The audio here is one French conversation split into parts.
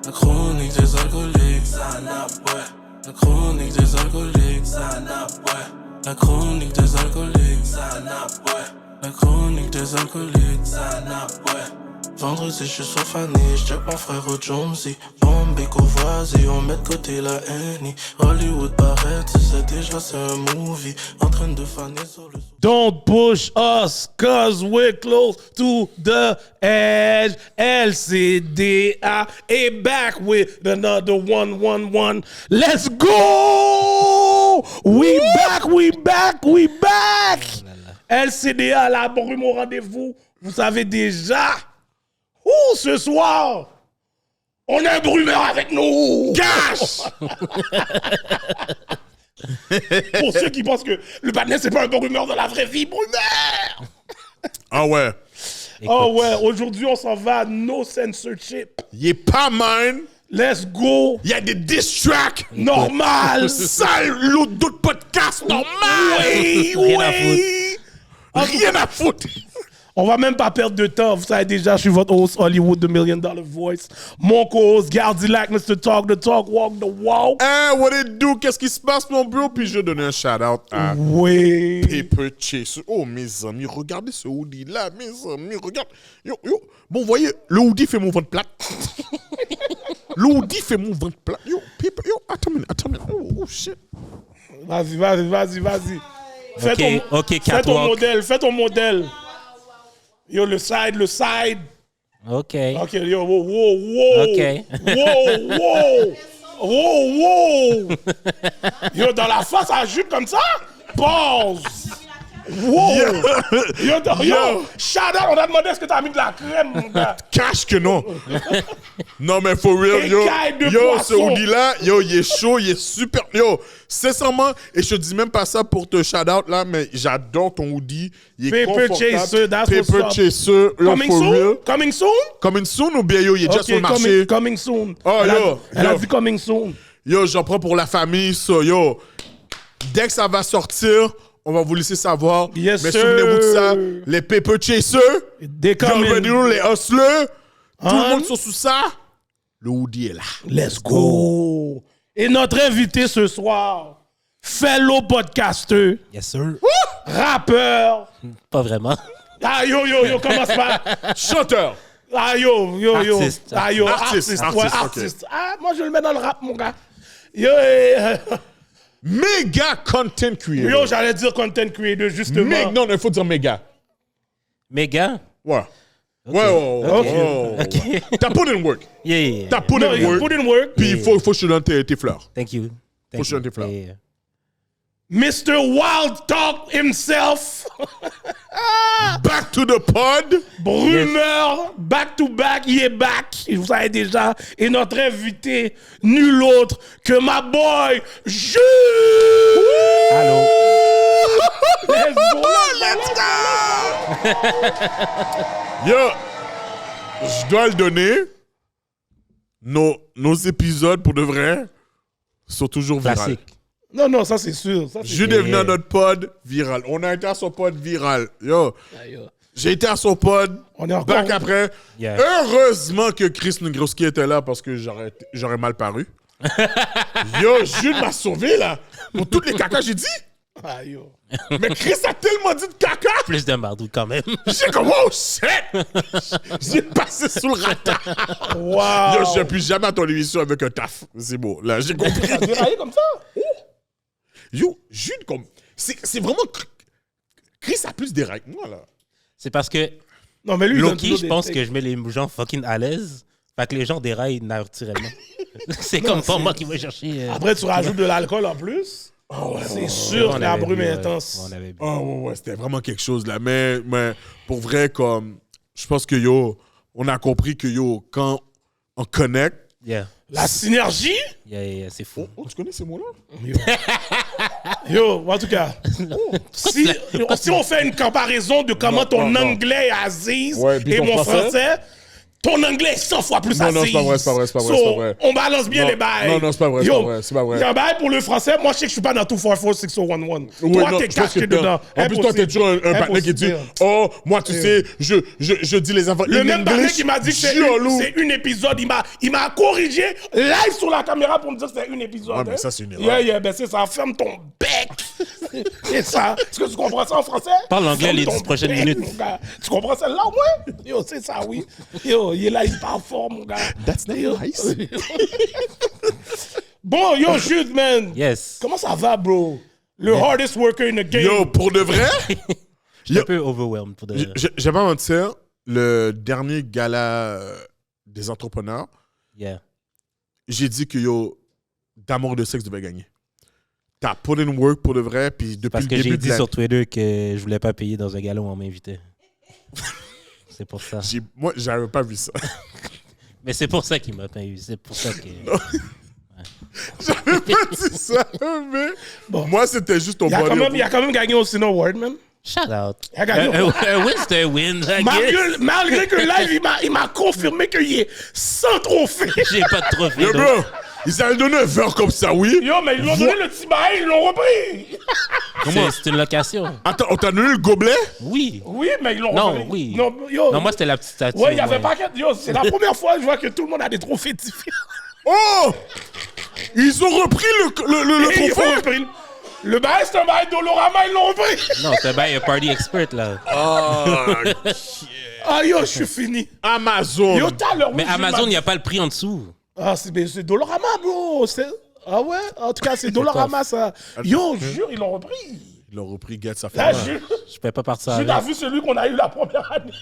La chronique des alcooliques. La chronique des alcooliques. La chronique des alcooliques. La chronique des alcooliques. Vendredi, je suis sur Fanny, j'check mon frère au Jonesy. Bombay, Courvoisier, on met de côté la Annie. Hollywood paraît, tu sais déjà c'est un movie. En train de faner sur le... Don't push us, cause we're close to the edge. LCDA est back with another 111. Let's go! We back, we back, we back! LCDA, la brume au rendez-vous. Vous savez déjà. Ce soir, on a un brumeur avec nous. Cash! Pour ceux qui pensent que le Badness, c'est pas un brumeur de la vraie vie, brumeur! Ah ouais. Écoute. Oh ouais, aujourd'hui, on s'en va à No Censorship. Il est pas mine. Let's go. Il y a des diss tracks. Normal. Sale lot d'autres podcasts. Normal. Oui, oui. Rien à foutre. On va même pas perdre de temps. Vous savez déjà, je suis votre host Hollywood, The $1 Million Voice. Mon co-host, Gardilac, Mr. Talk the Talk, Walk the Walk. Hey, what it do? Qu'est-ce qui se passe, mon bro? Puis je donne un shout-out à Paper Chase. Oh, mes amis, regardez ce hoodie-là, mes amis, regarde. Yo. Bon, vous voyez, le hoodie fait mon ventre plat. Le hoodie fait mon ventre plat. Yo, Paper, attends une minute. Oh, shit. Vas-y. Fais ton modèle. Yo, le side. OK. OK, yo, wow. OK. Wow. Yo, dans la face, ça jute comme ça? Pause. Wow. Yo, shout out, on a demandé est-ce que t'as mis de la crème, mon gars? Cache que non. Non, mais for real, yo, ce hoodie-là, yo, il est chaud, il est super. Yo, sincèrement, et je te dis même pas ça pour te shout out là, mais j'adore ton hoodie. Il est Paper confortable. Chaser, that's Paper what's up. Chaser, yo, Coming for soon? real. Coming soon Ou bien, yo, il est déjà sur le marché. Coming soon. Oh, Elle a dit coming soon. Yo, j'en prends pour la famille, ça, yo. Dès que ça va sortir, on va vous laisser savoir. Yes, mais sir. souvenez-vous de ça, les Paper Chasers, les hustlers, tout le monde sont sous ça. Le hoodie est là. Let's go. Et notre invité ce soir, fellow podcaster, Yes, sir. rappeur. Pas vraiment. Ah, yo, commence pas. Chanteur. Ah, yo. Artiste. Ah, yo, Artiste, artiste. Ah, moi, je le mets dans le rap, mon gars. Yo, Méga content creator. yo, j'allais dire content creator, justement. Non, il faut dire méga. Méga? Ouais. Okay. Ouais. T'as put in work. Yeah. T'as put No, in you work. put in work. Puis il faut que je te donne tes fleurs. Thank you. Faut que je te donne tes fleurs. Yeah. Mr. Wild Talk himself. Back to the pod. Brumeur, back to back, il est back. Vous savez déjà. Et notre invité, nul autre que ma boy, Jules. Allô? Let's go. Yo, je dois le donner. Nos épisodes, pour de vrai, sont toujours virales. Classique. Non, ça c'est sûr. Jules est venu à notre pod viral. On a été à son pod viral. Yo, j'ai été à son pod. On est encore... Back après. Yeah. Heureusement que Chris Negroski était là parce que j'aurais mal paru. Yo, Jules m'a sauvé là. Pour toutes les cacas, j'ai dit. Ah, yo. Mais Chris a tellement dit de caca. Plus de mardou quand même. J'ai comme, oh shit. J'ai passé sous le radar. Wow. Yo, je ne plus jamais à ton émission avec un taf. C'est beau. Là, j'ai compris. Ça a déraillé comme ça? Yo, Jules, comme. C'est vraiment. Chris a plus des règles que moi, là. C'est parce que Non, mais lui, Loki, je pense que je mets les gens fucking à l'aise. Fait que les gens déraillent naturellement. C'est comme pas moi qui vais chercher. Après, tu rajoutes de l'alcool en plus. C'est sûr que la brume est intense. Oh, ouais, c'était vraiment quelque chose, là. Mais pour vrai, comme. Je pense que, yo, on a compris que, yo, quand on connecte. Yeah. La synergie? Yeah, c'est fou. Oh, tu connais ces mots-là? Yo, en tout cas, si on fait une comparaison de comment ton anglais est Aziz Ouais, puis et ton mon français? français, ton anglais est 100 fois plus Non, assise. non, c'est pas vrai, c'est pas vrai, c'est pas vrai, c'est pas vrai. On balance bien Non, les bails. non, non, c'est pas vrai, c'est Yo, pas vrai, c'est pas vrai. Il y a un bail pour le français. Moi, je sais que je suis pas dans tout 44611. Oui, Toi, non, t'es je pense caché que dedans. En plus, toi, t'es toujours un partenaire qui dit Impossible. oh, moi, tu sais, je dis les enfants. Le même partenaire qui m'a dit que Giolou. c'est une épisode, il m'a corrigé live sur la caméra pour me dire que c'était une épisode. Ouais, mais hein. ça, c'est une erreur. Ben c'est ça, ferme ton bec. C'est ça. Est-ce que tu comprends ça en français? Parle anglais Ferme les ton 10 prochaines bec, minutes. mon gars. Tu comprends ça là au moins? Yo, c'est ça, oui. Yo, il est là, il parle fort, mon gars. That's not Yo. nice. Bon, yo, shoot, man. Yes. Comment ça va, bro? Le hardest worker in the game. Yo, pour de vrai, Je suis un peu overwhelmed pour de vrai. j'ai pas mentir, le dernier gala des entrepreneurs, Yeah. j'ai dit que yo, d'amour de sexe devait gagner. T'as put in work pour de vrai, puis depuis Parce le que début j'ai de dit la... sur Twitter que je voulais pas payer dans un gala où on m'invitait. C'est pour ça. Moi, j'avais pas vu ça. Mais c'est pour ça qu'il m'a pas eu. C'est pour ça que. J'avais pas dit ça, mais Bon. moi, c'était juste ton Il a body. quand même gagné au Cine Award, man. Shout out. Il a gagné. Un win, c'est un win. I guess. Malgré que live, il m'a confirmé qu'il est sans trophée. J'ai pas de trophée. Yo, donc. bro, ils avaient donné un verre comme ça, oui. Yo, mais ils lui ont donné le petit bail, ils l'ont repris. C'est une location. Attends, on t'a donné le gobelet? Oui. Oui, mais ils l'ont Non, repris. oui. Non, yo, Non, moi, c'était la petite statue. ouais, il y avait moi. pas que. Yo, c'est la première fois que je vois que tout le monde a des trophées différents. Oh! Ils ont repris le Et ils ont trophée? repris. Le bail, c'est un bail Dolorama, ils l'ont repris. Non, c'est un party expert, là. Ah, yo, je suis fini. Amazon. Yo, t'as leur. Mais Amazon, il n'y a pas le prix en dessous. Ah, c'est Dolorama, bro. Ah ouais? En tout cas, c'est Dolorama, ça. Yo, jure, ils l'ont repris. Ils l'ont repris, Get, ça fait Là, mal. jure. Je peux pas partir Tu as avec. vu celui qu'on a eu la première année.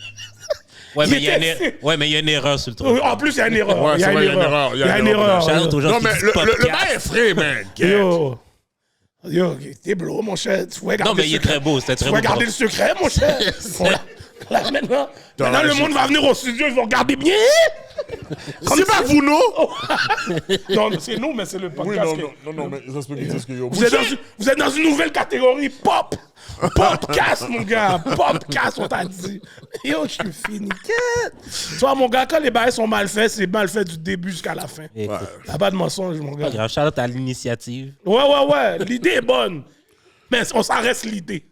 Ouais, mais il y a était- une erreur sur le truc. En plus, il y a une erreur. Ouais, Il y a c'est une vrai, il y a une erreur. erreur, Il y a une erreur. Shout out aux gens Non, qui mais disent le podcast. bail est frais, man. Get. Yo, t'es bleu, mon cher. Tu pouvais garder Non, mais le il est secret. très beau. C'était Tu très pouvais beau. garder le secret, mon cher. Là, maintenant, le monde va venir au studio, ils vont regarder bien. C'est pas vous, non? Non, mais c'est nous, mais c'est le Oui, podcast. non, mais ça se peut qu'ils disent que yo. Vous êtes dans une nouvelle catégorie pop. Popcast, mon gars. Popcast, on t'a dit. Yo, je suis fini. Tu vois, mon gars, quand les bails sont mal faits, c'est mal fait du début jusqu'à la fin. Écoute, T'as pas de mensonge, mon gars. pas grave. Shout out à l'initiative. Ouais. L'idée est bonne. Mais on s'en reste l'idée.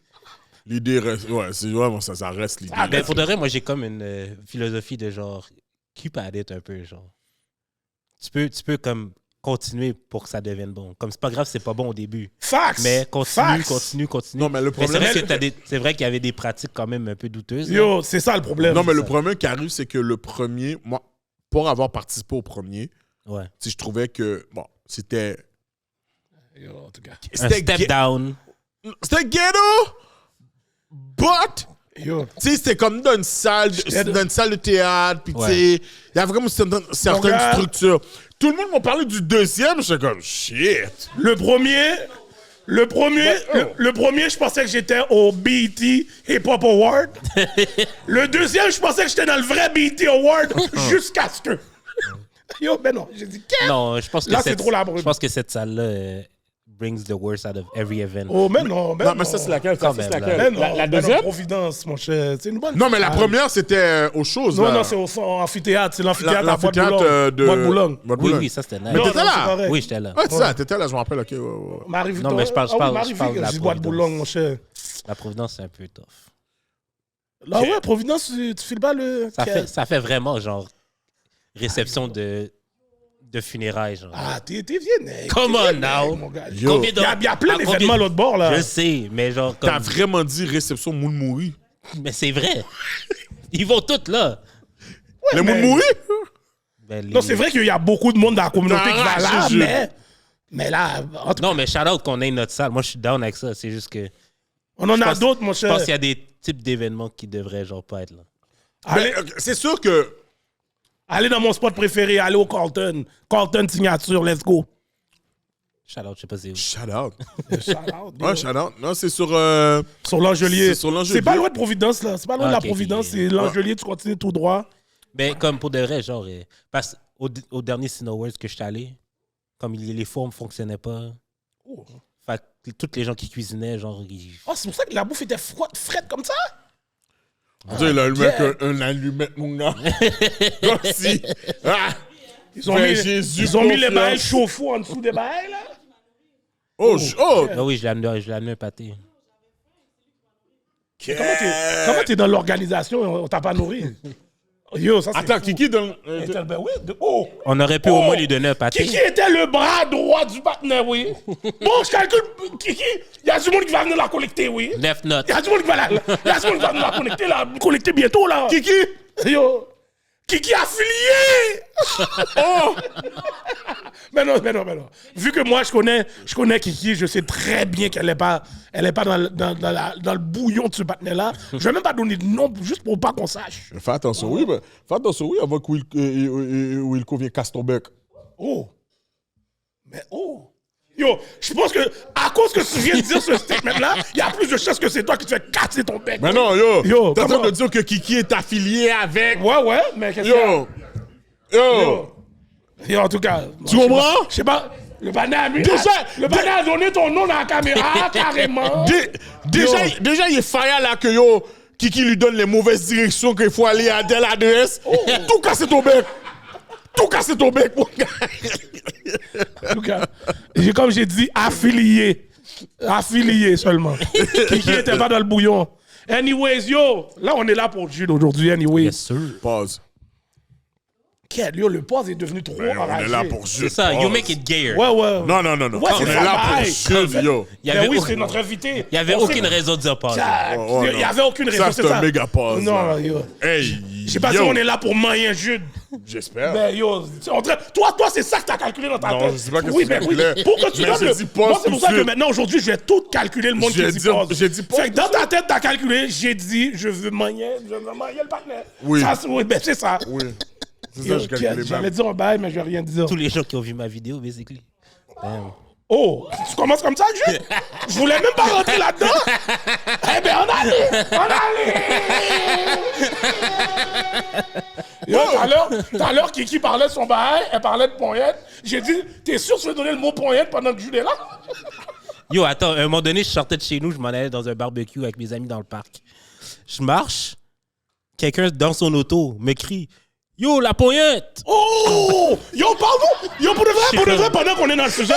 L'idée reste. Ouais, c'est vraiment ça reste l'idée. Ah, Mais pour de vrai, moi, j'ai comme une philosophie de genre, keep at it un peu, genre. Tu peux comme continuer pour que ça devienne bon. Comme c'est pas grave, c'est pas bon au début. Fax. Mais continue. Non, mais le Mais c'est problème. vrai que c'est vrai qu'il y avait des pratiques quand même un peu douteuses. là. Yo, c'est ça le problème. Non, mais le problème qui arrive, c'est que le premier, moi, pour avoir participé au premier, Ouais. si je trouvais que, bon, c'était. Yo, en tout cas. Un step down. C'était ghetto, but. Yo. Tu sais, c'était comme dans une salle de théâtre, puis tu Ouais. sais, il y avait comme certaines gars. structures. Tout le monde m'a parlé du deuxième, j'étais comme shit. Le premier, je pensais que j'étais au BET Hip Hop Award. Le deuxième, je pensais que j'étais dans le vrai BET Award jusqu'à ce que. Yo, ben non, j'ai dit, qu'est-ce? Non, je pense que Là, c'est trop la brune. je pense que cette salle-là brings the worst out of every event. Oh, mais non, Non, mais ça, c'est laquelle? Quand Ça, c'est même, laquelle? Mais non, La mais non, deuxième? Providence, mon cher. C'est une bonne. Non, mais la salle. première, c'était aux choses. Non, là. non, c'est au amphithéâtre. C'est l'amphithéâtre à L'amphithéâtre Bois-de-Boulogne. de Bois-de-Boulogne. Bois de Oui, Boulogne. oui, ça c'était nice. Mais Non, t'étais non, là? c'est correct. Oui, j'étais là. Ouais, c'est ça, t'étais là, je me rappelle, ok. Ouais. Non, mais je parle- je parle- Marie-Victor, je parle de la je dis Providence. Bois-de-Boulogne, mon cher. La Providence, c'est un peu tough. Là, ouais, Providence, tu files pas le. Ça fait vraiment genre réception de funérailles. Genre. Ah, t'es vieux, mec. Come on now. Mon gars. Yo. Combien Il y a plein à d'événements combien- à l'autre bord, là. Je sais, mais genre. T'as Comme... vraiment dit réception Moule Mouri? Mais c'est vrai. Ils vont tous là. Le mais- Moule Mouri? Ben, les- Non, c'est vrai qu'il y a beaucoup de monde dans la communauté qui va là, je- mais là, en tout cas, Non, mais shout out qu'on ait notre salle. Moi, je suis down avec ça. C'est juste que. on en a pense- d'autres, mon Je cher. pense qu'il y a des types d'événements qui devraient genre pas être là. Allez, Ben, c'est sûr que. allez dans mon spot préféré, allez au Carlton. Carlton signature, let's go. Shout out, je sais pas c'est où. Shout out. Shout out, Ouais, shout out. Non, c'est sur. Sur l'Angelier. C'est sur l'Angelier. C'est pas loin de Providence, là. C'est pas loin de la Ok, Providence, ok. c'est l'Angelier, tu continues tout droit. Mais comme pour de vrai, genre. Parce au dernier Cine Awards que je suis allé, comme les formes fonctionnaient pas. Oh. Fait que tous les gens qui cuisinaient, genre. Oh, c'est pour ça que la bouffe était frette comme ça? On dirait, il a allumé avec un allumette, mon gars. Comme si. Ah! Ils ont Fais mis, Jésus ils ont mis les confiance. bails chauffe-eau en dessous des bails, là. Oh! Ah oui, je l'ai amené un pâté. Comment t'es dans l'organisation et on t'a pas nourri? Yo, ça c'est Attends, fou. Kiki donne. Ben oui, oh! On aurait pu au moins lui donner un pâté. Kiki était le bras droit du partenaire, oui. Bon, je calcule, Kiki, il y a du monde qui va venir la collecter, oui. 9 notes. Il y a du monde qui va venir la collecter bientôt, là. Kiki! Yo! Kiki affilié! Oh! Mais non. Vu que moi, je connais Kiki, je sais très bien qu'elle n'est pas dans le bouillon de ce partenaire-là. Je vais même pas donner de nom juste pour pas qu'on sache. Fais attention, oui, mais fais attention, oui, avant que Wilco vienne casse ton bec. Oh! Mais oh! Yo, je pense que à cause que tu viens de dire ce statement-là, il y a plus de chances que c'est toi qui te fais casser ton bec. Mais non, yo! T'es en train comment? de dire que Kiki est affilié avec. Ouais, mais qu'est-ce que Yo, en tout cas. Tu comprends? Je sais pas. Le banane Déjà- a donné ton nom dans la caméra, carrément. Déjà, il est fire là que yo, Kiki lui donne les mauvaises directions qu'il faut aller à telle adresse. Tout casser ton bec! Tout casser ton bec, mon gars! En tout cas, comme j'ai dit, affilié. Affilié seulement. Kiki était pas dans le bouillon. Anyways, yo, là, on est là pour Jude aujourd'hui, anyways. Yes, sir. Pause. Yo, le pause est devenu trop On est enragé. là pour C'est Jude. ça, you Pause. make it gayer. Ouais. Non. Ouais, On c'est est ça, là pour bye. Jude, yo. Il y Ben avait oui, aucun- c'est notre invité. Il n'y avait On aucune sait- raison de dire pas. Il n'y avait aucune raison, Ça, c'est c'est ça. un méga pause. Non, là. yo. Hey, Je sais pas si on est là pour moyen Jude. J'espère. Ben yo, toi c'est ça que t'as calculé dans ta Non, tête. je sais pas que oui, tu ben oui. calculais. Pour que tu Mais donnes j'ai le... dit pause Moi, c'est tout pour de ça que suite. maintenant, aujourd'hui, je vais tout calculer le monde qui dit pause. J'ai dit pause. Fait que dans ta tête, t'as calculé, j'ai dit, je veux moyen le partenaire. Oui. Ça, oui, ben c'est ça. Oui. C'est Yo, ça, je calculais J'allais même. dire un bail, mais je vais rien dire. Tous les gens qui ont vu ma vidéo, basically. Damn. Oh, tu commences comme ça, Jules? Je voulais même pas rentrer là-dedans. Eh ben, on allait. Yo, tout à l'heure, Kiki parlait de son bail, elle parlait de poignette. J'ai dit, t'es sûr que tu veux donner le mot poignette pendant que Jules est là? Yo, attends, à un moment donné, je sortais de chez nous, je m'en allais dans un barbecue avec mes amis dans le parc. Je marche, quelqu'un dans son auto me crie « Yo, la poignette! Oh! Yo, pardon! Yo, pour de vrai, pendant qu'on est dans le sujet.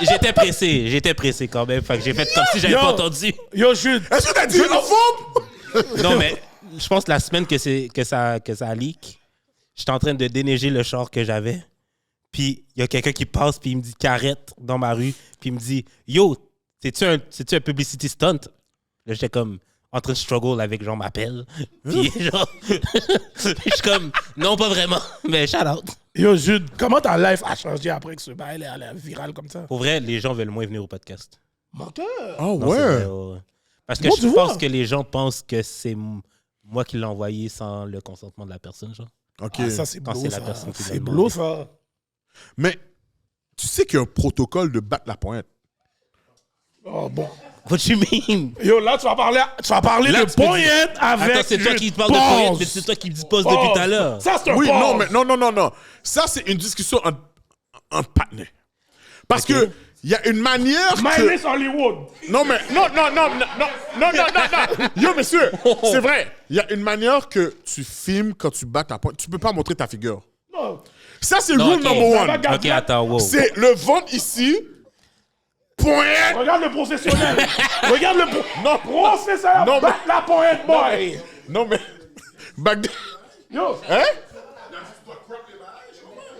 J'étais pressé quand même, fait que j'ai fait comme si j'avais Yo. pas entendu. Yo, Jules. Est-ce que t'as dit homophobe? Non, mais je pense que la semaine que ça a leak, j'étais en train de déneiger le char que j'avais. Puis il y a quelqu'un qui passe, puis il me dit qu'arrête dans ma rue, puis il me dit Yo, c'est-tu un publicity stunt? Là, j'étais comme en train de struggle avec genre ma pelle. Puis genre, je suis comme non, pas vraiment, mais shout out. Yo, Jules, comment ta life a changé après que ce bail est allé viral comme ça? Pour vrai, les gens veulent moins venir au podcast. Menteur! Oh, Non, c'est vrai, ouais. Parce que Bon, je tu pense vois. que les gens pensent que c'est moi qui l'ai envoyé sans le consentement de la personne, genre. Ok. Ah, ça, c'est Quand beau, c'est la ça. personne qui C'est donne beau, ça. Mais tu sais qu'il y a un protocole de battre la pointe. Oh, bon. What you mean? Yo, là, tu vas parler Là, de tu peux dire- poignette avec... Attends, c'est toi qui parles de pause. poignette, mais c'est toi qui me dis pause depuis tout à l'heure. Ça, c'est un Oui, pause. non, mais non. Ça, c'est une discussion en partenaire. Parce Ok. que il y a une manière que... Minus Hollywood. Non, mais non. Yo, monsieur, c'est vrai. Il y a une manière que tu filmes quand tu bats ta pointe. Tu peux pas montrer ta figure. Non. Ça, c'est Non, rule ok. number one. Regarde, Ok, attends, wow. C'est le ventre ici, pointe. Regarde le professionnel. Regarde le Non. professionnel. Non, Bat la pointe, boy. Non, mais... Back... Yo. Hein?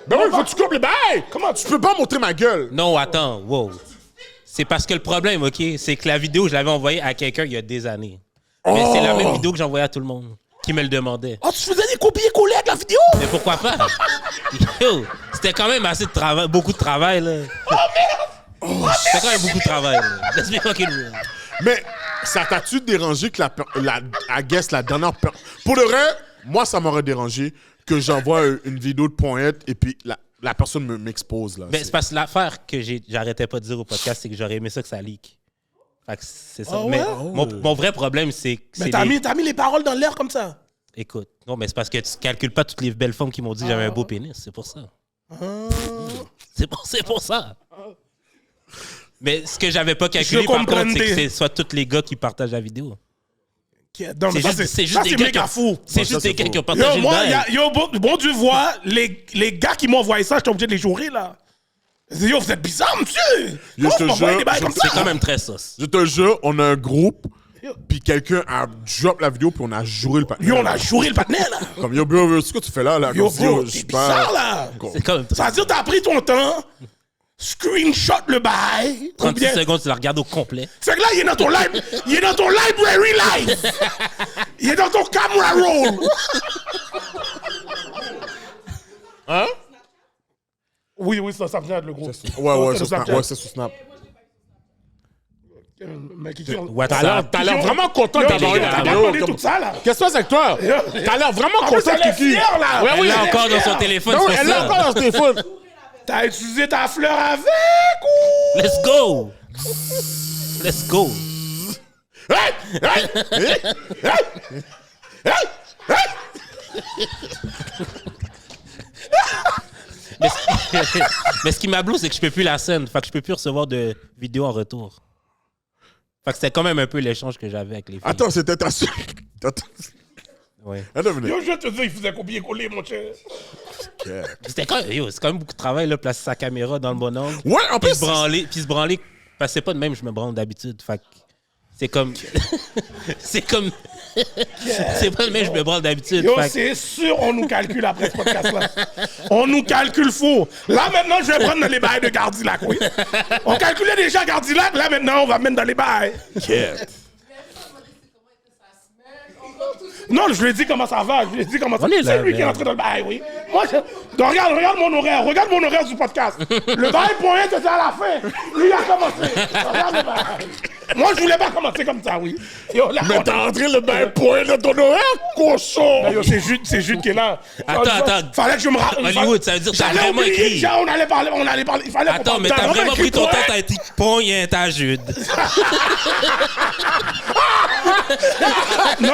Ben oui, faut que tu coupes les bails. Comment? Tu peux pas montrer ma gueule. Non, attends, wow. C'est parce que le problème, OK, c'est que la vidéo, je l'avais envoyée à quelqu'un il y a des années. Mais c'est la même vidéo que j'envoyais à tout le monde qui me le demandait. Oh, tu faisais des copier-coller avec la vidéo? Mais pourquoi pas? Yo, c'était quand même assez de travail, beaucoup de travail, là. Oh, merde! C'était quand même beaucoup de travail, là. Let's be fucking real. Mais ça t'a-tu dérangé que I guess, la dernière... Pour le vrai, moi, ça m'aurait dérangé que j'envoie une vidéo de pointe et puis la personne m'expose, là. Mais c'est parce que l'affaire que j'arrêtais pas de dire au podcast, c'est que j'aurais aimé ça que ça leak. Fait que c'est ça. Ah ouais? Mais mon vrai problème, c'est que Mais c'est t'as mis les paroles dans l'air comme ça. Écoute, non, mais c'est parce que tu calcules pas toutes les belles femmes qui m'ont dit que j'avais un beau pénis. C'est pour ça. C'est pour ça. Mais ce que j'avais pas calculé, Je par contre, c'est comprends. que c'est soit tous les gars qui partagent la vidéo. Non, mais C'est juste des méga gars fou. C'est Ouais, juste ça, des c'est gars qui ont faux. partagé Yo, le moi, bail. bon Dieu voit, les gars qui m'ont envoyé ça, j'étais obligé de les jurer, là. Yo, vous êtes bizarre, monsieur. Yo, Comment je te vous m'envoyez jure, des bails comme C'est ça? quand même très sauce. Je te jure, on a un groupe, puis quelqu'un a drop la vidéo, puis on a juré le partenaire. Yo, on a juré le partenaire, là. Comme yo, bro, c'est quoi tu fais là? Là? Yo, Comme si, bro, je c'est suis bizarre, là. C'est quand même Ça veut dire que t'as pris ton temps, screenshot le bail. 36 ou bien- secondes, tu la regardes au complet. C'est que là, il est dans ton library live. Il est dans ton camera roll. Hein? Oui, ça vient de le groupe. Ouais, c'est c'est Snap. Snapchat. Ouais, c'est sur Snap. Mais qui ont- WhatsApp. T'as l'air vraiment content Yo, d'avoir Kiki, une t'as pas vidéo. demandé comme- tout ça, là. Qu'est-ce qui se passe avec toi? Yo. T'as l'air vraiment En plus, content, elle est Kiki. fière, là. Ouais, Elle oui. l'a encore dans son téléphone, Non, c'est elle pour l'a ça. encore dans son téléphone. T'as utilisé ta fleur avec ou? Let's go! Let's go! Hey! Hey! Hey! Hey! Hey! Hey! Mais ce qui m'abloue, c'est que je peux plus la scène. Fait que je peux plus recevoir de vidéos en retour. Fait que c'était quand même un peu l'échange que j'avais avec les filles. Attends, c'était ta soeur. Ouais. Attends une minute. Yo, je te dis, il faisait copier-coller, mon cher. C'était quand même, c'est quand même beaucoup de travail, là, placer sa caméra dans le bon angle. Ouais, en Puis plus. se branler. Parce que c'est pas de même, je me branle d'habitude. Fait que c'est comme. c'est comme. c'est pas de même, je me branle d'habitude. Yo, Fait que- c'est sûr, on nous calcule après ce podcast-là. On nous calcule faux. Là, maintenant, je vais prendre dans les bails de Gardilac, oui. On calculait déjà Gardilac, là, maintenant, on va mettre dans les bails. Non, je lui ai dit comment ça va. Je lui ai dit comment ça On est là, C'est lui qui est man. entré dans le bail, oui. Moi, donc, regarde mon horaire. Regarde mon horaire du podcast. Le bail point était à la fin. Lui, il a commencé. Regarde le bail. Moi, je voulais pas commencer comme ça, oui. Yo, là, Mais t'as rentré le bain point de ton horaire, cochon! Yo, c'est Jude qui est là. Attends. Fallait que je me Hollywood, ça veut dire que t'as J'allais vraiment oublier, écrit. déjà, on allait parler. Il fallait qu'on Attends, parle. mais t'as vraiment pris ton temps, point? t'as été point ta Jude. Non.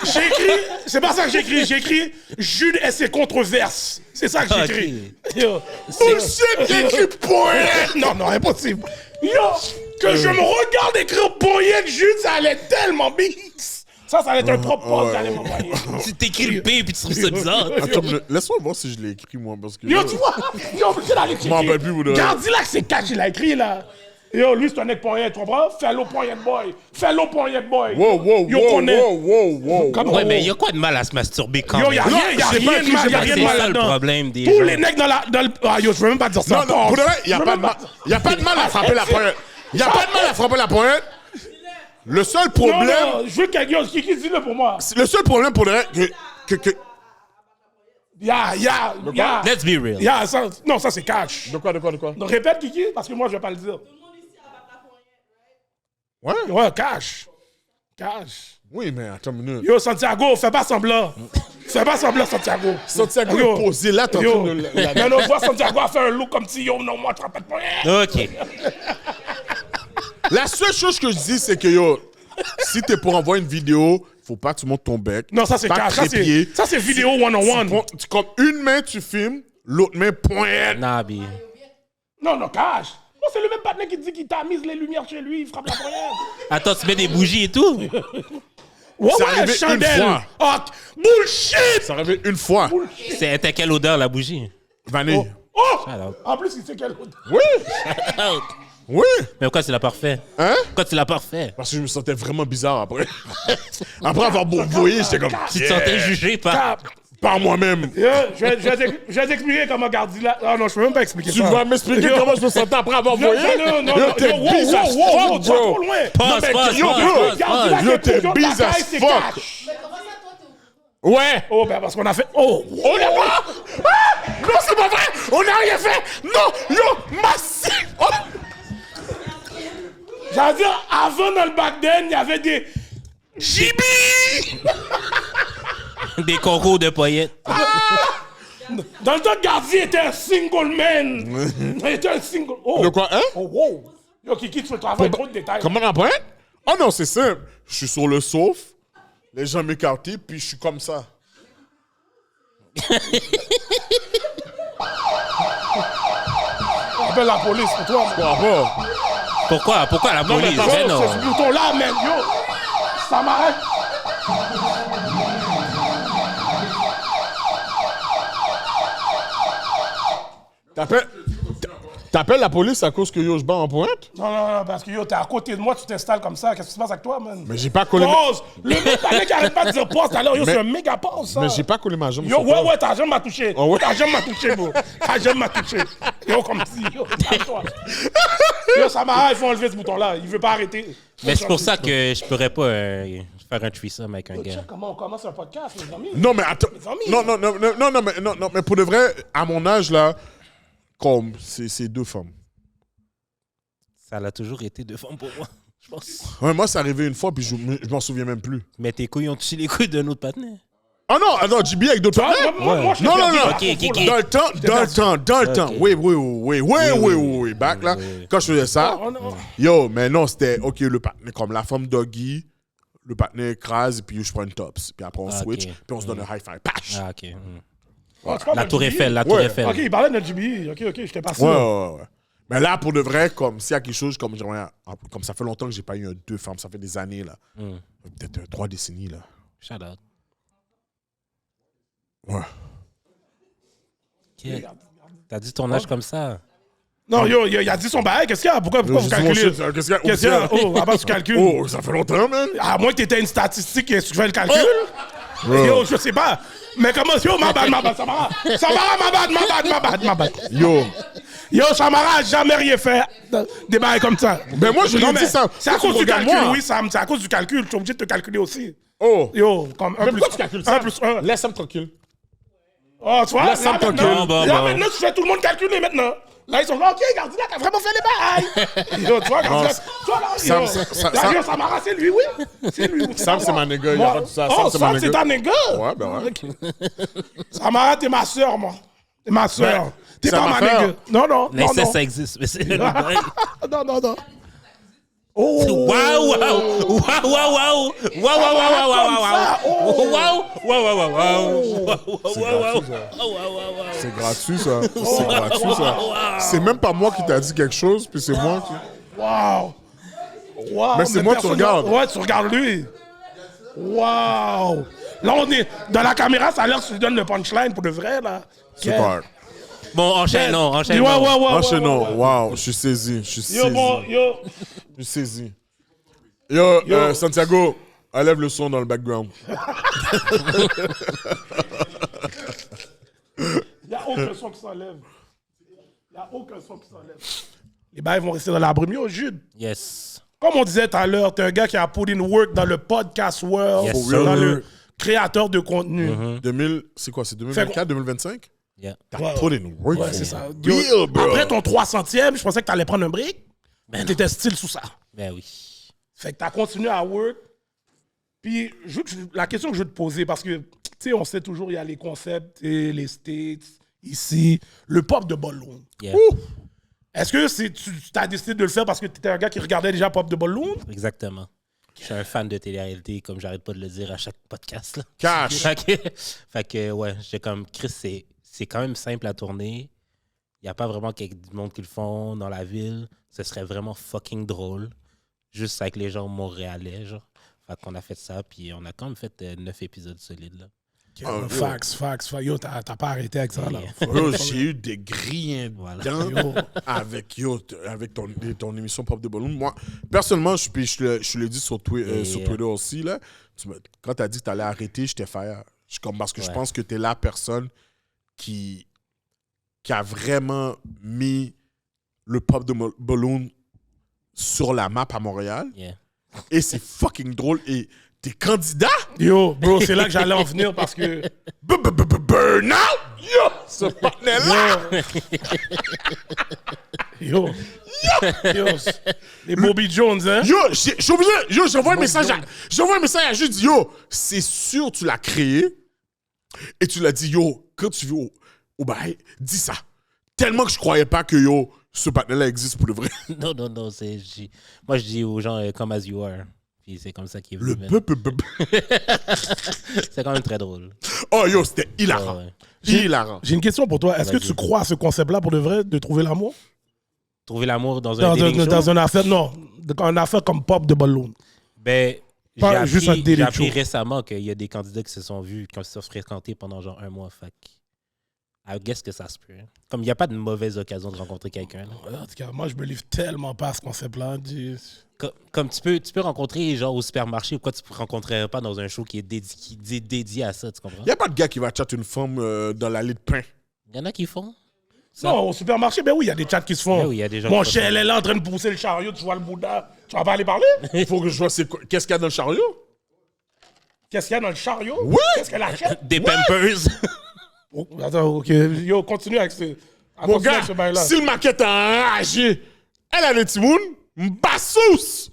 J'ai écrit. C'est pas ça que j'ai écrit. J'ai écrit Jude et ses controverses. C'est ça que j'ai écrit. Yo. Bullshit, j'ai écrit point! Non, impossible. Yo, que je me regarde écrire Poyet Jude, ça allait tellement mix. Ça allait être un propre poste, j'allais m'envoyer. Tu t'écris le P puis tu trouves ça bizarre. Attends, laisse-moi voir si je l'ai écrit, moi, parce que. Yo, tu vois, yo, obligé d'aller checker. m'en rappelle plus, vous devez. Gardilac, c'est catch, il a écrit, là. Yo, lui, c'est un mec Poyet, tu comprends? Fellow Poyet boy. Fellow Poyet boy. Wow. Comme Ouais, mais il y a quoi de mal à se masturber quand Yo, même? y'a Non, rien, y'a j'ai pas rien de écrit, mal, j'ai y'a pas rien de C'est mal ça le là-dedans. problème des Tous gens. les mecs dans le... Ah, yo, je veux même pas dire ça. Non, pour de vrai, y a pas de mal. Y a pas de mal à frapper la pointe. Y a pas de mal à frapper la pointe. Le seul problème. Non, je veux quelqu'un qui dit-le pour moi. Le seul problème pour de vrai que. Ya. Let's be real. Ya, ça, non, ça c'est cash. De quoi? Donc répète, Kiki, parce que moi je vais pas le dire. Ouais? Ouais, cash. Oui, mais attends une minute. Yo, Santiago, fais pas semblant. Santiago. Santiago Yo. est posé là, t'es en Yo, train de la. mais l'autre fois, Santiago a fait un look comme si, yo, non, moi, je te rappelle pas. OK. La seule chose que je dis, c'est que yo, si t'es pour envoyer une vidéo, faut pas que tu montes ton bec. Non, ça c'est pas cash. trépied. Ça c'est vidéo one-on-one. Comme une main, tu filmes, l'autre main pointe. Nah, B. Non, cash. Non, c'est le même partenaire qui dit qu'il tamise les lumières chez lui, il frappe la poignée. Attends, tu mets des bougies et tout? Ouais, C'est arrivé une chandelle. fois. Oh, bullshit. Ça arrive une fois. C'était quelle odeur, la bougie? Vanille. Oh! out. En plus, il sait quel autre. Oui! Oui! Mais pourquoi tu l'as pas refait? Hein? Pourquoi tu l'as pas refait? Parce que je me sentais vraiment bizarre après. Après avoir bourvoyé, j'étais comme. Tu te sentais jugé par... Par moi-même. Yo, je vais t'expliquer comment Gardilac. Ah non, je peux même pas expliquer Tu ça. vas m'expliquer comment je me sentais après avoir voyé? Non, Yo, t'es biz as wow, fuck, tu vas bro. trop loin. Passe, mais passe, yo, passe, bro, passe, Gardilac passe. Yo, est t'es prison de la biz as caille, c'est fuck. cash. Ouais! Oh, ben parce qu'on a fait. Oh! On n'a pas! Ah! Non, c'est pas vrai! On n'a rien fait! Non! Yo! Massif! Oh! J'allais dire, avant dans le back-then, il y avait des. JB! Des concours de paillettes. Dans le temps, Gardier était un single man. Il était un single. Oh! De quoi, hein? Oh, wow! Yo, Kiki, tu fais travailler trop de détails. Comment on apprend? Oh non, c'est simple. Je suis sur le sauf, les gens m'écartent, puis je suis comme ça. j'appelle la police pour toi. Pourquoi la police? Parce Mais que non. ce bouton-là, man, yo, ça m'arrête. T'appelles la police à cause que yo, je bats en pointe? Non, parce que yo, t'es à côté de moi, tu t'installes comme ça. Qu'est-ce qui se passe avec toi, man? Mais j'ai pas collé. Pause! Le mec qui arrête pas de dire pause, tout à l'heure, yo, c'est un méga pause, ça. Mais j'ai pas collé ma jambe. Yo, sur toi. ouais, ta jambe m'a touché. Oh, ouais. Ta jambe m'a touché, bro. Ta jambe m'a touché. Yo, comme si, yo, calme-toi. Yo, Samara, il faut enlever ce bouton-là. Il veut pas arrêter. Mais c'est pour ça que je pourrais pas faire un threesome avec un gars. Comment on commence un podcast, mes amis? Non, mais attends. amis. Non, mais pour de vrai, à mon âge, là, comme, c'est 2 femmes. Ça l'a toujours été 2 femmes pour moi, je pense. Ouais, moi, c'est arrivé une fois, puis je m'en souviens même plus. Mais tes couilles ont touché les couilles d'un autre partenaire. Ah non, attends, JB avec d'autres femmes? Moi, je t'ai Non. perdu. Ok. Dans le temps. Oui. Back, là, quand je faisais ça, Oh, non. yo, mais non, c'était, OK, le partenaire, comme la femme doggy, le partenaire écrase, puis je prends une tops. Puis après, on Ah, switch, ok. puis on se donne un high five. Pash! Ah, ok. Oh, tu parles La de tour GBI? Eiffel, la tour Ouais. Eiffel. Ok, il parlait de notre GBI. Ok, j'étais pas sûr. Ouais. Mais là, pour de vrai, comme s'il y a quelque chose, comme ça fait longtemps que j'ai pas eu 2 femmes, ça fait des années, là. Peut-être 3 décennies, là. Shout out. Ouais. Ok. T'as dit ton âge comme ça. Non, yo, il a dit son bail. Qu'est-ce qu'il y a? Pourquoi vous calculez? Qu'est-ce qu'il Qu'est-ce qu'il y a? Oh, avant tu calcules. Oh, ça fait longtemps, man. À moins que t'étais une statistique et tu fais le calcul. Yo, je sais pas. Mais comment, yo, ma bad, Samara. Samara, ma bad. Yo, Samara a jamais rien fait des bails comme ça. Ben moi, je Non, l'ai mais dit ça. c'est à cause du Regarde calcul, moi. oui, Sam. C'est à cause du calcul. Tu es obligé de te calculer aussi. Oh. Yo, comme 1 Mais plus pourquoi tu calcules ça? 1 plus 1. Laisse-moi tranquille. Oh, tu vois? Laisse Sam maintenant, tranquille. Bon. maintenant, tu fais tout le monde calculer maintenant. Là, ils sont là, OK, Gardilac a vraiment fait les bails. Yo, tu vois, Gardilac. Tu vois, là, Sam, yo. Sam, D'ailleurs, Samara, c'est lui, oui. C'est lui. Sam, c'est ma nigga. Il y a pas de ça. Oh, Sam, c'est ma Sam, c'est nigga. ta nigga. Ouais, ben ouais. Samara, t'es ma soeur, moi. T'es ma soeur. T'es ça pas m'a ma fait, nigga. Non. L'inceste, ça existe. Mais c'est le bail. Non. Oh. Waouh. C'est gratuit, ça. C'est gratuit, ça. C'est même pas moi qui t'a dit quelque chose, puis c'est moi qui... Wow. Mais c'est moi, tu personne- regardes. Ouais, tu regardes lui. Wow. Là, on est dans la caméra, ça a l'air que tu lui donnes le punchline pour de vrai, là. Super. Bon, enchaînons. Ouais. Enchaînons. Wow, je suis saisi. Yo, bon, yo. Je suis saisi. Yo, Santiago, enlève le son dans le background. Il n'y a aucun son qui s'enlève. Les bails vont rester dans la brume. Yo, Jude, Yes. comme on disait tout à l'heure, t'es un gars qui a put in work dans le podcast world, Yes, sir. dans le créateur de contenu. 2000, c'est quoi, c'est 2024, 2025? Yeah. T'as Ouais. put in work. Ouais, c'est ça. Yo, Real, bro. après ton 300e, je pensais que t'allais prendre un break, mais t'étais style sous ça. Ben oui. Fait que t'as continué à work. Puis, la question que je veux te poser, parce que, tu sais, on sait toujours, il y a les concepts, les States, ici, le pop de Ballon. Yeah. Est-ce que tu as décidé de le faire parce que tu étais un gars qui regardait déjà Pop de Ballon? Exactement. Je suis un fan de télé-réalité, comme j'arrête pas de le dire à chaque podcast. Là. Cash. Fait que, ouais, j'ai comme, Chris, c'est quand même simple à tourner. Il n'y a pas vraiment du monde qui le font dans la ville. Ce serait vraiment fucking drôle. Juste avec les gens montréalais, genre. Fait qu'on a fait ça, puis on a quand même fait 9 épisodes solides, là. Fax. Yo, t'as pas arrêté avec ça, là. Bro, j'ai eu des grillins Voilà. dedans avec ton émission Pop de Ballon. Moi, personnellement, je l'ai dit sur Twitter aussi, là. Quand t'as dit que t'allais arrêter, j'étais fier. Parce que je pense que t'es la personne qui a vraiment mis le Pop de Ballon sur la map à Montréal. Yeah. Et c'est fucking drôle. Et t'es candidat? Yo, bro, c'est là que j'allais en venir parce que... Burnout! Yo! Ce partenaire-là! Yo, les Bobby Jones, hein? Yo, j'ai obligé. Yo, j'envoie un message à Jude. Yo, c'est sûr tu l'as créé. Et tu l'as dit, yo, quand tu veux au bail, dis ça. Tellement que je croyais pas que, yo, ce partenaire-là existe pour le vrai. Non, moi, je dis aux gens, come as you are. Puis c'est comme ça qu'il est venu. C'est quand même très drôle. Oh, yo, c'était hilarant. Ouais. Hilarant. J'ai une question pour toi. Est-ce que Vas-y. tu crois à ce concept-là pour de vrai, de trouver l'amour? trouver l'amour dans un dating show? Dans une affaire, non. Une affaire comme Pop de Balloon. Ben, Pas juste un j'ai dating appris show. récemment qu'il y a des candidats qui se sont vus, qui se sont fréquentés pendant genre 1 mois. Fait que, I guess que ça se peut. Hein. Comme il n'y a pas de mauvaise occasion de rencontrer quelqu'un. Là. En tout cas, moi, je me livre tellement pas à ce concept-là. Comme tu peux rencontrer genre au supermarché ou quoi, tu ne rencontrerais pas dans un show qui est dédié à ça, tu comprends? Il n'y a pas de gars qui va chatter une femme dans l'allée de pain. Il y en a qui font. Non, au supermarché, ben oui, il y a des chats qui se font. Ben oui, il y a des gens Mon qui font cher, ça. elle est là en train de pousser le chariot, tu vois le Bouddha. Tu vas pas aller parler? Il faut que je vois qu'est-ce qu'il y a dans le chariot. Qu'est-ce qu'il y a dans le chariot? Oui! Qu'est-ce qu'elle achète? Des Pampers. Oh, attends, ok. Yo, continue avec ce. Mon continue gars, avec ce bail-là. si le maquette a enragé, elle a des timounes, m'bassous!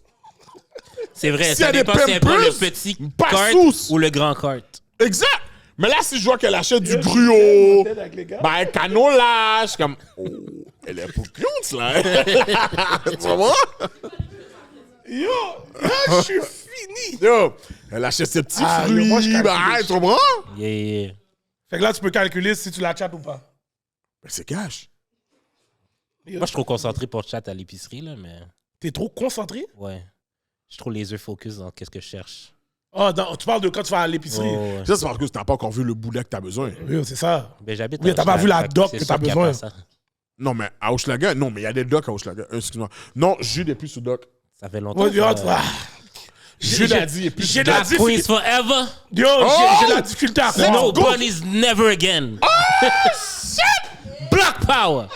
C'est vrai, S'il y ça a des dépend si elle prend le Pampers, petit pas cart sous. ou le grand cart. Exact! Mais là, si je vois qu'elle achète du Yo, gruau, je suis avec les gars. ben, un canola, je suis comme, oh, elle est pour cute, là. Tu comprends? Yo, là, je suis fini. Yo, elle achète ses petits Ah, yo, fruits, moi, je calcule ben, les tu comprends? Yeah. Fait que là, tu peux calculer si tu la chattes ou pas. Ben, c'est cash. Yo, Moi, je suis trop concentré pour chat à l'épicerie, là, mais T'es trop concentré? ouais. Je suis trop laser focus dans qu'est-ce que je cherche. Ah, tu parles de quand tu vas à l'épicerie. Oh, ouais. Ça, c'est parce que t'as pas encore vu le boulet que t'as besoin. Yo, c'est ça. Ben, j'habite Oui, à t'as pas vu la Hochelaga, doc fait que c'est t'as sûr qu'il y a besoin. pas ça. Non, mais à Hochelaga, non, mais il y a des docs à Hochelaga. Excuse-moi. Non, Jude est plus sous doc. Ça fait longtemps. Ouais, yo, ça. tu vois. Jude a dit, est plus J'ai sous de la doc. Black Queens difficulté. forever. Yo, j'ai la difficulté à No comprendre. bunnies never again. Black power.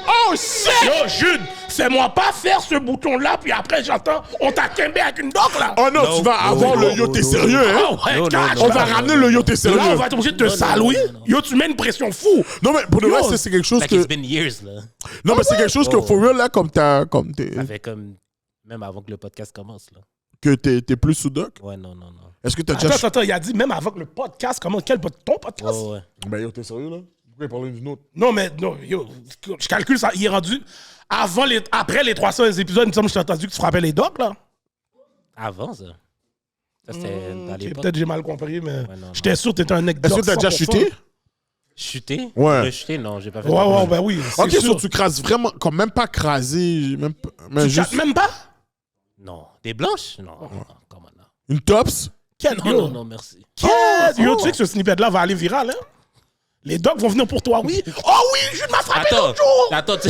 Oh shit! Yo, Jude, fais-moi pas faire ce bouton-là, puis après j'entends, on t'a quembé avec une doc là. Oh non, No, tu vas no, avoir no, le yo, no, t'es no, sérieux, hein? Oh ouais, Non, cash, non, On là. va ramener le yo, t'es sérieux. Là, on va être obligé de te Non, non, salouer. non, non. Yo, tu mets une pression fou. Non, mais pour de Yo. vrai, c'est quelque chose Like que. it's been years, là. Non, mais c'est quelque chose que, Oh. for real, là, comme t'es. Ça fait comme... Même avant que le podcast commence, là. Que t'es plus sous doc. Ouais, non. Est-ce que t'as déjà. Attends, il a dit même avant que le podcast, ton podcast? Ouais. Ben yo, t'es sérieux, là? Pourquoi parler d'une autre? Non, mais non, yo, je calcule ça. Il est rendu. Après les 300 épisodes, il me semble que je t'ai entendu que tu frappais les docs là. Avant, ça. Ça, c'était dans Ok, l'époque. peut-être j'ai mal compris, mais non. j'étais sûr que t'étais un mec Est-ce que doc t'as déjà 100%. chuté? Chuter? Ouais. Chuter, non, j'ai pas fait. Ouais, ben oui. c'est Ok, sûr. so tu crases vraiment, comme même pas crasé, même pas. Mais Tu juste chattes même pas? Non. Des blanches? Non, comment non? une tops? Non, merci. Yo, tu sais que ce snippet-là va aller viral, hein? Les docs vont venir pour toi, oui. Oh oui, je m'a frappé l'autre jour. Attends, L'autre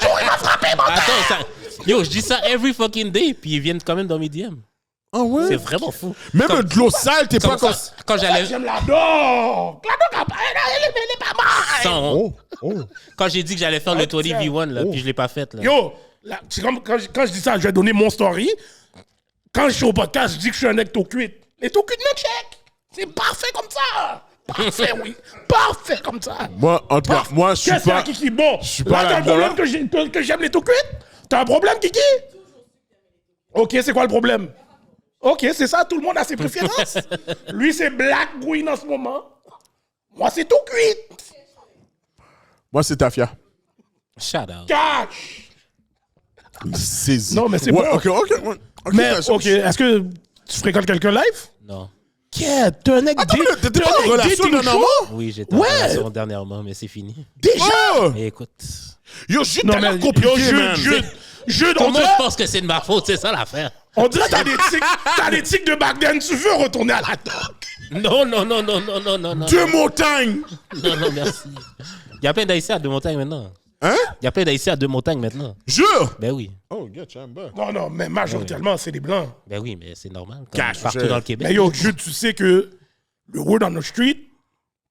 jour, il m'a frappé, mon Attends, ça... Yo, je dis ça every fucking day, puis ils viennent quand même dans mes DM. Ah ouais? C'est vraiment fou. Même Comme- de l'eau sale, t'es pas Quand, comme. quand j'allais... J'aime la doc. La doc, elle est pas mal. Sans honte. Oh, oh. Quand j'ai dit que j'allais faire le 20v1, là, Oh. puis je l'ai pas fait, là. Yo, là, c'est comme quand je dis ça, je vais donner mon story. Quand je suis au podcast, je dis que je suis un ecto-cuit. Les to-cuit me check. C'est parfait comme ça. Parfait, oui. Parfait comme ça. Moi, en tout cas, Parfait. moi, je suis Qu'est-ce qu'il y a, pas. Kiki? Bon, suis pas là, t'as un là-dedans. problème que j'aime les to-cuit? T'as un problème, Kiki? Ok, c'est quoi le problème? Ok, c'est ça, tout le monde a ses préférences. Lui, c'est Black Queen en ce moment. Moi, c'est to-cuit. Moi, c'est Tafia. Shout out. Cash. Saisie. Non, mais c'est ouais, bon. Ok, ok. Ouais. Ok, Mais, ça- ok, est-ce que tu fréquentes quelqu'un live? Non. Quête, t'es un mec Attends, mais t'étais t'es pas un en mec relation dating dernièrement? show? Oui, j'étais en Ouais. relation dernièrement, mais c'est fini. Déjà? Oh! Et écoute, Yo, Jude, Non, t'as l'air mais compliqué, man. Jude, tout le monde pense que c'est de ma faute, c'est ça l'affaire. on dirait que t'as des tics de back then, tu veux retourner à la doc. Non. Deux montagnes. Non, merci. Il y a plein d'Haïtiens à Deux-Montagnes maintenant. Hein? Il y a plein d'Haïtiens à Deux-Montagnes maintenant. Jure. Ben oui. Oh, gars, tiens, ben. Non, mais majoritairement, c'est des blancs. Ben oui, mais c'est normal. Comme Cash, partout je- dans le Québec. Mais yo, Jude, tu sais que le word on the street,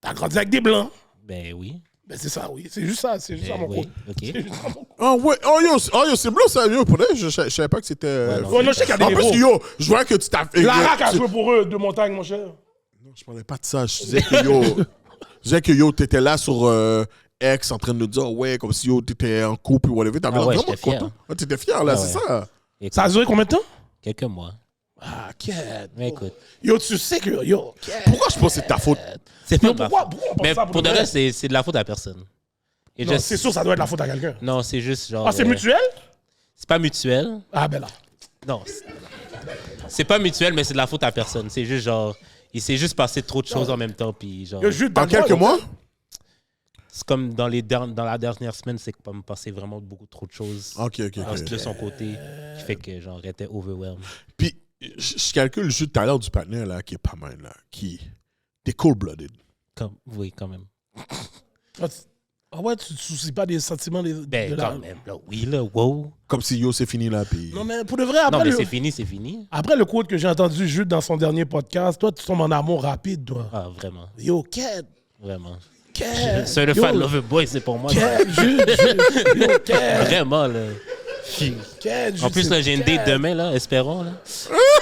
t'as grandi avec des blancs. Ben oui. Ben c'est ça, oui. C'est juste ça mon oui, coup. ok. C'est juste ça, mon coup. Oh, ouais. Oh, yo, c'est bleu, ça, yo. Pour vrai, je savais pas que c'était. non, Ouais, non, je sais qu'il y a des En plus, négros. yo, je vois que tu t'as fait. Lara qui a tu- joué pour eux de montagne, mon cher. Non, je parlais pas de ça. Je disais que yo. Je disais que yo, t'étais là sur X en train de nous dire, ouais, comme si yo, t'étais en couple ou whatever. T'avais Ah l'air ouais, vraiment j'étais fier. content. Ouais, t'étais fier, là, Ah c'est ouais. ça. Écoute, Ça a duré combien de temps? quelques mois. Ah, quête. Mais écoute, Yo, tu sais que, yo, quête. Pourquoi je pense que c'est de ta faute? c'est pas Yo, de ma pourquoi faute. on pense Mais ça pour de vrai? vrai, c'est de la faute à personne. Et Non, just- c'est sûr, ça doit être la faute à quelqu'un. Non, c'est juste genre. Ah, c'est mutuel? C'est pas mutuel. Ah, ben là. Non. C'est pas mutuel, mais c'est de la faute à personne. C'est juste genre. Il s'est juste passé trop de choses en même temps. Puis genre. Yo, Jude, En quelques mois? C'est comme dans la dernière semaine, c'est pas me passer vraiment beaucoup trop de choses Ok. de son côté qui fait que genre était overwhelmed. Puis, je calcule juste tout à l'heure du partenaire là, qui est pas mal, là, qui t'es cold-blooded. Oui, quand même. Ah ouais, tu te soucies pas des sentiments Ben, de la... quand même, là, oui, là, wow. Comme si yo, c'est fini là, puis... Non, mais pour de vrai, Non, après, mais le... c'est fini. après le quote que j'ai entendu Jude dans son dernier podcast, toi, tu tombes en amour rapide, toi. Ah, vraiment, Yo, Ked, vraiment. Ked. Certified Yo, Lover Boy, c'est pour moi. Ked, Jude, yo, Ked. Vraiment, là. Ked, En Jude, plus, là, j'ai une Ked. date demain, là, espérons, là.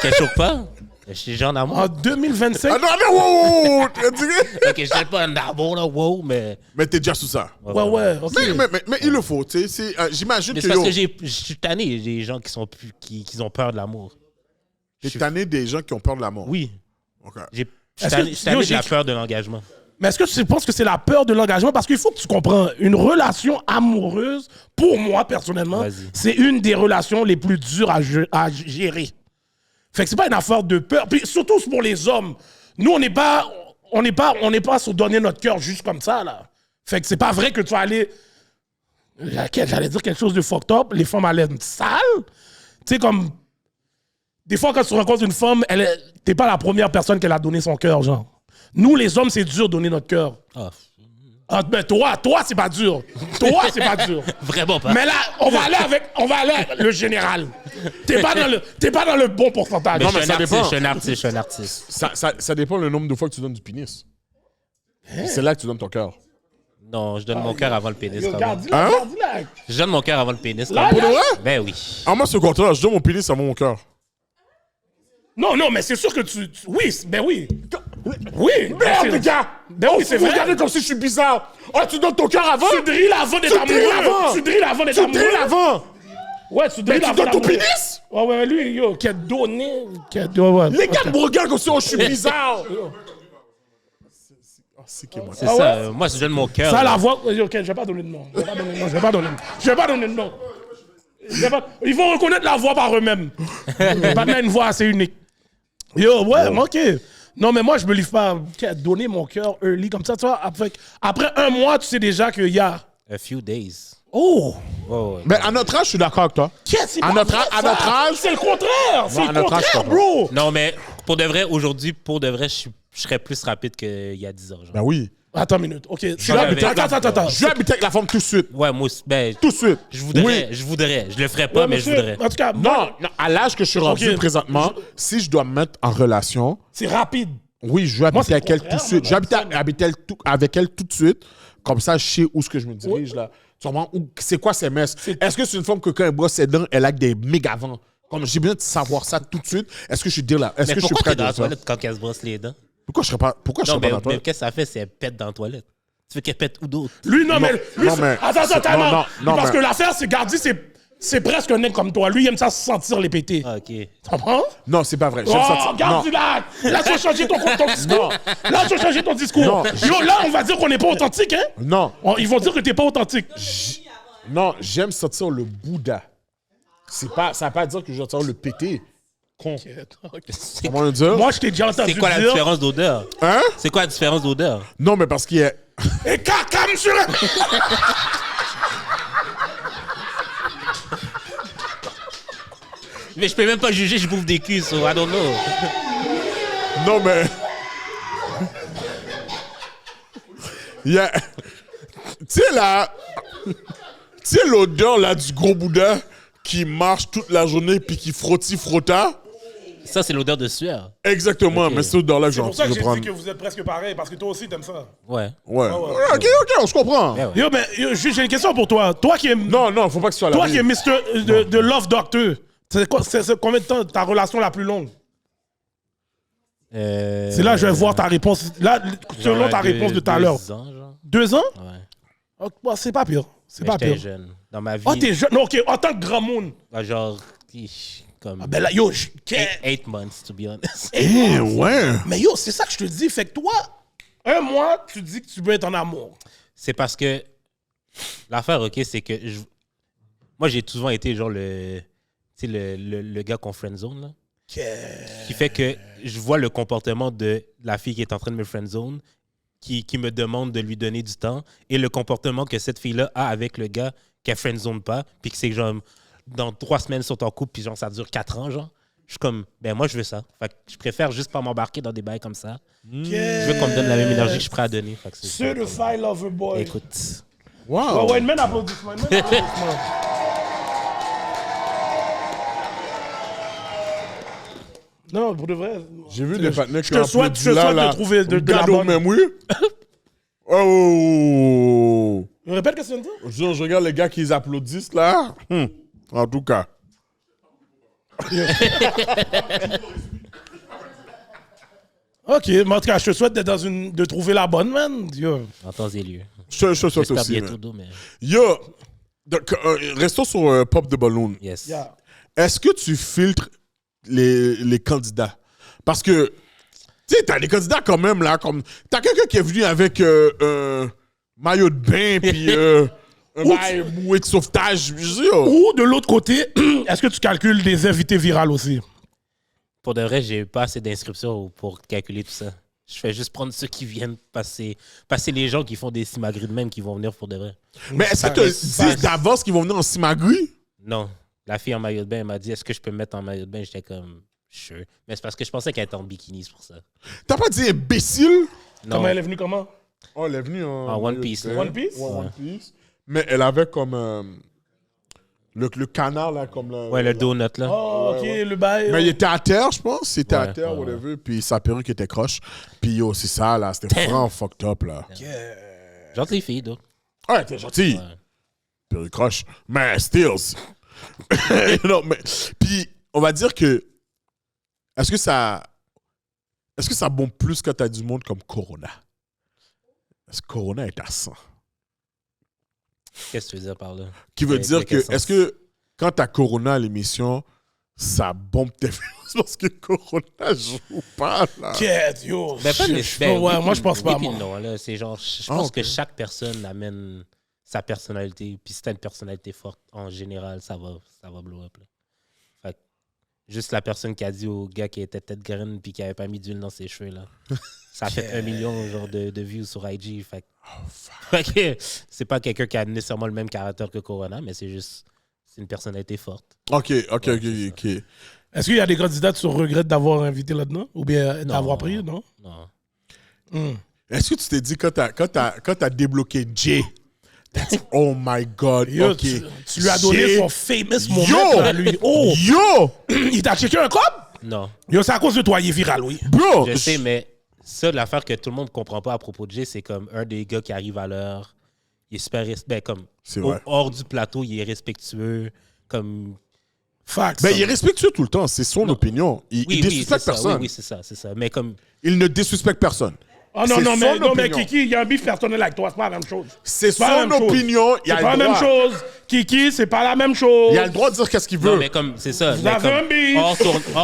Qu'elle choque pas. Je suis genre en amour. En 2025, Ah non, wow! Ok, je suis pas en amour, là, wow, mais... Mais t'es déjà sous ça. ouais, ok. Mais il le faut, tu sais. J'imagine Mais que c'est parce yo, que je suis tanné des gens qui sont plus, qui ont peur de l'amour. t'es tanné des gens qui ont peur de la mort. Oui. Ok. Je suis Est-ce tanné, que- je suis tanné yo, de la j'ai- peur de l'engagement. Mais est-ce que tu penses que c'est la peur de l'engagement? Parce qu'il faut que tu comprends, une relation amoureuse, pour moi, personnellement, Vas-y. c'est une des relations les plus dures à gérer. Fait que c'est pas une affaire de peur. Puis surtout pour les hommes. Nous, on n'est pas sur donner notre cœur juste comme ça, là. Fait que c'est pas vrai que tu vas aller... J'allais dire quelque chose de fucked up. Les femmes, elles l'air sales. Tu sais, comme... Des fois, quand tu rencontres une femme, t'es pas la première personne qu'elle a donné son cœur, genre. Nous, les hommes, c'est dur de donner notre cœur. Ah, Ah, ben toi, c'est pas dur. Toi, c'est pas dur. vraiment pas. Mais là, on va aller avec le général. T'es pas dans le bon pourcentage. Mais Non, je mais suis ça dépend. je suis un artiste. Ça dépend le nombre de fois que tu donnes du pénis. C'est là que tu donnes ton cœur. Non, je donne mon cœur avant le pénis. Yo, quand même. garde-la, Hein? garde-la. Je donne mon cœur avant le pénis. Là, quand même. Pour de vrai? Ben oui. Ah, moi, c'est au contraire. Je donne mon pénis avant mon cœur. Non, mais c'est sûr que oui, ben oui. Oui, Merde, les gars! Ben oui, c'est Vous vrai. regardez comme si je suis bizarre. Ah, tu donnes ton cœur avant? Tu drilles avant d'être Tu drilles amoureux. avant. Tu drilles avant d'être Tu drilles amoureux. avant! Ouais, tu Mais drilles tu avant donnes ton d'amoureux. pénis? Ouais, lui, yo, qui a donné. Ouais. Les gars me regardent comme si je suis bizarre. C'est qui, moi? C'est Ah ça. ouais? Moi, je donne mon cœur. Ça, là. la voix. Ok, je vais pas donner de nom. Je vais pas donner de nom. Ils vont reconnaître la voix par eux-mêmes. Pas une voix assez unique. Yo, ouais, ok. Non, mais moi, je me livre pas. Donner mon cœur early comme ça, tu vois. Après un mois, tu sais déjà qu'il y a. A few days. Oh! Oh, ouais. Mais à notre âge, je suis d'accord avec toi. Qu'est-ce À notre âge- C'est le contraire! C'est à le notre âge, contraire, je bro! Non, mais pour de vrai, aujourd'hui, je serais plus rapide qu'il y a 10 ans. Genre. Ben oui. Attends une minute, ok. avec- Attends. Je vais habiter avec la femme tout de suite. Ouais, moi aussi. Ben, Tout de suite. je voudrais. Oui. Je le ferais pas, Ouais, mais monsieur, je voudrais. En tout cas, Non, moi, non, à l'âge que je suis rendu Ok. présentement, si je dois me mettre en relation, c'est rapide. oui, je vais Moi, habiter c'est avec le elle tout de contraire, suite. moi, Je vais habiter avec elle tout de suite. Comme ça, je sais où ce que je me dirige, là. Tu comprends? C'est quoi ses messes? Est-ce que c'est une femme que quand elle brosse ses dents, elle a des méga vents? Comme j'ai besoin de savoir ça tout de suite. Est-ce que je suis dire là? Est-ce Mais que je suis pourquoi prêt t'es dans à la dire ça? toilette quand elle se brosse les dents? Pourquoi je serais pas Non, dans mais la toilette? qu'est-ce que ça fait si elle pète dans la toilette? Tu veux qu'elle pète où d'autre? Lui, non, mais. Lui, non, mais- Attends. non, Parce mais- que l'affaire, c'est Gardi, c'est presque un nec comme toi. Lui, il aime ça sentir les pétés. Ah, ok. Tu comprends? Non, c'est pas vrai. J'aime Oh, ça. Non. Gardi là! Là, tu vas changer ton discours. Là, tu vas changer ton discours. Non. Yo, là, on va dire qu'on n'est pas authentique, hein? Non, Ils vont dire que t'es pas authentique. non, j'aime sortir le Bouddha. Ça veut pas dire que je vais sortir le pété. Con. Comment le dire? Moi, je t'ai déjà entendu C'est quoi la dire... différence d'odeur? Hein? C'est quoi la différence d'odeur? Non, mais parce qu'il est. Et caca, monsieur! Mais je peux même pas juger, je bouffe des culs, so I don't know. Non, mais. Il y a. Tu sais, là. Tu sais, l'odeur, là, du gros Bouddha qui marche toute la journée puis qui frotta? Ça, c'est l'odeur de sueur. Exactement, Ok. mais c'est l'odeur-là que C'est j'en pour ça que veux j'ai prendre. dit que vous êtes presque pareil, parce que toi aussi, t'aimes ça. Ouais. Ouais. Ok, on se comprend. Ouais, ouais. Yo, mais j'ai une question pour toi. Toi qui es... Non, faut pas que ce soit la Toi qui es vie. Mr. de Love Doctor, c'est combien de temps ta relation la plus longue? C'est là que je vais voir ta réponse. Là, selon ta réponse de tout à l'heure. 2 ans, genre. 2 ans? Ouais. Oh, bon, c'est pas pire. C'est Mais pas j'étais pire. jeune. Dans ma vie, Oh, t'es jeune. Non, ok, en tant que grand monde. genre, comme Ah, ben là, yo, 8 months, to be honest. Eh, ouais. Mais yo, c'est ça que je te dis. Fait que toi, un mois, tu dis que tu veux être en amour. C'est parce que l'affaire, ok, c'est que moi, j'ai souvent été genre le gars qu'on friendzone, là. Qui fait que je vois le comportement de la fille qui est en train de me friendzone, qui me demande de lui donner du temps et le comportement que cette fille-là a avec le gars qu'elle friendzone pas, puis que c'est genre, dans 3 semaines, ils sont en couple, puis genre, ça dure 4 ans, genre. Je suis comme, ben moi, je veux ça. Fait que je préfère juste pas m'embarquer dans des bails comme ça. Je veux qu'on me donne la même énergie que je suis prêt à donner. Fait que c'est ça. Certified lover boy. Écoute. Wow. Ouais, une main d'applaudissement. Non, pour de vrai. J'ai vu des partenaires qui Je te souhaite de trouver de la bonne. même, oui. Oh! Répète qu'est-ce que tu veux dire? Je regarde les gars qui applaudissent, là. En tout cas. Ok, mais en tout cas, je te souhaite de trouver la bonne, man. Yo. En temps et lieu. Je souhaite J'espère aussi, bientôt man. d'eau, mais... Yo! Donc, restons sur Pop the Balloon. Yes. Yeah. Est-ce que tu filtres les candidats? Parce que, tu sais, t'as des candidats quand même, là, comme... T'as quelqu'un qui est venu avec un maillot de bain, puis un bail bouée de sauvetage. Je dis, oh. Ou de l'autre côté, est-ce que tu calcules des invités virales aussi? Pour de vrai, j'ai pas assez d'inscriptions pour calculer tout ça. Je fais juste prendre ceux qui viennent passer les gens qui font des simagrées de même qui vont venir pour de vrai. Mais est-ce que tu dis d'avance qu'ils vont venir en simagri? Non. La fille en maillot de bain elle m'a dit, est-ce que je peux me mettre en maillot de bain? J'étais comme, sure. Mais c'est parce que je pensais qu'elle était en bikini, c'est pour ça. T'as pas dit imbécile? Non. Comment elle est venue, comment? Oh, elle est venue En One Piece, là. One Piece? Ouais, One Piece. Mais elle avait comme le canard, là, comme là. Ouais, le donut, là. Oh, ok, le bail. Mais il était à terre, je pense. C'était à Ouais, terre, ouais, whatever. Puis sa perruque était croche. Puis yo, c'est ça, là. C'était vraiment fucked up, là. Gentille fille, donc. Ouais, t'es gentil. Ouais. Perruque croche. Mais stills. Non, mais. Puis, on va dire que. Est-ce que ça bombe plus quand t'as du monde comme Corona? Parce que Corona est à 100. Qu'est-ce que tu veux dire par là? Qui veut Dans dire que, quel sens? est-ce que quand t'as Corona à l'émission, ça bombe tes views parce que Corona joue pas, là? Quête, yo. Ben, pas Ouais, moi, je pense pas, oui, moi. non, là, c'est genre, je pense ok. que chaque personne amène sa personnalité. Puis si t'as une personnalité forte, en général, ça va blow up. Là. Fait que juste la personne qui a dit au gars qui était tête graine puis qui avait pas mis d'huile dans ses cheveux, là. Ça a fait 1 million genre, de views sur IG. Fait que c'est pas quelqu'un qui a nécessairement le même caractère que Corona, mais c'est une personnalité forte. Ok. Est-ce qu'il y a des candidats que tu regrettes d'avoir invité là-dedans? Ou bien d'avoir pris, non? Non. Est-ce que tu t'es dit, quand t'as débloqué Jay, t'as dit, oh my God, Yo, ok. tu lui as donné Jay, son famous moment à lui. Oh! Yo! Il t'a checké un code? Non. Yo, c'est à cause de toi, il est viral, oui. Bro! Je sais, mais ça, l'affaire que tout le monde ne comprend pas à propos de Jay, c'est comme un des gars qui arrive à l'heure. Il est super comme C'est vrai. hors du plateau, il est respectueux. Comme. Facts. Ben, il est respectueux tout le temps, c'est son opinion. Il désuspecte c'est ça. personne. Oui, c'est ça. Mais comme. Il ne désuspecte personne. Oh non, C'est non, mais, son non, mais opinion. Kiki, il y a un bif personnel avec toi, c'est pas la même chose. C'est pas la son même chose. opinion, il C'est a pas la le même droit. chose. Kiki, c'est pas la même chose. Il a le droit de dire qu'est-ce qu'il Non, veut. mais comme. C'est ça. Vous mais avez comme un bif.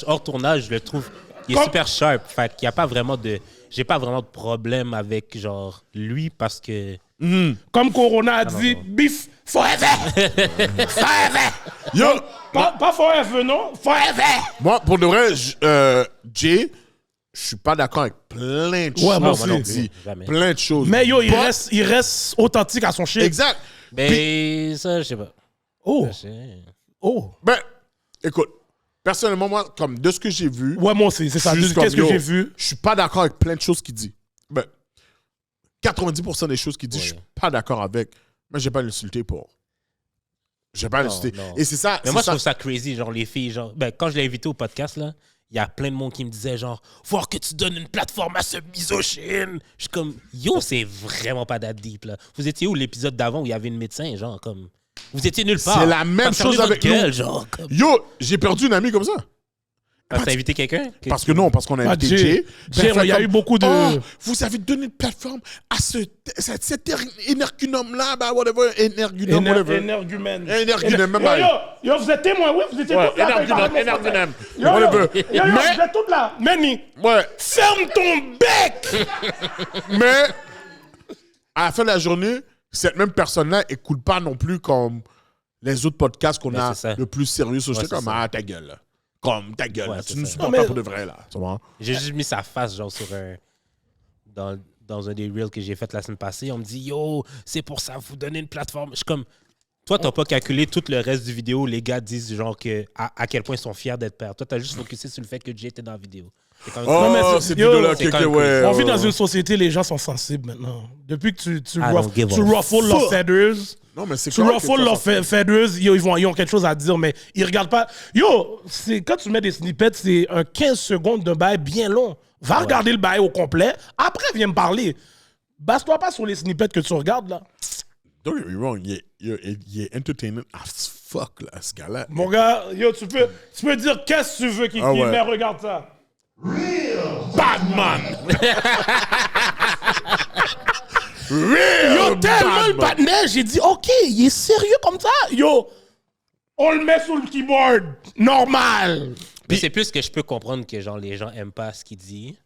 hors tournage, je le trouve. Il est Comme- super sharp. Fait qu'il n'y a pas vraiment de. J'ai pas vraiment de problème avec, genre, lui parce que. Comme Corona a dit, bif forever. Forever. Yo, Pas forever, non? Forever. moi, pour de vrai, Jay, je suis pas d'accord avec plein de Ouais, moi choses aussi. qu'il dit. Jamais. Plein de choses. Mais yo, il But- reste authentique à son shit. Exact. Mais ça, je sais pas. Oh, Je sais. oh. Ben, écoute, personnellement, moi, comme de ce que j'ai vu, Ouais, moi aussi, c'est ça. juste Qu'est-ce que comme, yo, j'ai vu? je suis pas d'accord avec plein de choses qu'il dit. Ben, 90% des choses qu'il dit, je suis pas d'accord avec. Mais j'ai pas l'insulté pour. J'ai pas l'insulté. non. Et c'est ça. Mais c'est moi, je ça. trouve ça crazy, genre, les filles, genre, ben, quand je l'ai invité au podcast, là, il y a plein de monde qui me disait, genre, voir que tu donnes une plateforme à ce misogyne. Je suis comme, yo, c'est vraiment pas that deep, là. Vous étiez où l'épisode d'avant où il y avait une médecin, genre, comme, vous étiez nulle part. C'est la même Fermez chose votre avec gueule, nous. genre, comme. Yo, j'ai perdu une amie comme ça. Parce que t'as invité quelqu'un? Parce que non, parce qu'on a Ah, invité Jay. Jay. Jay, Ben, il y a comme, eu beaucoup de- Oh, vous avez donné une plateforme à cet énergunum-là, bah, whatever, énergunum, whatever. Énergumène. Énergumène, même Yo, pas. yo, vous êtes témoins, oui? Vous étiez Ouais, tous là. énergumène, énergumène. Yo, yo, Whatever. yo, Mais- vous êtes tous là. Manny, Ouais, ferme ton bec! mais à la fin de la journée, cette même personne-là écoute pas non plus comme les autres podcasts qu'on Ben, a c'est ça. le plus sérieux. Ouais, J'étais c'est comme, ça. ah, ta gueule, là. Comme, ta gueule, Ouais, là. c'est Tu nous ça. supportes Non, mais- pas pour de vrai, là. Tu vois? J'ai juste mis sa face, genre, sur un. dans un des reels que j'ai fait la semaine passée. On me dit, yo, c'est pour ça, vous donnez une plateforme. Je suis comme, toi, t'as pas calculé tout le reste du vidéo. Les gars disent genre à quel point ils sont fiers d'être pères. Toi, t'as juste focusé sur le fait que Jay était dans la vidéo. C'est quand même Oh, mais c'est yo, vidéo-là, c'est quand même ouais. On vit dans ouais. une société, les gens sont sensibles maintenant. Depuis que tu don't give a ruffles leurs feathers, Non, mais c'est tu correct ruffles que leurs ça- feathers, yo, ils ont quelque chose à dire, mais ils regardent pas. Yo, quand tu mets des snippets, c'est un 15 secondes d'un bail bien long. Va regarder le bail au complet, après viens me parler. Base-toi pas sur les snippets que tu regardes, là. Don't get me wrong, il est entertainment as fuck, là, ce gars-là. Mon gars, yo, tu peux dire qu'est-ce que tu veux, Kiki, Ah ouais. mais regarde ça. Batman! Yo, Real tellement le Batman! partenaire, j'ai dit, OK, il est sérieux comme ça? Yo, on le met sur le keyboard, normal. Mais c'est plus que je peux comprendre que genre, les gens aiment pas ce qu'il dit.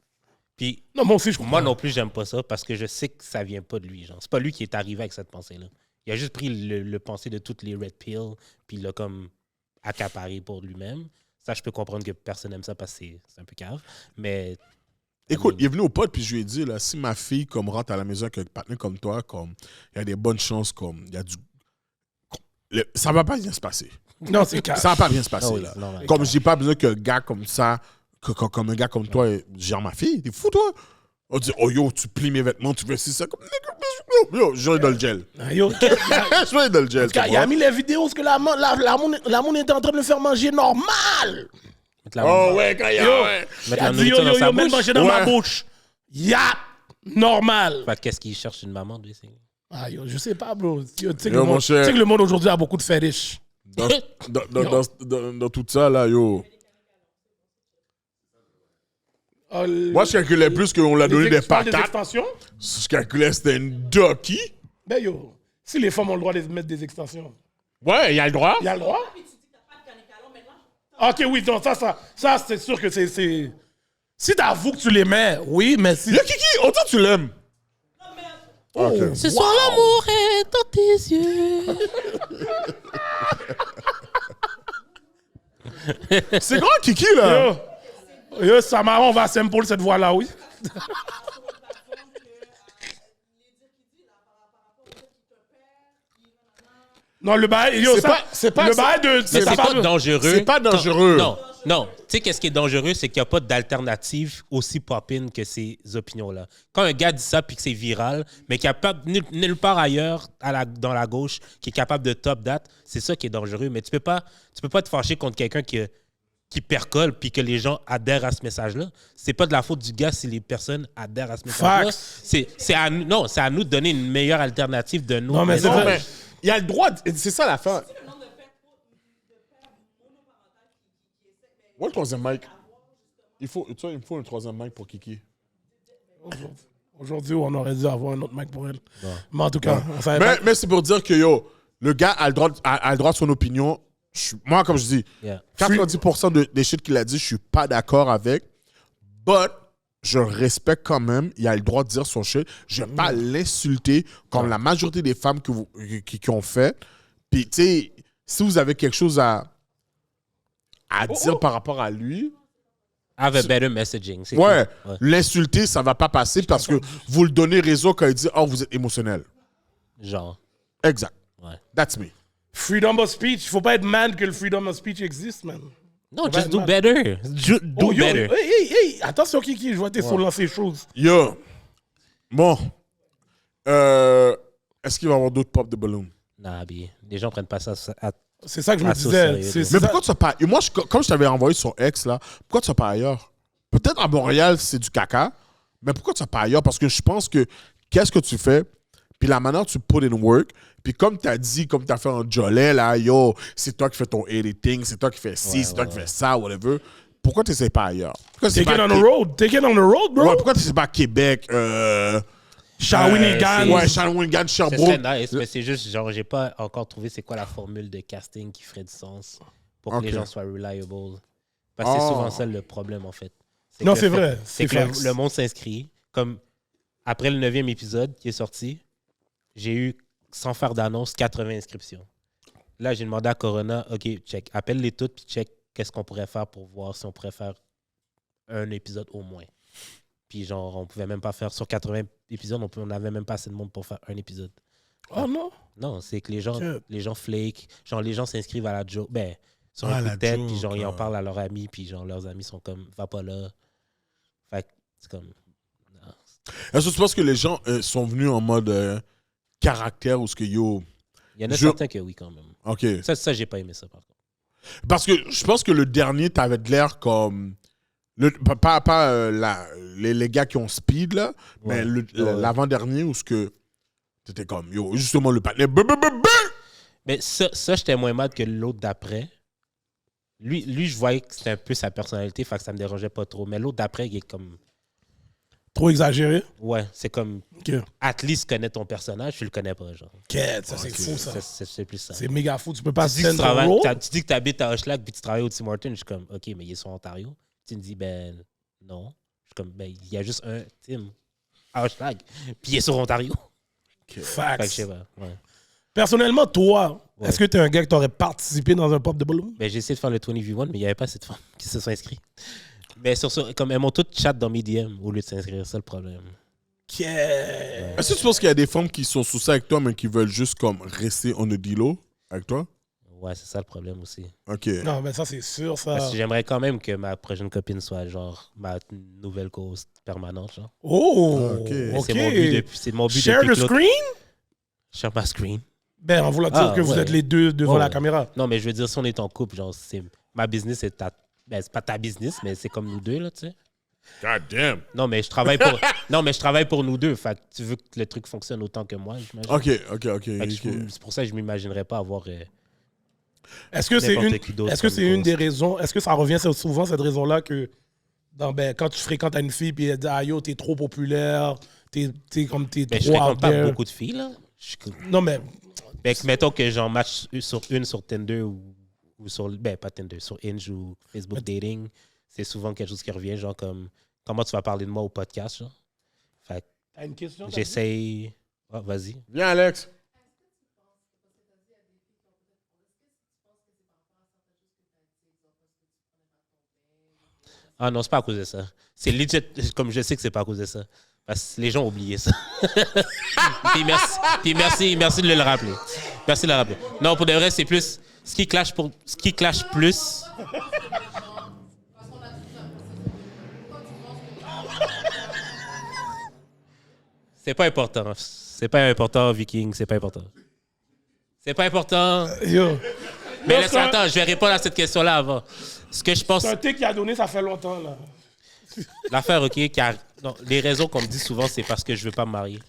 Puis Non, moi aussi, je comprends. moi non plus, j'aime pas ça parce que je sais que ça vient pas de lui. Genre. C'est pas lui qui est arrivé avec cette pensée-là. Il a juste pris le pensée de toutes les red pills puis il l'a comme accaparé pour lui-même. Ça, je peux comprendre que personne n'aime ça parce que c'est un peu cave. Mais Écoute, il est venu au pote, puis je lui ai dit, là, si ma fille comme rentre à la maison avec un partenaire comme toi, comme il y a des bonnes chances, comme il y a du... ça va pas bien se passer. Non, c'est cash. Ça va pas bien se passer, Ah oui, là. c'est normal. Comme j'ai pas besoin qu'un gars comme ça, comme un gars comme toi, gère ma fille. T'es fou, toi? On dit, oh yo, tu plies mes vêtements, tu veux ça comme... Yo, je vais dans le gel. Yo, Je vais dans le gel. tu il a vois. mis les vidéos parce que la monde était en train de le faire manger normal. mettre la, Oh ouais, quand il y a... ouais. mettre Il la a dit, nourriture dans sa mets bouche. manger dans ma Ouais. bouche. Ya, normal. Fait que qu'est-ce qu'il cherche une maman, lui? Ah, yo, je sais pas, bro. Yo, tu sais que Yo, le mon monde- cher. tu sais que le monde aujourd'hui a beaucoup de fétiches. Dans tout ça, là, yo... Moi, je calculais plus qu'on l'a donné des Tu parles des patates. extensions? Je calculais que c'était une ducky. Ben yo, si les femmes ont le droit de mettre des extensions, Ouais, il y a le droit. il y a le droit? Ok, oui, donc ça c'est sûr que c'est... Si t'avoues que tu les mets, oui, mais si... Yo, Kiki, autant tu l'aimes. Oh, Ce soir, l'amour est dans tes yeux. C'est grand, Kiki, là. Yo, Samara, on va s'impoler cette voix-là, oui. Non, le bail, yo, C'est ça, pas- c'est pas- le bail de... Mais c'est pas pas dangereux. C'est pas dangereux. Non. Tu sais, qu'est-ce qui est dangereux, c'est qu'il n'y a pas d'alternative aussi pop-in que ces opinions-là. Quand un gars dit ça puis que c'est viral, mais qu'il n'y a pas nulle part ailleurs dans la gauche qui est capable de top date, c'est ça qui est dangereux. Mais tu peux pas te fâcher contre quelqu'un qui percole puis que les gens adhèrent à ce message-là. C'est pas de la faute du gars si les personnes adhèrent à ce message-là. Facts. C'est à nous de donner une meilleure alternative de nous. Non, mais c'est Non, vrai. mais il y a le droit. C'est ça l'affaire. Ouais, le troisième mic. Il me faut un troisième mic pour Kiki. Aujourd'hui, on aurait dû avoir un autre mec pour elle. Mais en tout cas, on savait pas. Mais c'est pour dire que, yo, le gars a le droit de son opinion. Moi, comme je dis, Yeah. 90% des shit qu'il a dit, je suis pas d'accord avec. But, je respecte quand même. Il a le droit de dire son shit. Je vais pas l'insulter comme la majorité des femmes qui ont fait. Puis, tu sais, si vous avez quelque chose à dire par rapport à lui, Have a better messaging. C'est ouais, tout. Ouais. l'insulter, ça va pas passer parce que vous le donnez raison quand il dit « Oh, vous êtes émotionnel. Genre. » Exact. Ouais. That's me. Freedom of speech. Il faut pas être mad que le freedom of speech existe, man. Non, va just être do mal. better. Do Oh, yo, better. hey, attention, Kiki, je vois tes sur lancer les choses. Yo. Bon. Est-ce qu'il va y avoir d'autres pop de ballon? Nah, B. Les gens prennent pas ça à... C'est ça que je me Ah, ça, disais. sérieux, C'est- là. c'est Mais ça. pourquoi tu vas pas... Et moi, comme je t'avais envoyé sur X, là, pourquoi tu vas pas ailleurs? Peut-être à Montréal, c'est du caca, mais pourquoi tu vas pas ailleurs? Parce que je pense que qu'est-ce que tu fais? Puis la manière dont tu put in work, puis comme tu as dit, comme tu as fait un Jolet, là, yo, c'est toi qui fais ton editing, c'est toi qui fais ci, c'est toi qui fais ça, whatever. Pourquoi tu n'essaies pas ailleurs? Pourquoi tu Take it pas on the road. Take it on the road, bro. Ouais, pourquoi tu n'essaies pas Québec? Shawinigan. Ouais, Shawinigan, Ce serait Sherbrooke. nice, mais c'est juste, genre, j'ai pas encore trouvé c'est quoi la formule de casting qui ferait du sens pour que Ok. les gens soient reliable. Parce que c'est Oh. souvent ça le problème, en fait. Non, que c'est le vrai. C'est C'est que facts. le monde s'inscrit. Comme après le 9e épisode qui est sorti, j'ai eu, sans faire d'annonce, 80 inscriptions. Là, j'ai demandé à Corona, OK, check, appelle-les toutes, puis check qu'est-ce qu'on pourrait faire pour voir si on pourrait faire un épisode au moins. Puis Puis genre, on pouvait même pas faire sur 80 épisodes, on n'avait même pas assez de monde pour faire un épisode. Oh non? Non, c'est que les gens Ok. flake, genre les gens s'inscrivent à la joke, ben, sur un coup de tête, puis genre ils en parlent à leurs amis, puis genre leurs amis sont comme, va pas là. Fait que c'est comme, non. Est-ce que tu penses que les gens sont venus en mode caractère ou ce que yo. Il y en a certains que oui, quand même. Ok. Ça j'ai pas aimé ça, par contre. Parce que je pense que le dernier, t'avais de l'air comme. Les gars qui ont speed, là, mais Ouais. l'avant-dernier où ce que. T'étais comme, yo, justement, le patin. Mais ça j'étais moins mad que l'autre d'après. Lui, je voyais que c'était un peu sa personnalité, fait que ça me dérangeait pas trop. Mais l'autre d'après, il est comme. Trop exagéré? Ouais, c'est comme. Ok. At least connais ton personnage, tu le connais pas, genre. Quête, ça c'est fou ça. C'est plus ça. C'est méga fou. Tu peux pas Tu dis que send ton rôle? tu dis que tu habites à Hochelag puis tu travailles au Tim Hortons. Je suis comme, OK, mais ils sont en Ontario. Tu me dis, ben non. Je suis comme, ben il y a juste un Tim à Hochelag. Puis il est sur Ontario. Fait que je Facts. sais pas. Ouais. Personnellement, toi, Ouais. est-ce que t'es un gars qui t'aurait participé dans un pop de ballon? Ben, j'ai essayé de faire le 20v1, mais il n'y avait pas assez de femmes qui se sont inscrits. Mais sur ça, comme elles m'ont toutes chat dans mes DM au lieu de s'inscrire, c'est ça le problème. Quête. Est-ce que tu penses qu'il y a des femmes qui sont sous ça avec toi, mais qui veulent juste comme rester on the deal avec toi? Ouais, c'est ça le problème aussi. Ok. Non, mais ça c'est sûr, ça. Parce que j'aimerais quand même que ma prochaine copine soit genre ma nouvelle cause permanente. Genre. Oh, Ah, ok. Mais ok. c'est mon but Share depuis the que l'autre- screen? Share ma screen. Ben, on voulait dire Ah, que vous ouais. êtes les deux devant Ouais, la ouais. caméra. Non, mais je veux dire, si on est en couple, genre, c'est ma business, c'est ta. Ben, c'est pas ta business, mais c'est comme nous deux, là, tu sais. God damn. Non, mais je travaille pour. Non, mais je travaille pour nous deux. Fait que tu veux que le truc fonctionne autant que moi, j'imagine. Ok. Fait que c'est pour ça que je m'imaginerais pas avoir. Est-ce que c'est N'importe une, qui d'autre est-ce que comme c'est une cause. des raisons, est-ce que ça revient souvent cette raison-là que quand tu fréquentes une fille puis elle dit ah yo t'es trop populaire, t'es Ben, je trop fréquente out pas there. beaucoup de filles, là. Non mais Ben, mettons que j'en match sur Tinder ou sur. Ben, pas Tinder, sur Hinge ou Facebook Dating. C'est souvent quelque chose qui revient, genre comme. Comment tu vas parler de moi au podcast, genre. Fait que t'as une question? j'essaye. Ah, vas-y. Viens, Alex. Ah non, c'est pas à cause de ça. C'est legit, comme je sais que c'est pas à cause de ça. Parce que les gens ont oublié ça. puis merci de le rappeler. Merci de le rappeler. Non, pour de vrai, c'est plus. Ce qui clash plus. C'est pas important. C'est pas important, Viking. C'est pas important. C'est pas important. Yo, Mais Non, laisse, c'est un- attends, je vais répondre à cette question-là avant. Ce que je pense. c'est un thé qui a donné ça fait longtemps là. L'affaire, OK, car non, les raisons qu'on me dit souvent, c'est parce que je veux pas me marier.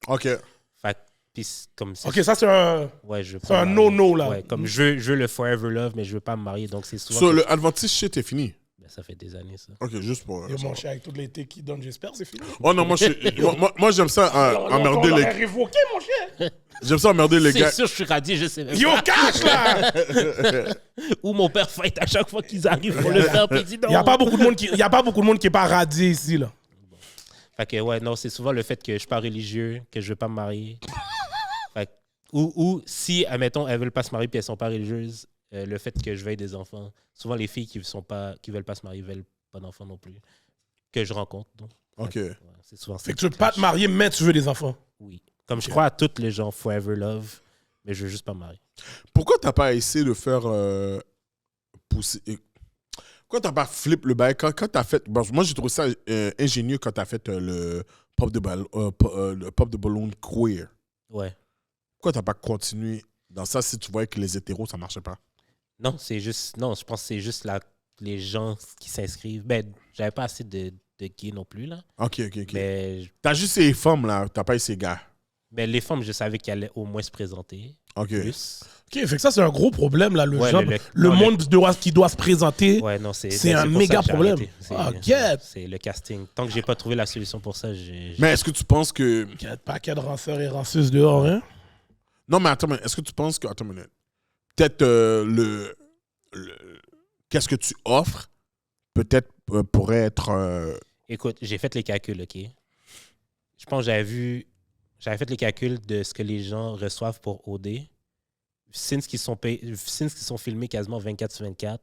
Ok. Fait que, puis comme ça. Ok, ça c'est un. Ouais, je veux pas c'est un me marier. no-no, là. Ouais, comme je veux le forever love, mais je veux pas me marier, donc c'est souvent. So, que- le Adventist shit est fini. Ben, ça fait des années, ça. Ok, juste pour. Yo, mon cher, avec tous les thés qu'il donne, j'espère, c'est fini. Oh non, moi j'aime ça emmerder On les. l'aurait révoqué, mon cher. J'aime ça emmerder les C'est gars. sûr, je suis radié, je sais même Yo, pas. cash là. Ou mon père fight à chaque fois qu'ils arrivent pour le faire, puis il dit non. Il y a pas beaucoup de monde qui est pas radié ici là. Fait que, ouais, non, c'est souvent le fait que je suis pas religieux, que je veux pas me marier. Fait que- ou si, admettons, elles veulent pas se marier puis elles sont pas religieuses, le fait que je veuille des enfants. Souvent, les filles qui veulent pas se marier veulent pas d'enfants non plus. Que je rencontre, donc. Ok. Ouais, c'est souvent ça. Fait que tu veux pas te marier, mais tu veux des enfants. Oui. Comme je crois à toutes les gens forever love, mais je veux juste pas me marier. Pourquoi t'as pas essayé de faire pousser. Pourquoi t'as pas flip le bail quand t'as fait. Bon, moi, j'ai trouvé ça ingénieux quand t'as fait le pop de ballon queer. Ouais. Pourquoi t'as pas continué dans ça si tu voyais que les hétéros, ça marchait pas? Non, c'est juste. Non, je pense que c'est juste les gens qui s'inscrivent. Ben, j'avais pas assez de gays non plus, là. Ok. Mais, T'as juste ces femmes, là. T'as pas eu ces gars. mais les femmes, je savais qu'elles allaient au moins se présenter. Ok. Plus. Ok, fait que ça c'est un gros problème là, Ouais, genre, le non, monde qui doit se présenter. Ouais, non, c'est C'est un pour ça méga que j'ai problème. arrêté. Ah, get! C'est le casting. Tant que j'ai pas trouvé la solution pour ça, j'ai. Mais est-ce que tu penses que. Il y a un paquet de ranceurs et ranceuses dehors, hein? Non, mais attends, mais est-ce que tu penses que. Attends une minute. Peut-être qu'est-ce que tu offres, peut-être pourrait être. Écoute, j'ai fait les calculs, OK? Je pense que j'avais fait les calculs de ce que les gens reçoivent pour OD. Since qu'ils sont filmés quasiment 24/24,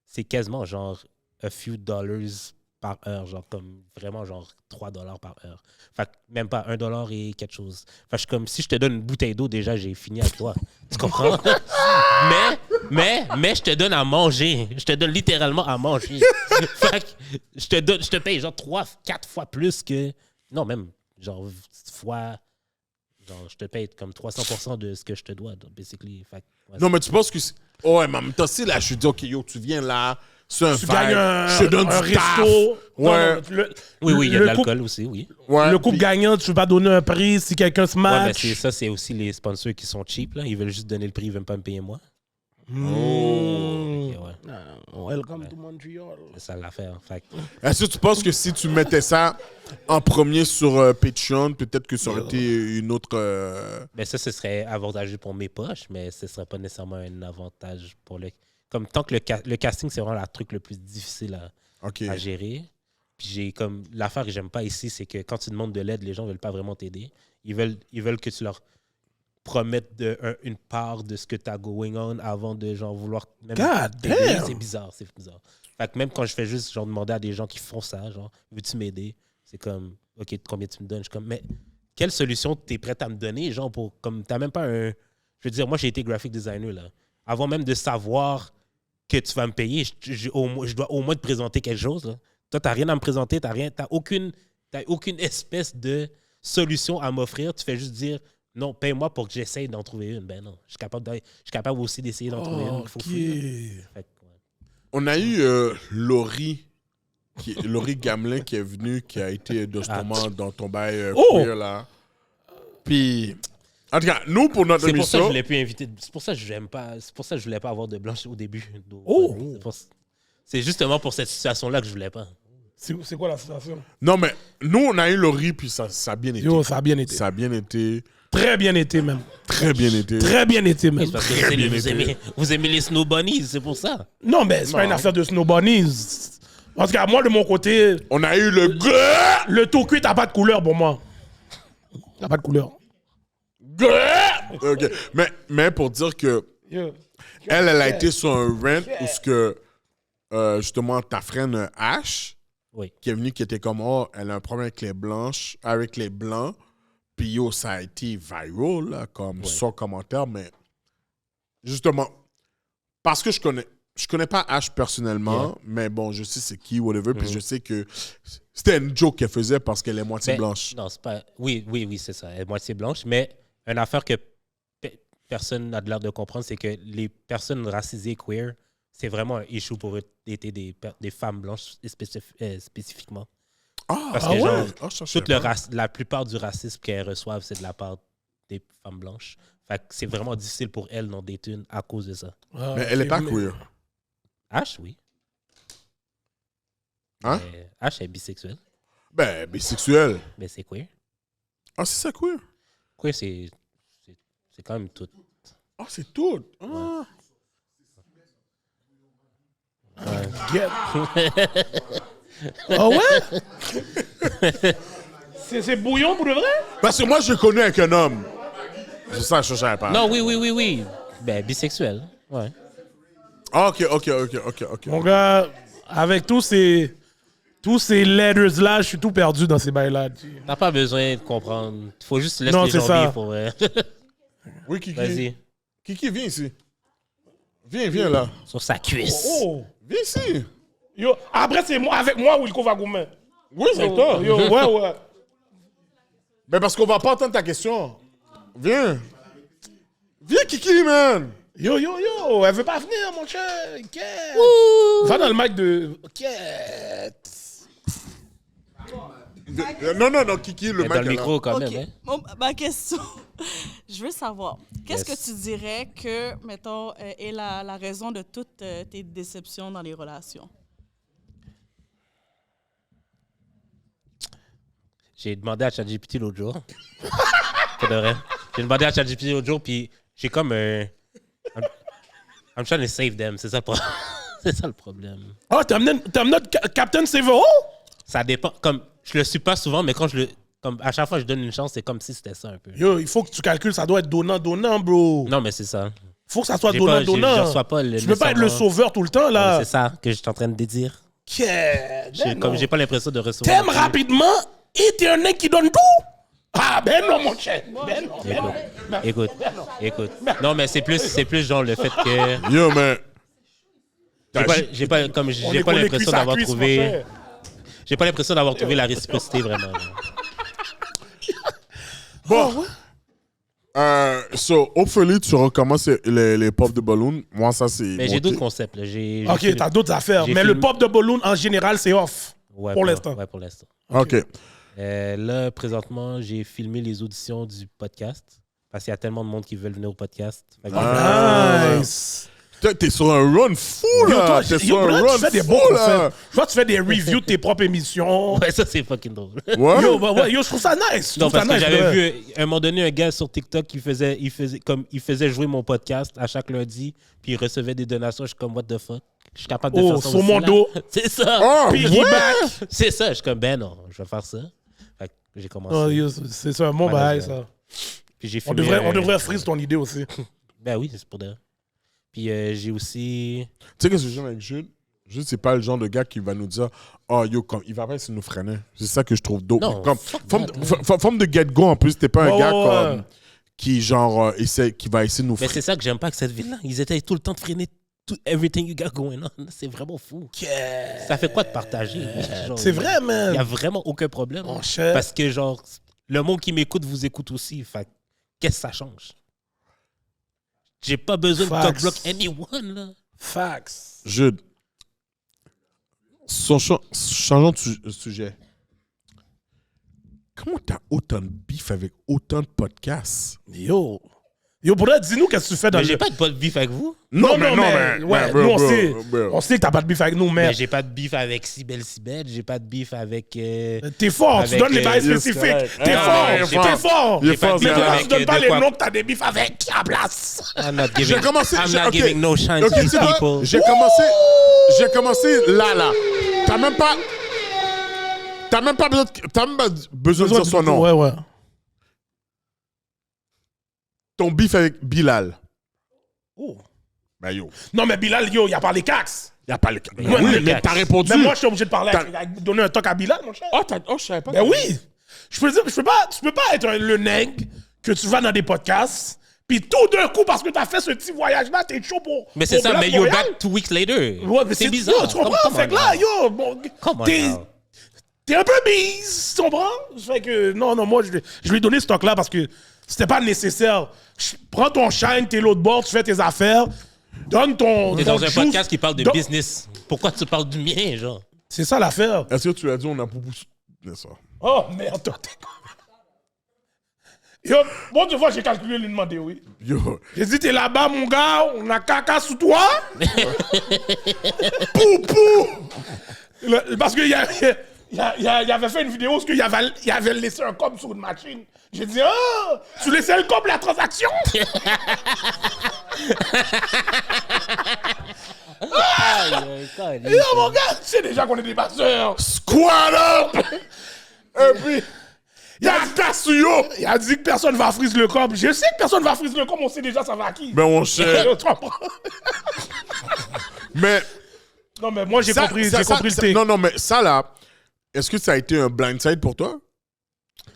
c'est quasiment genre a few dollars par heure, genre comme vraiment genre $3 par heure. Fait que même pas $1 et quelque chose. Fait que je suis comme si je te donne une bouteille d'eau, déjà j'ai fini avec toi. Tu comprends? mais je te donne à manger. Je te donne littéralement à manger. Fait que je te paye genre 3-4 fois plus que. Non, même genre fois. Genre, je te paye comme 300% de ce que je te dois, donc, basically. Fait que, ouais, Non, mais tu penses que... Ouais, mais en même temps, si là, je te dis, OK, yo, tu viens là, c'est un Tu vibe, gagnes je te donne un du taf. resto. Ouais. Non, oui, il y a le de l'alcool aussi, oui. Ouais, Le couple puis- gagnant, tu vas donner un prix si quelqu'un se Ouais, mais match. c'est aussi les sponsors qui sont cheap, là. Ils veulent juste donner le prix, ils veulent pas me payer moi. Oh. Ok, ouais. Welcome to Montreal. C'est ça l'affaire. Fait que- Est-ce que tu penses que si tu mettais ça en premier sur Patreon, peut-être que ça aurait été une autre... Ben ça, ce serait avantageux pour mes poches, mais ce serait pas nécessairement un avantage pour le... Comme tant que le casting, c'est vraiment le truc le plus difficile OK. à gérer. Puis j'ai comme... L'affaire que j'aime pas ici, c'est que quand tu demandes de l'aide, les gens veulent pas vraiment t'aider. Ils veulent que tu leur promettes une part de ce que tu as going on avant de genre vouloir même God t'aider. damn! C'est bizarre. Fait que même quand je fais juste genre demander à des gens qui font ça, genre, veux-tu m'aider? C'est comme, OK, combien tu me donnes? Je suis comme, mais quelle solution tu es prête à me donner? Genre, pour, comme, t'as même pas un... Je veux dire, moi, j'ai été graphic designer, là. Avant même de savoir que tu vas me payer, je dois au moins te présenter quelque chose, là. Toi, t'as rien à me présenter, t'as aucune espèce de solution à m'offrir. Tu fais juste dire, non, paye-moi pour que j'essaye d'en trouver une. Ben non, je suis capable aussi d'essayer d'en trouver une. OK. Fait que, ouais. On a eu Laurie Gamelin qui est venue, qui a été justement dans ton bail queer, là. Puis, en tout cas, nous, pour notre C'est pour ça que émission... je l'ai pu inviter. C'est pour ça que j'aime pas. C'est pour ça que je voulais pas avoir de blanche au début. Oh! C'est justement pour cette situation-là que je voulais pas. C'est quoi la situation? Non, mais nous, on a eu Laurie, puis ça a bien été. Yo, ça a bien été. Ça a bien été. Très bien été, même. Très bien été. Très bien été, même. C'est parce que Très bien vous aimez les Snow Bunnies, c'est pour ça. Non, mais c'est pas Non. une affaire de Snow Bunnies. En tout cas, moi, de mon côté, On a eu le gars. le tout cuit n'a pas de couleur pour moi. N'a pas de couleur. OK. Mais pour dire que Yo. elle a été sur un rent où ce que, justement, ta friend Ash, Oui. qui est venue, qui était comme, oh, elle a un problème avec les blancs. Puis yo, ça a été viral, là, comme sans commentaire, mais justement, parce que je connais pas Ash personnellement, mais bon, je sais c'est qui, whatever, puis je sais que c'était une joke qu'elle faisait parce qu'elle est moitié Ben, blanche. Non, c'est pas. Oui, c'est ça. Elle est moitié blanche, mais une affaire que personne n'a l'air de comprendre, c'est que les personnes racisées queer, c'est vraiment un issue pour aider des femmes blanches spécifiquement. Parce que genre, je savais pas. la plupart du racisme qu'elles reçoivent, c'est de la part des femmes blanches. Fait que c'est vraiment difficile pour elles d'en dater une à cause de ça. Mais elle est pas queer. Ash, oui. Hein? Mais Ash est bisexuelle, Ben, bisexuel. mais c'est queer. Ah, c'est ça, queer? Queer, c'est quand même tout. Ah, c'est tout. Ah. Get. Ah ouais? C'est bouillon pour de vrai? Parce que moi, je connais avec un homme. C'est ça, je ne savais pas. Non, oui. Ben, bisexuel, ouais. Ah, OK. Mon gars, avec tous ces letters-là, je suis tout perdu dans ces bails-là. T'as pas besoin de comprendre. Il faut juste laisser Non, les c'est gens ça. vivre pour vrai. Oui, Kiki. Vas-y. Kiki, viens ici. Viens là. Sur sa cuisse. Oh! Viens ici. Yo, après, c'est moi, avec moi, Wilco Vagoumen. Oui, c'est toi. Yo, ouais. Mais parce qu'on va pas entendre ta question. Viens. Viens, Kiki, man. Yo, elle veut pas venir, mon cher. Quête. Va dans le mic de... Quête. Non, Kiki, le Mais mec. dans le micro, quand OK. même. Hein? Bon, ma question, je veux savoir, qu'est-ce Yes. que tu dirais que, mettons, est la raison de toutes tes déceptions dans les relations? J'ai demandé à ChatGPT l'autre jour. Pour de vrai. J'ai demandé à ChatGPT l'autre jour, puis j'ai comme un... I'm trying to save them, c'est ça, c'est ça le problème. Oh, t'as amené notre Captain Severo? Ça dépend, comme, je le suis pas souvent, mais quand comme, à chaque fois que je donne une chance, c'est comme si c'était ça un peu. Yo, il faut que tu calcules, ça doit être donnant, bro. Non, mais c'est ça. Faut que ça soit J'ai pas- donnant. je reçois pas le- Tu peux pas être le nécessairement- sauveur tout le temps, là. C'est ça que je suis en train de dire. J'ai pas l'impression de recevoir. T'aimes rapidement et t'es un mec qui donne tout. Ah, ben non, mon cher. Ben non. Écoute. Non, mais c'est plus genre le fait que Yo, mais... j'ai pas l'impression d'avoir trouvé. J'ai pas l'impression d'avoir trouvé la réciprocité vraiment. Bon. So, hopefully, tu recommences les pop de ballon. Moi, ça, c'est... Mais j'ai d'autres concepts. Là. OK, t'as d'autres affaires. Mais le pop de ballon, en général, c'est off. Ouais, pour l'instant. Ouais, pour l'instant. OK. Là, présentement, j'ai filmé les auditions du podcast. Parce qu'il y a tellement de monde qui veulent venir au podcast. Fait que Nice. T'es sur un run fou, là. T'es sur un run tu fais des fou, bons là. concepts. Je vois, tu fais des reviews de tes propres émissions. Ouais, ça, c'est fucking drôle. Ouais. Yo, je trouve ça nice. Je Non, trouve ça parce que nice, j'avais ouais. vu à un moment donné un gars sur TikTok qui faisait jouer mon podcast à chaque lundi, puis il recevait des donations. Je suis comme, what the fuck? Je suis capable de faire ça sur aussi, mon là. dos. C'est ça. Oh, Piggyback. C'est ça. Je suis comme, ben non, je vais faire ça. Fait que j'ai commencé. Oh, yo, c'est ça, un bon bail, ça. Puis j'ai On filmé devrait freeze ton idée aussi. Ben oui, c'est pour de. Puis j'ai aussi. Tu sais qu'est-ce que j'aime avec Jules? Jules, c'est pas le genre de gars qui va nous dire « Oh, yo, comme, il va pas essayer de nous freiner. » C'est ça que je trouve dope. Non, Comme, fuck forme de get-go, en plus, t'es pas un Ouais, gars ouais, comme... ouais. Qui, genre, qui va essayer de nous Mais freiner. c'est ça que j'aime pas avec cette ville-là. Ils étaient tout le temps de freiner everything you got going on. C'est vraiment fou. Ça fait quoi de partager? Genre, C'est vrai, man. Il y a vraiment aucun problème. Mon cher. Parce que, genre, le monde qui m'écoute vous écoute aussi. Fait que, qu'est-ce que ça change? J'ai pas besoin de Facts. cockblock anyone, là. Facts. Jules, changeons de sujet. Comment t'as autant de bif avec autant de podcasts? Yo, pour là, dis-nous qu'est-ce que tu fais dans Mais le... j'ai pas de beef avec vous. Non, mais ouais, bro, nous, bro. on sait que t'as pas de beef avec nous, mais Mais j'ai pas de beef avec Cybelle. J'ai pas de beef avec... t'es fort, tu avec, donnes les bails yes, spécifiques. correct. T'es Ah, fort, il est fort. t'es fort. Il est J'ai pas fort, de Mais c'est beef toi, vrai. tu donnes pas de les quoi? noms que t'as des beefs avec à la place. I'm not giving, J'ai commencé... I'm not ok. giving no shine Ok, to tu sais quoi? people. J'ai commencé là. T'as même pas besoin de dire son nom. Ouais. Ton beef avec Bilal. Oh. Ben yo, Non, mais Bilal, yo, il a parlé cax. y a pas le... Mais oui, oui, mais t'as répondu. Mais moi, je suis obligé de parler, T'as- donner un toc à Bilal, mon cher. Je savais pas. Ben oui. Je peux dire, tu peux pas être le nègre que tu vas dans des podcasts, puis tout d'un coup, parce que t'as fait ce petit voyage-là, t'es chaud pour... Mais c'est pour ça, Black mais you're Montréal. back 2 weeks later. Ouais, mais c'est bizarre. Yo, tu comprends? Fait que là, yo, bon, Come on t'es now. un peu bise, tu comprends? Fait que, non, moi, je lui ai donné ce stock-là parce que c'était pas nécessaire. Prends ton shine, t'es l'autre bord, tu fais tes affaires, donne ton... T'es ton dans un juice. podcast qui parle de Don- business. Pourquoi tu parles du mien, genre? C'est ça l'affaire. Est-ce que tu as dit on a beaucoup de ça? Oh, merde, toi, t'es... Yo, bon, tu vois, j'ai calculé lui demander, oui. Yo, J'ai dit, t'es là-bas, mon gars, on a caca sous toi. Pou. Parce qu'il y avait fait une vidéo où il avait laissé un cop sur une machine. J'ai dit, oh, tu laissais le cop la transaction? Yo, mon gars, tu sais déjà qu'on est des passeurs. squat up! Et puis, y a casse yo! Il a dit que personne va friser le cop. Je sais que personne va friser le cop, on sait déjà ça va à qui. Ben mon cher, Tu comprends? mais... Non, mais moi, j'ai ça- compris ça- le take. Non, mais ça là, est-ce que ça a été un blindside pour toi?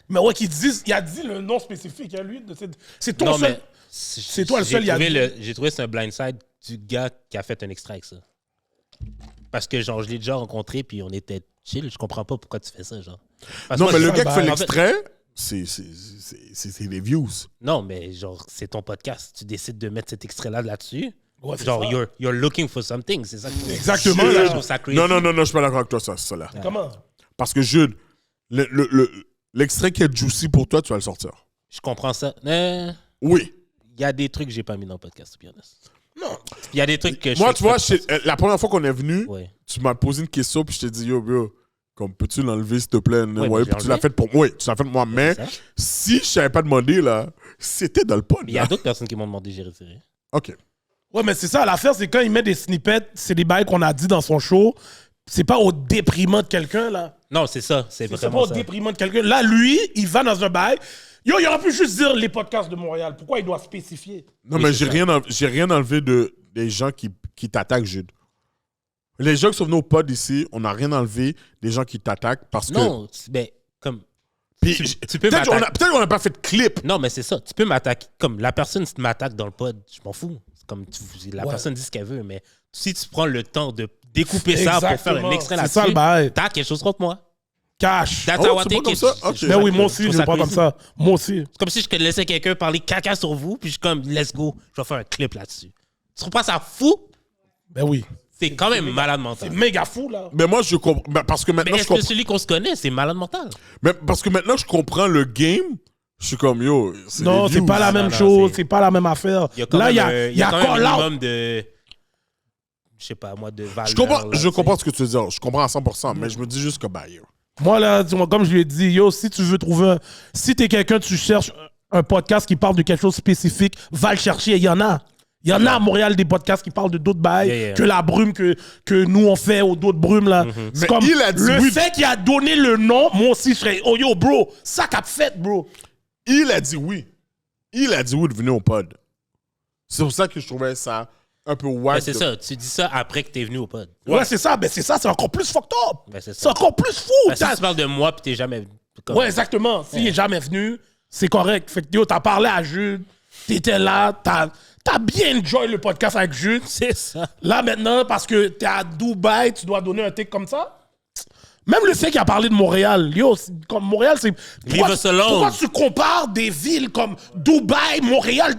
Mais ouais, il a dit le nom spécifique, hein, lui. C'est ton Non, seul. mais... C'est toi le seul, il y a dit. J'ai trouvé que c'est un blindside du gars qui a fait un extrait avec ça. Parce que, genre, je l'ai déjà rencontré, puis on était chill. Je comprends pas pourquoi tu fais ça, genre. Parce que Non, moi, mais je- le gars qui fait en fait- l'extrait, c'est les views. Non, mais genre, c'est ton podcast. Tu décides de mettre cet extrait-là là-dessus. Ouais, c'est Genre, ça. you're looking for something. C'est ça que Exactement, Je là. trouve ça crazy. Non, je suis pas d'accord avec toi, ça là. Comment? Parce que Jules, l'extrait qui est juicy pour toi, tu vas le sortir. Je comprends ça. Oui. Il y a des trucs que j'ai pas mis dans le podcast, to be honest. Non. Il y a des trucs que je Moi, fais tu vois, exprès. la première fois qu'on est venu, Ouais. tu m'as posé une question, puis je t'ai dit, yo, bro, comme peux-tu l'enlever, s'il te plaît? mais Ouais, j'ai puis tu l'as enlevé. fait pour moi. Oui, tu l'as fait pour moi. Mais ça. si je t'avais pas demandé, là, c'était dans le pod. Mais il y a là. d'autres personnes qui m'ont demandé, j'ai retiré. OK. Ouais, mais c'est ça, l'affaire, c'est quand il met des snippets, c'est des bails qu'on a dit dans son show. C'est pas au déprimant de quelqu'un, là. Non, c'est ça. C'est C'est pas vraiment au ça. déprimant de quelqu'un. Là, lui, il va dans un bail. Yo, il aurait pu juste dire les podcasts de Montréal. Pourquoi il doit spécifier? Non, Oui, mais c'est j'ai rien enlevé des gens qui t'attaquent, Jude. Les gens qui sont venus au pod ici, on n'a rien enlevé des gens qui t'attaquent parce que... Non, ben, comme... Puis, tu peux peut-être m'attaquer. qu'on n'a pas fait de clip. Non, mais c'est ça. Tu peux m'attaquer. Comme la personne m'attaque dans le pod, je m'en fous. C'est comme la personne dit ce qu'elle veut, mais si tu prends le temps de découper ça pour faire un extrait C'est ça le là-dessus, bail. t'as quelque chose contre moi. Cash. That's Oh, how I c'est take pas comme it. ça? Ok. Ben oui, moi aussi, je trouve le prends comme crazy. ça. Moi aussi. C'est comme si je laissais quelqu'un parler caca sur vous, puis je suis comme, let's go, je vais faire un clip là-dessus. Tu trouves pas ça fou? Ben oui. C'est quand même malade mental. C'est méga fou, là. Mais moi, je comprends... Parce que Mais maintenant, je est-ce que comprends... celui qu'on se connaît, c'est malade mental? Mais parce que maintenant, je comprends le game. Je suis comme, yo... Non, les c'est views. pas la même non, chose. c'est- C'est pas la même affaire. Il y a quand Là, même, il y a quand même call un out. minimum de... Je sais pas, moi, de valeur. Je comprends, là, je tu sais. comprends ce que tu veux dire. Je comprends à 100%, mais je me dis juste que, bah, yo... Moi, là, comme je lui ai dit, yo, si tu veux trouver si t'es quelqu'un, tu cherches un podcast qui parle de quelque chose de spécifique, va le chercher. Il y en a. Il y en a à Montréal des podcasts qui parlent de d'autres bails Yeah. que la brume que nous on fait ou d'autres brumes là. C'est Mais comme il a dit le oui. fait qu'il a donné le nom, moi aussi je serais oh yo bro, ça qu'a fait bro. Il a dit oui. Il a dit oui de venir au pod. C'est pour ça que je trouvais ça un peu wack. Ben, c'est ça, tu dis ça après que t'es venu au pod. Ouais, c'est ça, c'est encore plus fucked up. Ben, c'est ça. C'est encore plus fou. Ben, si T'as- tu parles de moi puis t'es jamais... comme- Ouais, exactement. S'il est jamais venu, c'est correct. Fait que yo, t'as parlé à Jude, t'étais là, t'as bien enjoy le podcast avec Jude. C'est ça. Là, maintenant, parce que t'es à Dubaï, tu dois donner un take comme ça. Même le fait qu'il a parlé de Montréal, yo, comme Montréal, c'est... Leave us alone. Pourquoi tu compares des villes comme Dubaï, Montréal?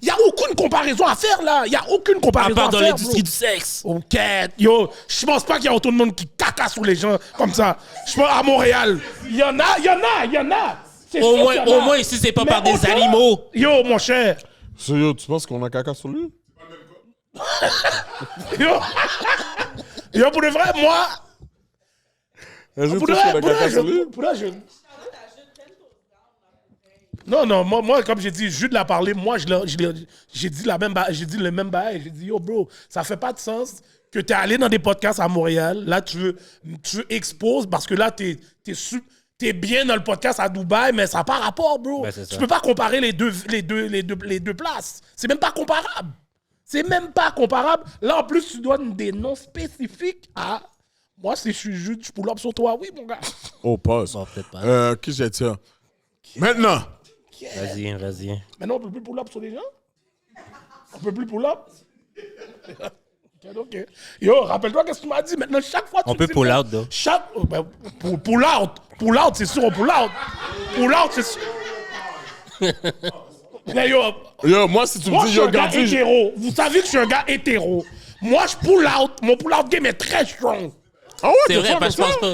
Il n'y a aucune comparaison à faire, là. Il n'y a aucune À comparaison part à dans faire, l'industrie bro. du sexe. Ok, yo, je pense pas qu'il y a autant de monde qui caca sur les gens comme ça. Je pense à Montréal. Il y en a. C'est sûr qu'il y en a. Au moins, ici, c'est pas Mais par des autant- animaux. Yo, mon cher. Yo, tu penses qu'on a caca sur lui? Yo, yo pour de vrai, moi... Est-ce que Pour tu de penses vrai, qu'on a caca sur lui? Non. Non, moi, comme j'ai dit, Jude l'a parlé, moi, j'ai dit le même bail. J'ai dit, yo, bro, ça fait pas de sens que t'es allé dans des podcasts à Montréal. Là, tu exposes parce que là, t'es bien dans le podcast à Dubaï, mais ça n'a pas rapport, bro. Ben, c'est ça. Tu peux pas comparer les deux places. C'est même pas comparable. Là, en plus, tu donnes des noms spécifiques à... Moi, si je suis Jude, je pull up sur toi, oui, mon gars. Oh, pause. Bon, peut-être pas. Qui j'ai dit ça? Maintenant. Vas-y. Maintenant, on peut plus pull up sur les gens? On peut plus pull up? Ok. Yo, rappelle-toi qu'est-ce que tu m'as dit. Maintenant, chaque fois, tu On me peut dis, pull mais- out, though. Pull out. Pull out, c'est sûr, on pull out. Pull out, c'est sûr. Mais yo, Yo, moi, si tu moi, me je dis, suis yo, un gars Gandhi, hétéro. Vous savez que je suis un gars hétéro. Moi, je pull out. Mon pull out game est très strong. ah ouais, C'est t'es vrai, fort parce que comme je pense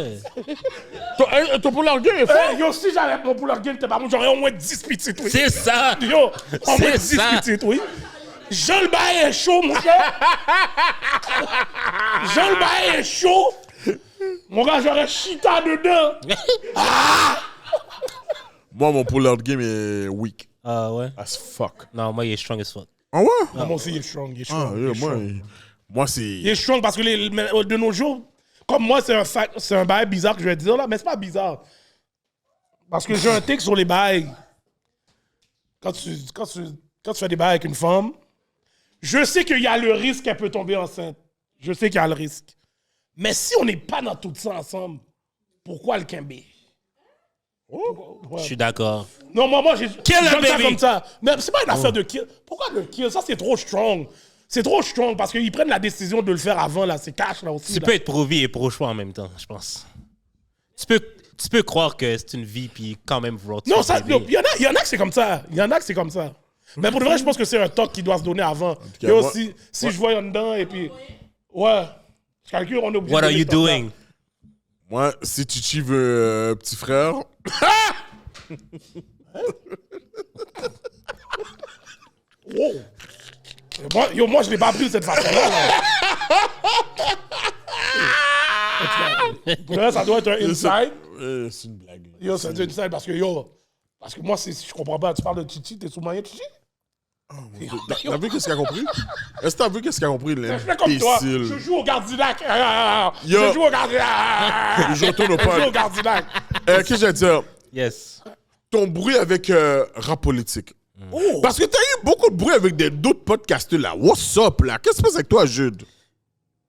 ça? pas. Ton pull-out game est fort. Yo, si j'avais mon pull out game, t'es pas bon, j'aurais au moins 10 petites, oui. C'est ça. Yo, au moins C'est 10 ça. petites, oui. Jean le bail est chaud, mon gars. Jean le bail est chaud. Mon gars, j'aurais chita dedans. Moi, mon pull-out game est weak. Ah ouais? As fuck. Non, moi, il est strong as fuck. Ah ouais? Moi aussi, il est strong. Il est Ah, strong. yo, il est strong. moi, Il c'est... est strong parce que de nos jours, comme moi, c'est un bail bizarre que je vais dire là, mais c'est pas bizarre. Parce que j'ai un tic sur les bails. Quand tu fais des bails avec une femme, je sais qu'il y a le risque qu'elle peut tomber enceinte. Je sais qu'il y a le risque. Mais si on n'est pas dans tout ça ensemble, pourquoi le quimber? Je suis d'accord. Non, moi, j'ai Kill je the donne ça baby. comme ça. Mais c'est pas une affaire de kill. Pourquoi le kill? Ça, c'est trop strong. C'est trop strong parce qu'ils prennent la décision de le faire avant, là. C'est cash, là, aussi. Tu là. peux être pro-vie et pro-choix en même temps, je pense. Tu peux croire que c'est une vie puis quand même vouloir tuer Non, un ça, bébé. il y en a que c'est comme ça. Il y en a que c'est comme ça. Mais pour de vrai, je pense que c'est un talk qui doit se donner avant. cas, Yo, moi- si je vois en dedans et puis... Ouais. Je calcule, on est obligé What de are donner you ce talk-là. doing? Moi, si Chichi veut un petit frère... Wow. Moi, je l'ai pas pris de cette façon-là. là. Pour de vrai, ça doit être un inside. c'est une blague. là. Yo, c'est un inside parce que moi, je comprends pas. Tu parles de Chichi, t'es sous moyen Chichi? T'as vu qu'est-ce qu'il a compris? Est-ce que t'as vu qu'est-ce qu'il a compris, Je fais comme toi. Je l'imbécile? joue au Gardilac. Yo. Je joue au Gardilac. Je retourne au Je joue au pod. Gardilac. Qu'est-ce que j'ai dire? Yes. Ton bruit avec rap politique. Oh. Parce que t'as eu beaucoup de bruit avec d'autres podcasters là. What's up là? Qu'est-ce qui se passe avec toi, Jude?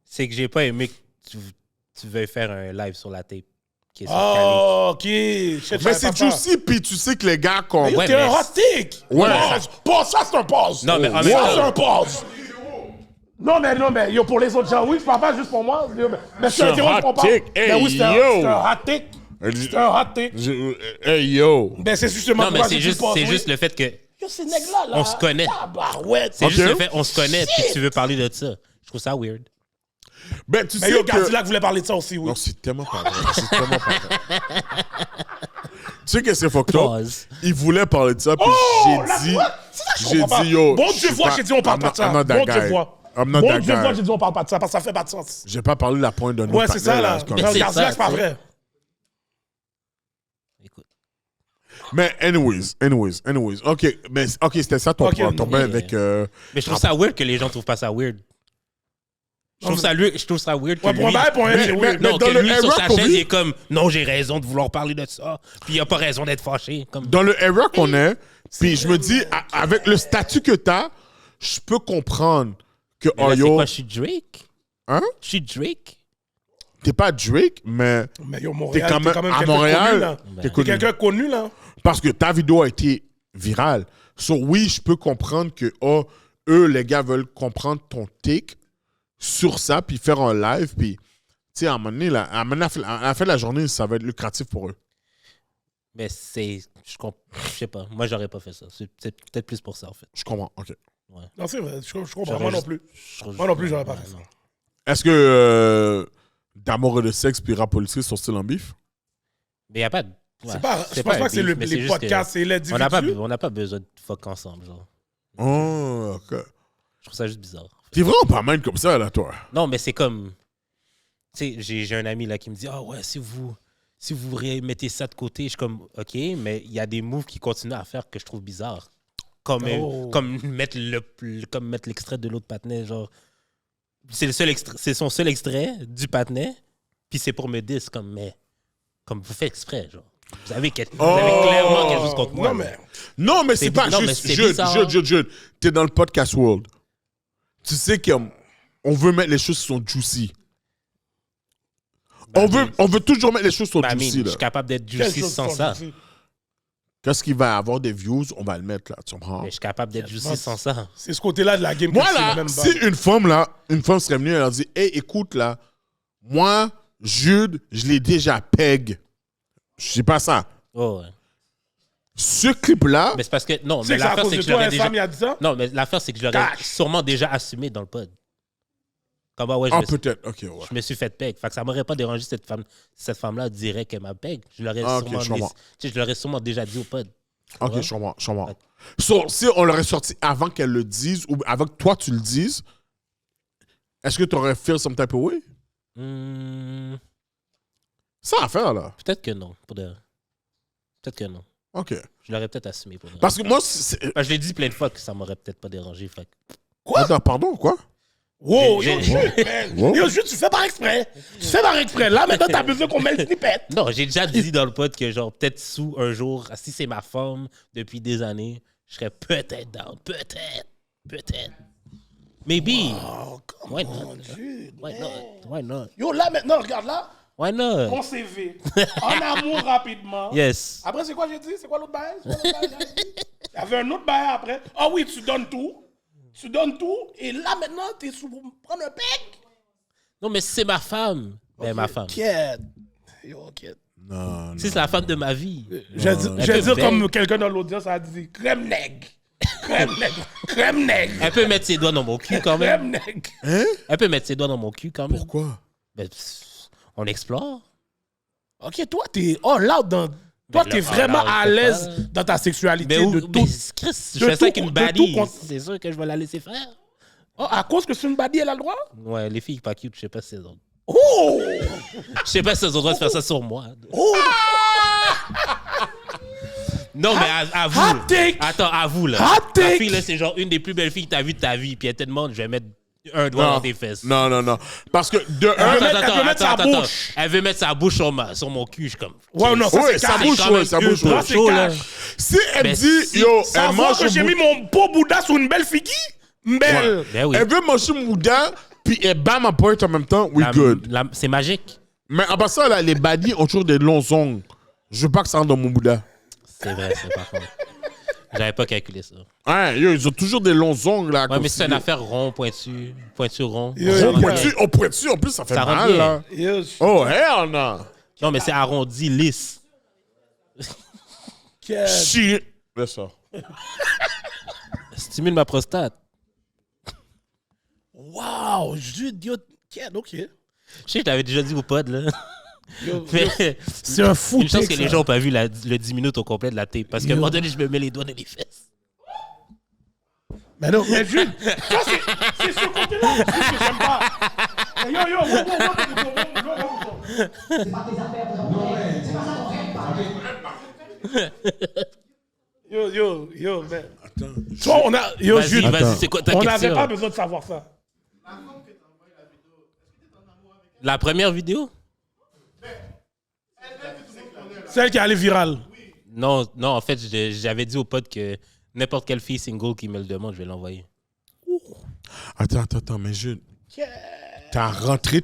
C'est que j'ai pas aimé tu veux faire un live sur la tape qui est sur Oh, OK. Shit, Mais c'est juicy, puis tu sais que les gars, comme. Mais Ouais, t'es mais- un hot take. Ouais. Pause, ça, c'est un pause. Non, mais en Ça, même temps- c'est un pause. Non, mais yo, pour les autres gens, oui, je parle pas juste pour moi. Yo, mais C'est un hot take. Ben oui, Hey, c'est un yo. hot take. C'est un hot take. Hey, yo. Ben, c'est justement Non, mais pourquoi c'est j'ai dit juste, pause, c'est oui. juste le fait que Yo, ces nègres-là, là. on se connaît. Tabarouette. c'est Ok. juste le fait on se connaît puis tu veux parler de ça. Je trouve ça weird. Ben, tu Mais sais yo, que... Cadillac voulait parler de ça aussi, oui. Non, c'est tellement pas vrai. C'est tellement pas vrai. Tu sais que c'est fucked up? Pause. Il voulait parler de ça, puis j'ai dit... J'ai dit, yo... Bon je Dieu suis voit, pas- j'ai dit on parle pas de ça. I'm not that Bon Dieu guy. voit. I'm not Bon that Dieu guy. voit, j'ai dit on parle pas de ça parce que ça fait pas de sens. J'ai pas parlé de la pointe d'un autre Ouais, c'est ça, là. partenaire, Non, c'est Cadillac, ça, c'est pas tu sais. vrai. Écoute. Mais anyways. OK, c'était ça ton Ok, point. Ton ok. bain avec... Mais je trouve ça weird que les gens trouvent pas ça weird. Je trouve ça weird que Ouais, pour un lui... bail, pour un, c'est weird. mais Non, dans que le lui, sur era sa qu'on chaise, vit- il est comme « Non, j'ai raison de vouloir parler de ça. » Puis il a pas raison d'être fâché. Comme... Dans le era qu'on est, puis je me dis, avec le statut que t'as, je peux comprendre que, Mais là, c'est yo... quoi, je suis Drake? Hein? Je suis Drake? T'es pas Drake, mais Mais yo, Montréal, t'es quand même à quelqu'un Montréal. connu, là. T'es T'es connu. quelqu'un connu, là. Parce que ta vidéo a été virale. So, oui, je peux comprendre que, eux, les gars veulent comprendre ton take sur ça, puis faire un live, puis, tu sais, à un moment donné, là, à la fin de la journée, ça va être lucratif pour eux. Mais c'est... Je sais pas. Moi, j'aurais pas fait ça. C'est peut-être plus pour ça, en fait. Je comprends, OK. Non, c'est vrai, je comprends. J'aurais Moi non juste- plus. je- Moi non plus, j'aurais pas fait ça. non. Est-ce que d'amour et de sexe puis rap policier sont still en bif? Mais il n'y a pas de... C'est pas, je pense un pas que c'est beef, mais les juste podcasts, c'est les On n'a pas, individus. on n'a pas besoin de fuck ensemble, genre. Oh, OK. Je trouve ça juste bizarre. T'es vraiment pas mal comme ça, là, toi. Non, mais c'est comme... Tu sais, j'ai un ami là qui me dit « Ah ouais, si vous mettez ça de côté, je suis comme « OK, mais il y a des moves qui continuent à faire que je trouve bizarres. » Comme mettre l'extrait de l'autre patinet, genre... C'est son seul extrait du patinet, puis c'est pour me dire, comme vous faites exprès, genre. Vous avez clairement quelque chose contre moi. Non, mais. Non, mais c'est pas non, mais juste... c'est bizarre. Jude. T'es dans le podcast world. Tu sais qu'on veut mettre les choses qui sont juicy. On veut toujours mettre les choses qui sont I mean, juicy, je là. suis capable d'être Quelle juicy chose sans sont ça. juicy? Qu'est-ce qui va avoir des views, on va le mettre, là, tu comprends? Mais je suis capable d'être juicy sans ça. C'est ce côté-là de la game. Moi, que c'est là, le même si bas. une femme serait venue et elle leur dit, hey, écoute, là, moi, Jude, je l'ai déjà peg. Je sais pas ça. Oh, ouais. Ce clip-là, Mais c'est parce que... Non, Tu sais mais que c'est à l'affaire, cause c'est de que je l'aurais toi, déjà... Sam, il a dit ça? Non, mais l'affaire, c'est que je l'aurais Cash. sûrement déjà assumé dans le pod. Comme, ah ouais, peut-être, ok, ouais. je me suis fait peg. Fait que ça m'aurait pas dérangé si cette femme-là dirait qu'elle m'a peg. Je l'aurais Ah, ok, sûrement, je comprends. tu sais, je l'aurais sûrement déjà dit au pod. Ok, Ouais. je comprends. So, si on l'aurait sorti avant qu'elle le dise ou avant que toi tu le dises, est-ce que tu aurais fait some type of way? Ça à faire, là. Peut-être que non. Peut-être que non. Ok. Je l'aurais peut-être assumé pour de vrai. Parce que moi, Je l'ai dit plein de fois que ça m'aurait peut-être pas dérangé. Fait que- Quoi? Attends, pardon, quoi? Wow, J'ai- yo, Jude, man. Yo, Jude, tu fais par exprès. Tu fais par exprès. Là, maintenant, t'as besoin qu'on mette le snippet. Non, j'ai déjà dit dans le pod que, genre, peut-être sous un jour, si c'est ma femme depuis des années, je serais peut-être down. Peut-être. Maybe. Oh, Why come not? on, Jude. Why man. not? Why not? Yo, là, maintenant, regarde là. Why not? Mon CV. En amour rapidement. Yes. Après, c'est quoi j'ai dit? C'est quoi l'autre bail? Il y avait un autre bail après. Ah oui, tu donnes tout. Tu donnes tout. Et là, maintenant, t'es sous prendre un pec. Non, mais si c'est ma femme. Ben, ma femme. Kid. Yo, kid. Non, Si c'est la femme de ma vie. Je vais peut dire belle. comme quelqu'un dans l'audience a dit crème nègre. Crème nègre. Elle peut mettre ses doigts dans mon cul quand même. Crème nègre. Hein? Elle peut mettre ses doigts dans mon cul quand même. Pourquoi? Ben, on explore. Ok, toi, t'es all out dans. Toi, Ben t'es là, vraiment alors, à je sais l'aise pas. dans ta sexualité Mais, de où, tout. mais Chris, je de fais ça tout- avec une de baddie. tout con- C'est sûr que je vais la laisser faire. Oh, à cause que c'est une badie, elle a le droit? Ouais, les filles pas cute, je sais pas si elles ont. Oh! Je sais pas si elles ont le droit de faire ça sur moi. Oh! Non, mais à vous. Hot take! Attends, à vous, là. Hot Ta take! fille, là, c'est genre une des plus belles filles que t'as vues de ta vie. Puis elle te demande, je vais mettre un doigt dans tes fesses. Non. Parce que de un... Elle veut mettre sa bouche. Elle veut mettre sa bouche sur mon cul. Je suis comme. Ouais, non, ça, Ouais, c'est ça cash. bouge, quand même ouais, ça bouge, ultra ouais. c'est chaud, là. cash. Si elle Mais dit, si- yo, elle Savoir mange que j'ai mis mon beau Bouddha sur une belle figui? Belle. Ben oui. Elle veut manger Mouda Puis et bam, apart en même temps, we good. C'est magique. Mais en passant, là, les baddies ont toujours des longs ongles. Je veux pas que ça rentre dans mon Bouddha. C'est vrai, c'est par contre. J'avais pas calculé ça. Hein, yo, ils ont toujours des longs ongles, là. Ouais, mais c'est une affaire rond, pointu, rond. Rond, pointu, en plus, ça fait Ça rend mal, bien. là. Yes. Oh, hell no. Non, mais c'est arrondi, lisse. Shit. Laisse ça. Stimule ma prostate. Wow, Jude, yo, ok. Je sais que je t'avais déjà dit au pod, là. Yo, Mais c'est un fou une chance take, que les ça. gens n'ont pas vu le 10 minutes au complet de la tape. Parce qu'à un moment donné, je me mets les doigts dans les fesses. Mais non, mais Jude, ça, c'est ce côté-là Jude, que j'aime pas. Yo, man. Attends. Toi, on a... Yo, Vas-y, Jude, vas-y, c'est quoi ta on question? n'avait pas besoin de savoir ça. La première vidéo? Celle qui est allée virale. Non, en fait, j'avais dit au pote que n'importe quelle fille single qui me le demande, je vais l'envoyer. Attends, mais t'as rentré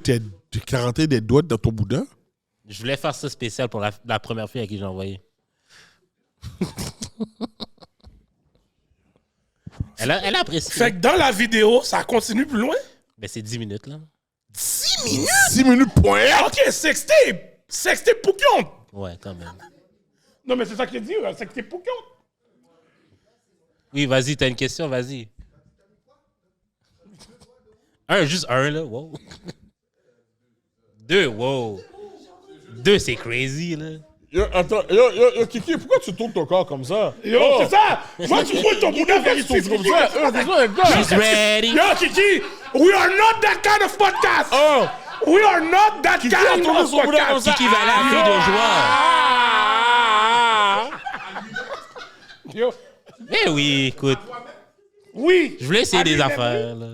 des doigts dans ton boudin? Je voulais faire ça spécial pour la première fille à qui j'ai envoyé. Elle a apprécié. Fait que dans la vidéo, ça continue plus loin. Ben, c'est 10 minutes, là. 10 minutes? 6 minutes, point. Ok, sextape. Sextape Poukion. Ouais, quand même. Non, mais c'est ça que j'ai dit, sextape Poukion. Oui, vas-y, t'as une question, vas-y. Juste un, là, wow. 2, wow. 2, c'est crazy, là. Yo, attends, Kiki, pourquoi tu tournes ton corps comme ça? Yo, c'est ça. Moi, tu poses ton boudin vers Comme ça. She's ready. Yo, Kiki, we are not that kind of podcast. Oh! We are not that kind of podcast. Qui va aller à la fille de joie? Yo, Eh oui, écoute. oui. Je voulais essayer des Allez, affaires, là.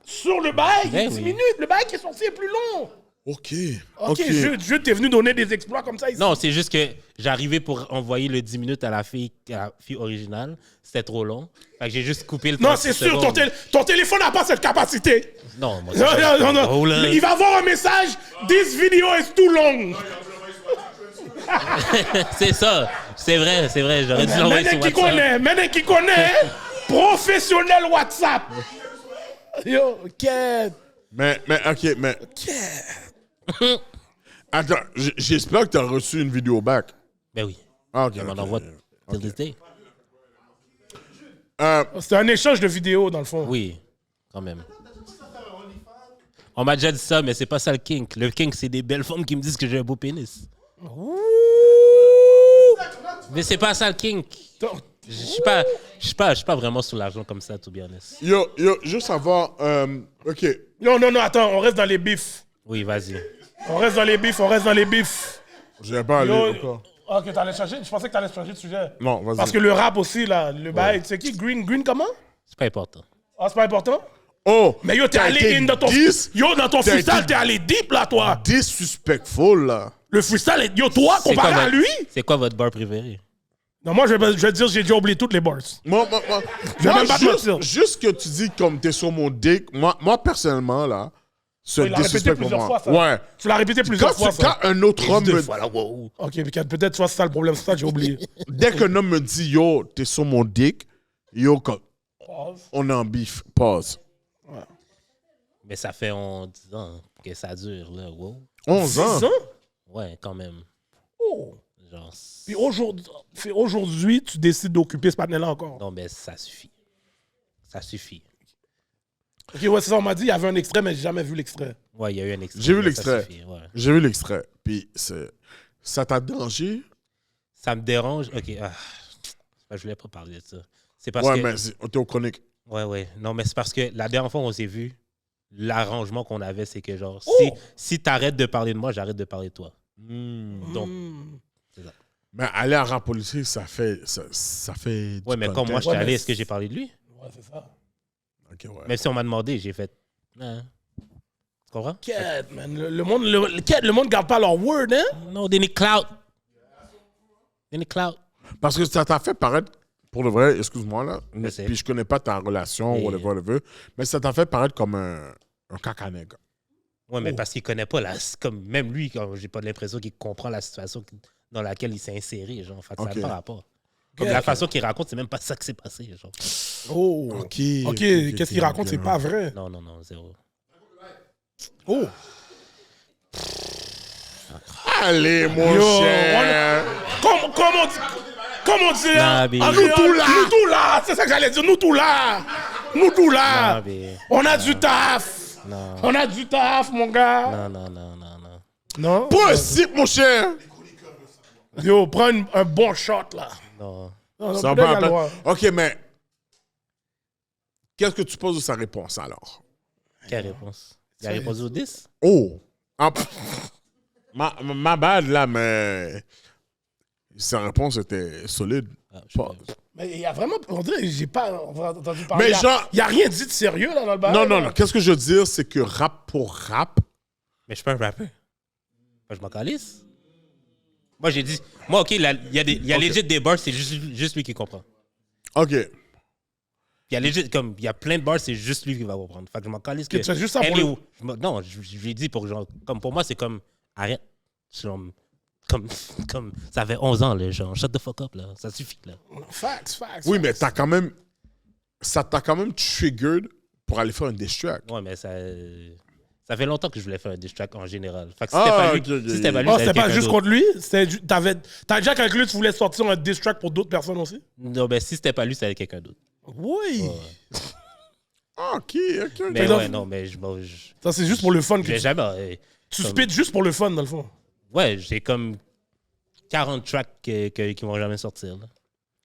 Sur le bail, Ben 10 oui. minutes. Le bail qui est sorti est plus long. OK. Ok, je t'es venu donner des exploits comme ça ici. Non, c'est juste que j'arrivais pour envoyer le 10 minutes à la fille originale. C'était trop long. Fait que j'ai juste coupé le temps. Non, c'est sûr, ton téléphone n'a pas cette capacité. Non, moi, Non. Oh, là. Il va avoir un message. This video is too long. C'est ça. C'est vrai. J'aurais dû l'envoyer sur WhatsApp. Maintenant qui connaît, professionnel WhatsApp. Yo, quête. Mais, OK, mais... Attends, j'espère que t'as reçu une vidéo back. Ben oui. Ah, OK. Je m'en envoie till this day. C'est un échange de vidéos, dans le fond. Oui, quand même. On m'a déjà dit ça, mais c'est pas ça le kink. Le kink, c'est des belles femmes qui me disent que j'ai un beau pénis. Mais c'est pas ça le kink. Je suis pas vraiment sous l'argent comme ça, to be honest. Yo, juste savoir... OK. Non, attends, on reste dans les bifs. Oui, vas-y. On reste dans les bifs. J'ai pas allé Yo, encore. ok, t'allais changer. Je pensais que t'allais changer de sujet. Non, vas-y. Parce que le rap aussi, là, le bail, c'est qui? Green comment? C'est pas important. Ah, c'est pas important? Oh! Mais yo, t'es allé in dans ton... Dans ton freestyle, t'es allé deep, là, toi. Disrespectful, là. Le freestyle, yo, toi, comparé à lui? C'est quoi votre bar préféré? Non, moi, je vais te dire, j'ai déjà oublié toutes les bars. Moi, vais même pas te mentir. juste que tu dis comme t'es sur mon dick, moi personnellement, là, ce Il l'a répété disrespect pour plusieurs moi. fois, ça. Ouais. Tu l'as répété plusieurs fois, ça. Quand un autre homme me... Voilà, wow. Ok, mais peut-être soit c'est ça le problème, c'est ça que j'ai oublié. Dès qu'un homme me dit, yo, t'es sur mon dick, yo, on est en bif. Pause. Mais ça fait 10 ans que ça dure, là. Wow. 11 ans. 10 ans? Ouais, quand même. Oh. Genre, Puis aujourd'hui, tu décides d'occuper ce panel-là encore. non, mais ça suffit. Ça suffit. Ok, ouais, c'est ça, on m'a dit, il y avait un extrait, mais j'ai jamais vu l'extrait. Ouais, il y a eu un extrait. J'ai vu mais ça l'extrait. suffit, ouais. J'ai vu l'extrait. Puis ça t'a dérangé? Ça me dérange. Ok. Je voulais pas parler de ça. C'est parce Ouais, que. mais t'es au chronique. Ouais. Non, mais c'est parce que la dernière fois qu'on s'est vu, l'arrangement qu'on avait, c'est que genre, si t'arrêtes de parler de moi, j'arrête de parler de toi. Donc, c'est ça. Mais aller à rap politique, ça fait. Ça fait Ouais, mais du comme moi, content. j'étais allé, est-ce que j'ai parlé de lui? Ouais, c'est ça. Ok, ouais. Même si on m'a demandé, j'ai fait. Hein. Tu comprends? Quête, man. Le monde garde pas leur word, hein? Non, they need clout. They need clout. Parce que ça t'a fait paraître, pour le vrai, excuse-moi là, sais. puis je connais pas ta relation, Et- whatever, mais ça t'a fait paraître comme Un caca-nègre. Ouais, mais parce qu'il connaît pas comme même lui, j'ai pas l'impression qu'il comprend la situation dans laquelle il s'est inséré, genre. Fait que ça n'a pas rapport. Comme la façon qu'il raconte, c'est même pas ça qui s'est passé, genre. Oh. OK. Qu'est-ce qu'il raconte, c'est pas vrai. Non, zéro. Oh. Allez, mon cher. Comment dire? Nah, mais- Nous tous là. C'est ça que j'allais dire. Nous tous là. Nah, mais- On a du taf. Non. On a du taf, mon gars. Non. Non? Principe, mon cher. Yo, prends un bon shot, là. Non. Non, Ça peut-être va qu'il y a le pas. droit. OK, mais qu'est-ce que tu penses de sa réponse, alors? Quelle réponse? Il a répondu au 10? Oh! Ah, ma bad, là, mais sa réponse était solide. Ah, je sais Pas- pas. Mais il y a vraiment... On dirait que j'ai pas entendu parler. Mais genre- Il y a rien dit de sérieux, là, dans le bar. Non. Qu'est-ce que je veux dire, c'est que rap pour rap, Mais je suis pas un rappeur. Je m'en calisse. Moi, j'ai dit... Moi, OK, il y a legit des bars, c'est juste lui qui comprend. OK. Il y a legit, comme, il y a plein de bars, c'est juste lui qui va comprendre. Fait que je m'en calisse que... Tu fais juste ça pour elle est le- où? Non, je lui ai dit pour genre... Comme pour moi, c'est comme... Arrête. C'est comme ça fait 11 ans, là, genre. Shut the fuck up, là. Ça suffit, là. Facts. Oui, mais t'as quand même... Ça t'a quand même triggered pour aller faire un diss track. Ouais, mais ça fait longtemps que je voulais faire un diss track en général. Fait que si Ah, c'était pas lui, ok. si c'était pas lui, Oh, ça c'était allait pas être juste quelqu'un contre lui? T'as déjà calculé que tu voulais sortir un diss track pour d'autres personnes aussi? d'autre. Non, ben si c'était pas lui, ça allait être quelqu'un d'autre. Oui. Ouais. Ah, OK. Mais donc- ouais, non, mais je Ça, c'est juste pour le fun. Que j'ai jamais... tu comme- spits juste pour le fun, dans le fond. Ouais, j'ai comme 40 tracks qui vont jamais sortir, là.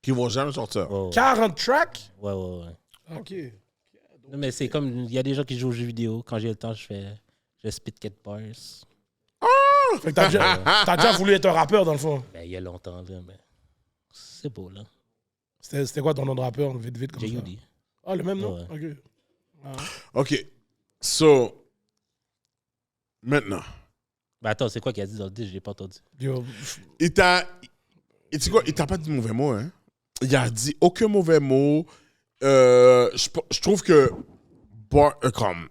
Qui vont jamais sortir. Ouais. 40 tracks? Ouais. OK. Non, mais c'est comme... Il y a des gens qui jouent aux jeux vidéo. Quand j'ai le temps, je spit 4 bars. Fait que t'as déjà voulu être un rappeur, dans le fond. Ben, il y a longtemps, là, mais... C'est beau, là. C'était quoi ton nom de rappeur, vite comme ça? J.U.D. Ah, le même nom? Ouais. OK. OK. So, maintenant, Ben attends, c'est quoi qu'il a dit dans le disque? Je l'ai pas entendu. Yo, il t'a pas dit de mauvais mots, hein? Il a dit aucun mauvais mot. Je trouve que, comme,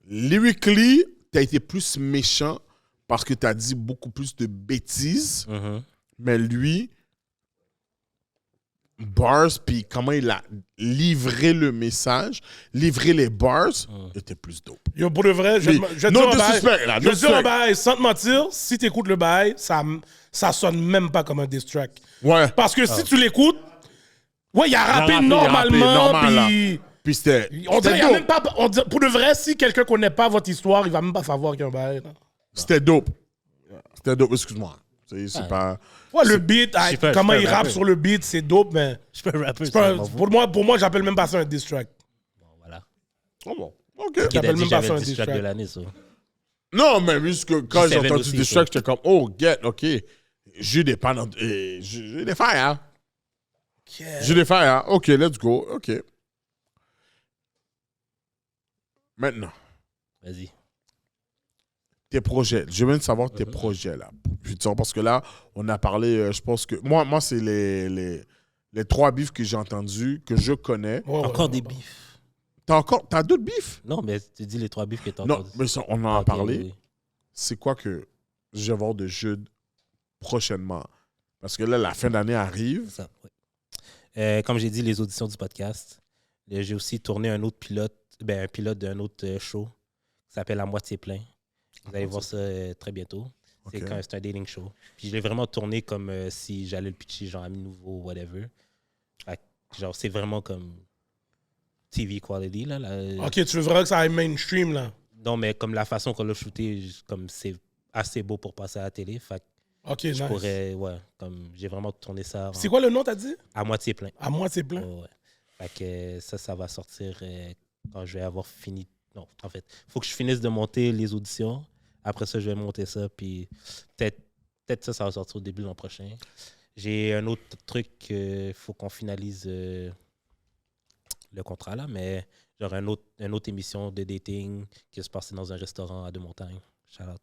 lyrically, t'as été plus méchant parce que t'as dit beaucoup plus de bêtises. Mais lui, bars, puis comment il a livré le message, livré les bars, était plus dope. Yo, pour de vrai, je vais Mais te no dire un bail. disrespect, là, Je no vais te dire un disrespect. bail, sans te mentir, si t'écoutes le bail, ça sonne même pas comme un diss track. Ouais. Parce que si tu l'écoutes, ouais, il a rappé rappé, normalement, normal, là. puis... Puis c'était. On dirait, c'était il y a dope. même pas... pour de vrai, si quelqu'un connaît pas votre histoire, il va même pas savoir qu'il y a un bail. là. C'était dope. C'était dope, excuse-moi. C'est pas. Ouais, le beat, comment je peux il rappe rapper. sur le beat, c'est dope, mais... Je peux rapper, c'est pas- pour moi, j'appelle même pas ça un diss track. Voilà. Oh bon. OK. Qui a J'appelle dit même pas j'avais ça un le diss diss track track. de l'année, ça. Non, mais juste que quand j'ai G7 entendu aussi, des ça. tracks, j'étais comme, oh, get, OK. J'ai des pannes. J'ai des failles, hein. J'ai des failles, hein. OK, let's go. OK. Maintenant, Vas-y. tes projets. Je veux savoir tes projets, là. Putain, parce que là, on a parlé, je pense que. Moi c'est les 3 bifs que j'ai entendus, que je connais. Ouais, ouais, Encore ouais. des bifs. T'as d'autres bifs? Non, mais tu dis les 3 bifs que t'as Non, entendus. mais ça, on en a Ok, parlé. oui. C'est quoi que je vais voir de jeu prochainement? Parce que là, la fin d'année arrive. Ça, ouais. Comme j'ai dit, les auditions du podcast. J'ai aussi tourné un autre pilote, un pilote d'un autre show qui s'appelle À moitié plein. Vous allez voir ça très bientôt. C'est Ok. c'est un dating show. Puis je l'ai vraiment tourné comme si j'allais le pitcher, genre ami nouveau, whatever. Fait que, genre, c'est vraiment comme TV quality, là. OK, tu veux vraiment que ça aille mainstream, là? Non, mais comme la façon qu'on l'a shooté, comme c'est assez beau pour passer à la télé. Fait que OK, je nice. pourrais, ouais, comme j'ai vraiment tourné ça C'est quoi le nom, t'as dit? à moitié plein. À moi, c'est plein. Ouais. Fait que ça va sortir quand je vais avoir fini. Non, en fait, il faut que je finisse de monter les auditions. Après ça, je vais monter ça. Puis peut-être ça va sortir au début de l'an prochain. J'ai un autre truc, il faut qu'on finalise le contrat là, mais genre une autre émission de dating qui va se passer dans un restaurant à Deux-Montagnes. Shout-out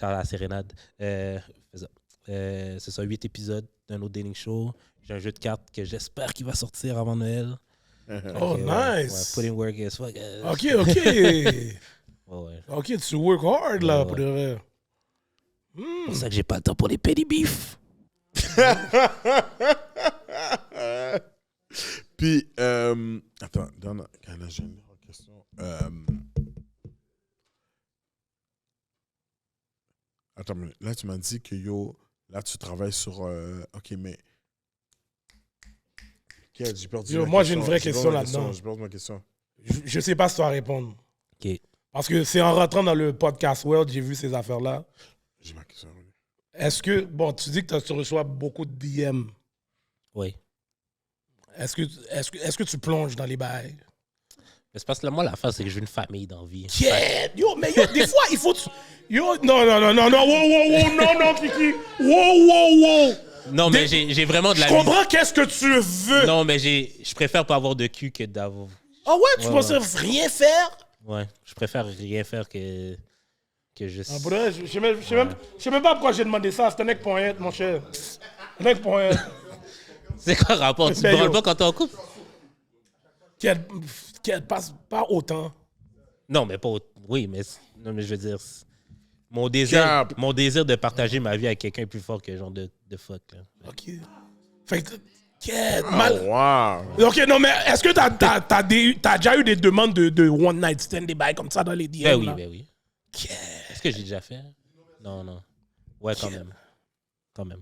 à Sérénade. C'est ça. C'est ça, 8 épisodes d'un autre dating show. J'ai un jeu de cartes que j'espère qu'il va sortir avant Noël. Oh, Ouais, nice. put in work as fuck. OK. Ouais. OK, tu work hard, là, pour de vrai. C'est pour ça que j'ai pas le temps pour les petty beef. Puis, attends, j'ai une autre question. Attends, mais là, tu m'as dit que là, tu travailles sur. OK, mais. OK, j'ai perdu. Yo, ma moi, j'ai une question. vraie J'ai question perdu ma là-dedans. J'ai perdu ma question. Je sais pas si tu vas répondre. OK. Parce que c'est en rentrant dans le podcast World, j'ai vu ces affaires-là. J'ai ma question. Est-ce que, bon, tu dis que tu reçois beaucoup de DM. Oui. Est-ce que tu plonges dans les bails? Mais c'est parce que là, moi, l'affaire, c'est que j'ai une famille dans la vie. Yeah! Yo, mais yo, des fois, il faut... Yo, non, wow, Kiki. Wow. Non, mais j'ai vraiment de la Je comprends qu'est-ce que tu veux. Non, mais je préfère pas avoir de cul que d'avoir... Ah ouais, tu penses rien faire? Ouais, je préfère rien faire que juste... Ah, bref, je sais même pas pourquoi j'ai demandé ça. C'est un mec point mon cher. Un mec point. C'est quoi le rapport? Tu te Ben, branles yo. pas quand t'es en couple? Qu'elle passe pas autant. Non, mais pas... Oui, mais je veux dire... Mon désir de partager ma vie avec quelqu'un est plus fort que genre de fuck. Là. OK. Fait que... mal... Wow. OK, non, mais est-ce que t'as déjà eu des demandes de one night stand, des bails comme ça dans les DM? Ben oui. Est-ce que j'ai déjà fait? Non. Ouais, quand même.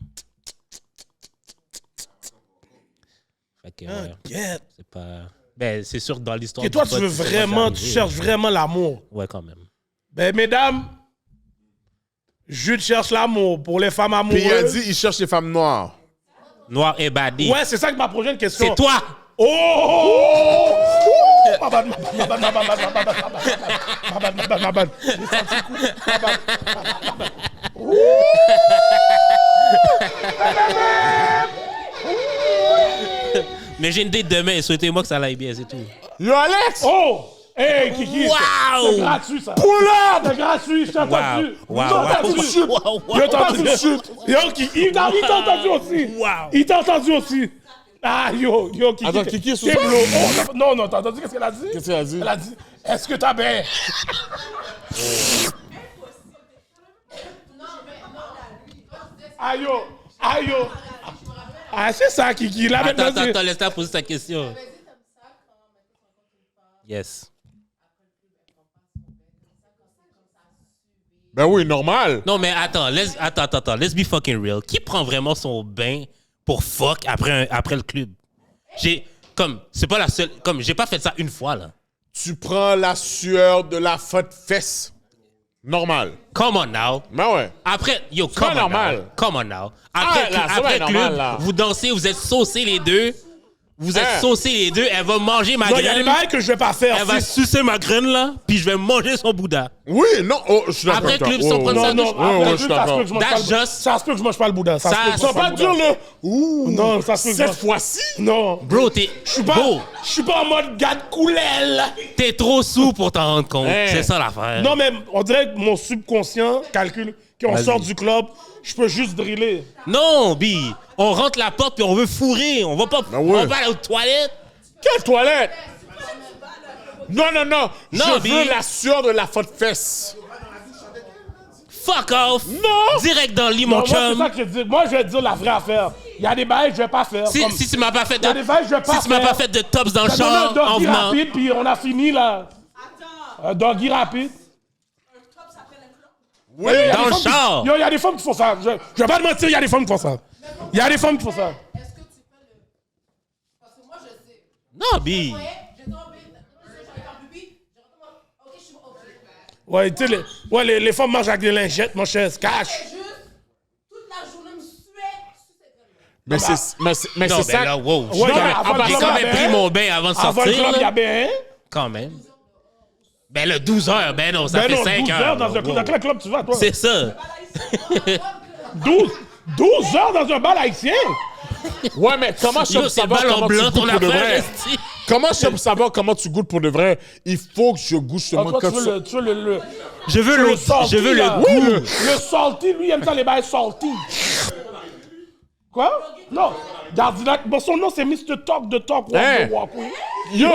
Fait que, ouais. C'est pas... Ben, c'est sûr que dans l'histoire... Et toi, du tu veux pod, c'est vraiment... pas Tu arrivé. cherches vraiment l'amour. Ouais, quand même. Ben, mesdames, Jude cherche l'amour pour les femmes amoureuses. Puis il a dit il cherche les femmes noires. Noir et badé. Ouais, c'est ça que ma prochaine question. C'est toi! Oh! Ma bad. Mais j'ai une date demain. Souhaitez-moi que ça aille bien, c'est tout. Yo, Alex! Oh! Hey, Kiki! Wow! C'est gratuit, ça! Pull up! C'est gratuit, je t'ai entendu! Wow! Il t'a entendu! Yo, Kiki, il t'a entendu aussi! Wow! Il t'a entendu aussi! Ah, yo, Kiki! Attends, Kiki est sous t'es ça? blow. Oh, non, t'as entendu qu'est-ce qu'elle a dit? Qu'est-ce qu'elle a dit? Elle a dit, est-ce que t'as bien? Aïe, yo! Ah, c'est ça, Kiki! Là, maintenant, Attends, laisse-la poser sa question. Yes. Ben oui, normal. Non, mais attends, let's be fucking real. Qui prend vraiment son bain pour fuck après le club? C'est pas la seule... j'ai pas fait ça une fois, là. Tu prends la sueur de la fesse. Normal. Come on now. Ben ouais. Après, yo, pas normal. Come on now. Après, là, ça va après être club, normal, là. vous dansez, vous êtes saucés les deux. Elle va manger ma non, il y a des graine. bails que je vais pas faire. Elle va sucer ma graine, là, puis je vais manger son Bouddha. Oui, non, je suis d'accord. Après avec club, toi. sans prendre Ouais, sa ouais. douche. Après, je suis ça se d'accord. peut que je mange That's pas le- just- ça se peut que je mange pas le boudin. Ça se peut que je Tu vas mange pas le dire boudin. le. Ouh. Non, ça se peut que je Cette mange- fois-ci? Non. Bro, t'es Je suis pas en mode gars de coulelle. t'es trop sous pour t'en rendre compte. Hey. C'est ça l'affaire. Non, mais on dirait que mon subconscient calcule qu'on Vas-y. sort du club, je peux juste driller. Non, Bi. On rentre la porte puis on veut fourrer. On va pas. Ben ouais. On va aller aux toilettes. Quelle toilette? Non. Non, Je Bi. veux la sueur de la fesse. Fuck off. Non. Direct dans le lit, Non, mon moi, c'est chum. ça que je dis. Moi, je vais te dire la vraie affaire. Il y a des bails que je vais pas faire. Si, Comme- si tu m'as pas fait Il y a des bails que je vais pas si tu m'as faire. pas fait de tops dans le Ça donne un char en doggy venant. rapide, puis on a fini, là. Un doggy rapide. Oui. Il y a Dans des le femmes qui- char. Yo, il y a des femmes qui font ça. Je vais pas te mentir, il y a des femmes qui font ça. Il y a des femmes qui font ça. Est-ce que tu peux le. Parce que moi, je sais. Non, Bi. Ouais, j'ai tombé, j'avais pas bu, j'ai retombé. Ok, je suis ok. Ouais, tu sais, les femmes mangent avec des lingettes, mon cher, se cache. C'est juste, toute la journée, me suait sous cette graine. Mais c'est Non, ça. ben là, wow. Ouais, Non, mais avant en le J'ai club, quand il y même avait pris un. mon bain avant de Avant le sortir. club, il y là. avait un. Quand même. Ben là, 12 heures. Ben non, ça Ben fait non, 5 12 heures. heures dans un là. club. Wow. Dans quel club tu vas, toi? C'est ça. 12 heures dans un bal haïtien? Ouais, mais comment je Yo, peux c'est savoir balle en comment tu blanc goûtes ton pour de affaire. vrai? esti. Comment je peux savoir comment tu goûtes pour de vrai? Il faut que je goûte chez Ah, moi toi, quand tu veux le Je veux le salty, je veux le là. goût. Le salty, lui, il aime ça les bails salty. Quoi? Non. Gardinac, bon, son nom, c'est Mr. Talk de Talk Walk Hein? de Walk, oui. Yo!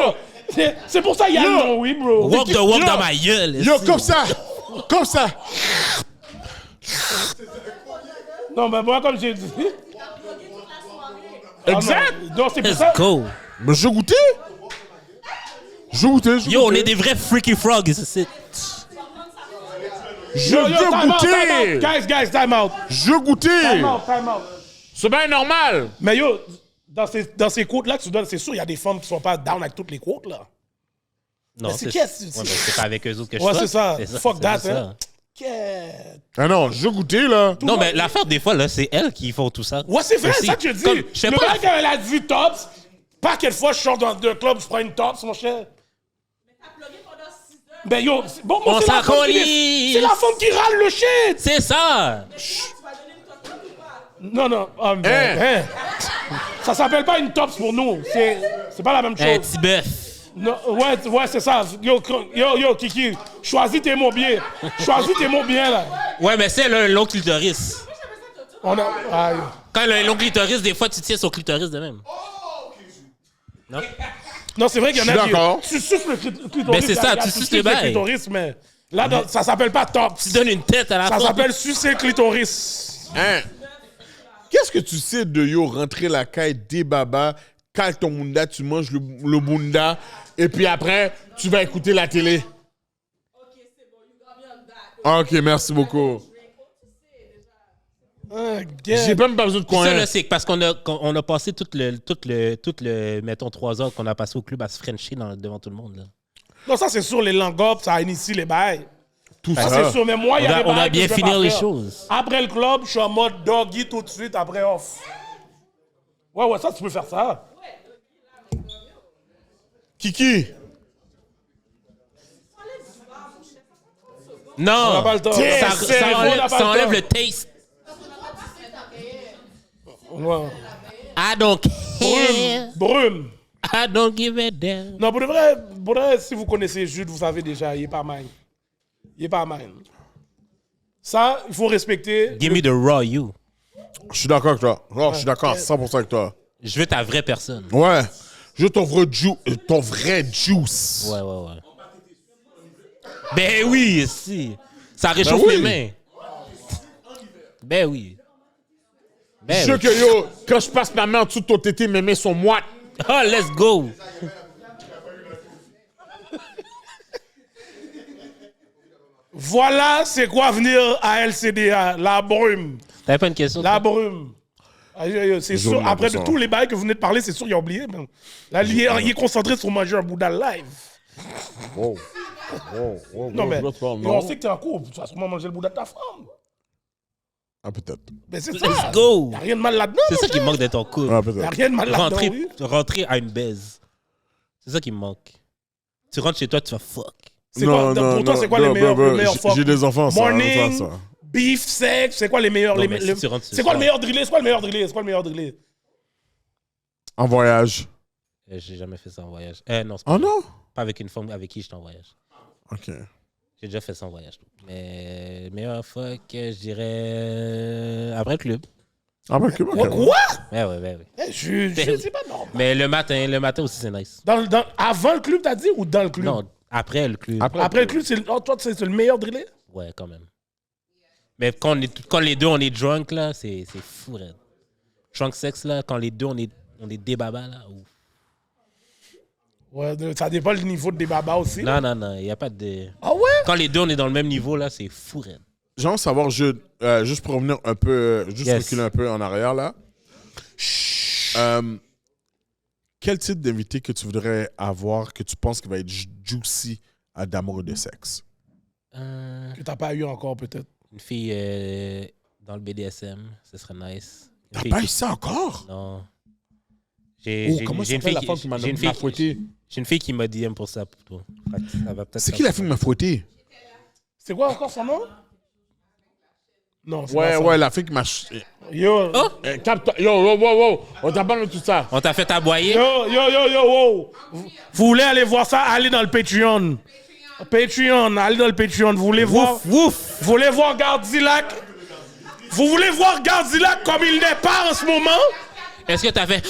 C'est pour ça qu'il y a le nom, oui, bro. Walk the walk Yo. dans ma gueule. Yo, comme ça! Comme ça! Non, mais moi, comme j'ai dit. Exact! Non, c'est pour Let's ça. go. Mais je goûtais! Yo, on est des vrais freaky frogs ici. Je Yo, veux time out, goûter! Guys, time out. Je goûter! Time out. C'est bien normal! Mais yo, dans ces quotes-là que tu donnes, c'est sûr, il y a des femmes qui sont pas down avec toutes les quotes, là. Non, Mais c'est qu'est-ce- Ouais, mais c'est pas avec eux autres que je Ouais, fuck. c'est ça. Fuck c'est that, ça. hein. Ah non, je goûtais, là. Non, mais l'affaire, des fois, là, c'est elles qui font tout ça. Ouais, c'est vrai, Aussi. ça que je dis. Comme, je sais Le pas. mec, quand elle a dit tops, pas quelle fois je sors dans un club, je prends une tops, mon cher. Ben yo, bon, moi, On c'est la s'en femme qui- colise. c'est la femme qui râle le shit. C'est ça. Non, ah, ben, ça s'appelle pas une tops pour nous. C'est pas la même Un chose. petit bœuf. Non, ouais, c'est ça. Yo, Kiki, choisis tes mots bien. Choisis tes mots bien, là. Ouais, mais c'est un long clitoris. On a... Aïe. Quand elle a un long clitoris, des fois, tu tiens son clitoris de même. Non? Non, c'est vrai qu'il y en Je a suis d'accord. Tu suces le clitoris. Mais c'est ça, regarde, tu suces le bail. clitoris, mais là, ça s'appelle pas tops. Tu donnes une tête à la Ça fin. s'appelle sucer le clitoris. Hein? Qu'est-ce que tu sais de yo rentrer la caille des babas, cale ton bunda, tu manges le bunda, et puis après, tu vas écouter la télé? Ok, merci beaucoup. J'ai même pas besoin de Ça, quoi. là, c'est parce qu'on a passé tout le, mettons, 3 heures qu'on a passé au club à se frencher devant tout le monde. Là. Non, ça, c'est sûr, les langues up, ça initie les bails. Tout Ça, ça. c'est sûr, mais moi, il y a des On a bails que bien je vais finir pas les faire. choses. Après le club, je suis en mode doggy tout de suite, après off. Ouais, ça, tu peux faire ça. Kiki, On n'a Non! pas le temps. Ça, C'est- ça on n'a enlève, pas ça enlève temps. le taste. Ouais. I don't care. Brume. I don't give a damn. Non, pour de vrai, si vous connaissez Jude, vous savez déjà, il est pas mal. Il est pas mal. Ça, il faut respecter. Give me the raw you. je suis d'accord avec toi. Genre, je suis d'accord à 100% avec toi. Je veux ta vraie personne. Ouais. Je veux ton vrai juice. Ouais. Ben oui, si. Ça réchauffe oui. mes mains. Ben oui. Ben Je veux oui. que yo, quand je passe ma main en dessous de ton tété, mes mains sont moites. Oh, let's go. Voilà, c'est quoi venir à LCDA, la brume. T'avais pas une question? La brume. Aïe, aïe, aïe, c'est Jour sûr, de après de l'impression. tous les bails que vous venez de parler, c'est sûr qu'il a oublié. Mais là, il est concentré sur manger un Bouddha live. Wow. Non, mais non. on sait que t'es en couple, tu vas sûrement manger le Bouddha de ta femme. Ah, peut-être. Mais c'est ça. Let's go. Il n'y a rien de mal là-dedans. C'est mon ça qui cher. me manque d'être en couple. Ah, Il n'y a peut-être. rien de mal là-dedans. oui. Rentrer à une baise. C'est ça qui me manque. Tu rentres chez toi, tu vas fuck. C'est quoi, pour toi, c'est quoi les meilleurs fuck? J'ai des enfants, ça. Morning, ça. beef, sex, c'est quoi les meilleurs? Non, mais si tu rentres ce C'est quoi le soir- meilleur drillé? C'est quoi le meilleur drillé? C'est quoi le meilleur drillé? En voyage. J'ai jamais fait ça en voyage. Non, c'est Oh non? pas avec une femme avec qui j'étais en voyage. Ok. J'ai déjà fait ça en voyage. Mais meilleur fuck, je dirais après le club. Ah, ben, ok. Quoi? Ouais. Eh, c'est pas normal. Mais le matin aussi, c'est nice. Avant le club, t'as dit, ou dans le club? Non, après le club. Après le club, toi, c'est le meilleur drillé? Ouais, quand même. Mais quand les deux, on est drunk, là, c'est fou, raide. Drunk sex, là, quand les deux, on est des babas, là. Ouf. Ouais, ça dépend du niveau de des babas aussi. Non, il n'y a pas de... Ah ouais? Quand les deux, on est dans le même niveau, là, c'est fou, raide. J'aimerais savoir, juste pour revenir un peu, juste Yes. reculer un peu en arrière, là. Quel type d'invité que tu voudrais avoir que tu penses qu'il va être juicy à d'amour et de sexe? Que t'as pas eu encore, peut-être. Une fille dans le BDSM, ce serait nice. Une T'as fille pas qui- eu ça encore? Non. Comment s'appelle la femme qui m'a fouetté? J'ai une fille qui m'a DM pour ça, pour toi. Ça va peut-être C'est qui la fille qui m'a fouetté? C'est quoi encore son nom? Non, c'est pas Ouais, ça. ouais, la fille qui m'a... Yo, Capte-toi. Yo, on t'a parlé de tout ça. On t'a fait aboyer? wow. Vous voulez aller voir ça? Allez dans le Patreon. Allez dans le Patreon. Vous voulez voir... Vous voulez voir Gardilac? Vous voulez voir Gardilac comme il n'est pas en ce moment? Est-ce que t'as fait...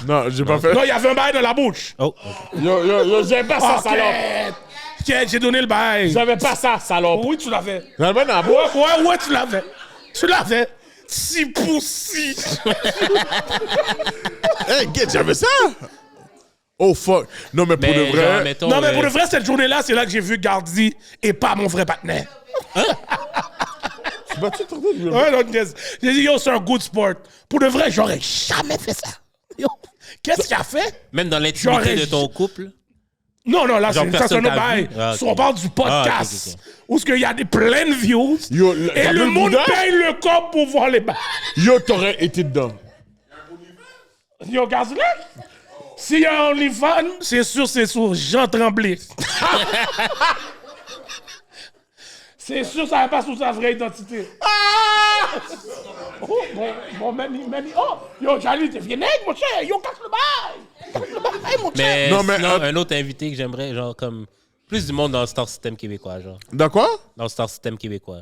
Non, j'ai pas fait. Non, il y avait un bail dans la bouche. Oh, Yo, j'avais pas ça, salope. Ok, j'ai donné le bail. J'avais pas ça, salope. Oui, tu l'avais. J'avais dans la bouche. Ouais, tu l'avais. Tu l'avais. 6 pour 6. Hey, get, j'avais ça. Oh, fuck. Non, mais pour mais de genre, vrai. mettons, Non, mais pour de vrai, cette journée-là, c'est là que j'ai vu Gardi et pas mon vrai partenaire. Tu vas-tu traiter de lui? Ouais, non, yes. J'ai dit, yo, c'est un good sport. Pour de vrai, j'aurais jamais fait ça. Yo, qu'est-ce qu'il a fait? Même dans l'intimité J'aurais- de ton couple. Non, là, Genre, ça, c'est personne un autre t'a vu? bail. Ah, ok. Si on parle du podcast, Ah, ok. où il y a des pleines views, Yo, et t'as vu le monde boudin? paye le corps pour voir les bails. Yo, t'aurais été dedans. Yo, Gardi, là, s'il y a un OnlyFans, c'est sûr, c'est sur Jean Tremblay. C'est sûr, ça va pas sous sa vraie identité. Oh, bon, Manny. Oh, yo, Jali, t'es vieux nègre, mon cher. Yo, casse le bail. Casse le bail, mon cher. Mais, Non, mais, sinon, un autre invité que j'aimerais, genre, comme... Plus du monde dans le Star System québécois, genre. Dans quoi? Dans le Star System québécois.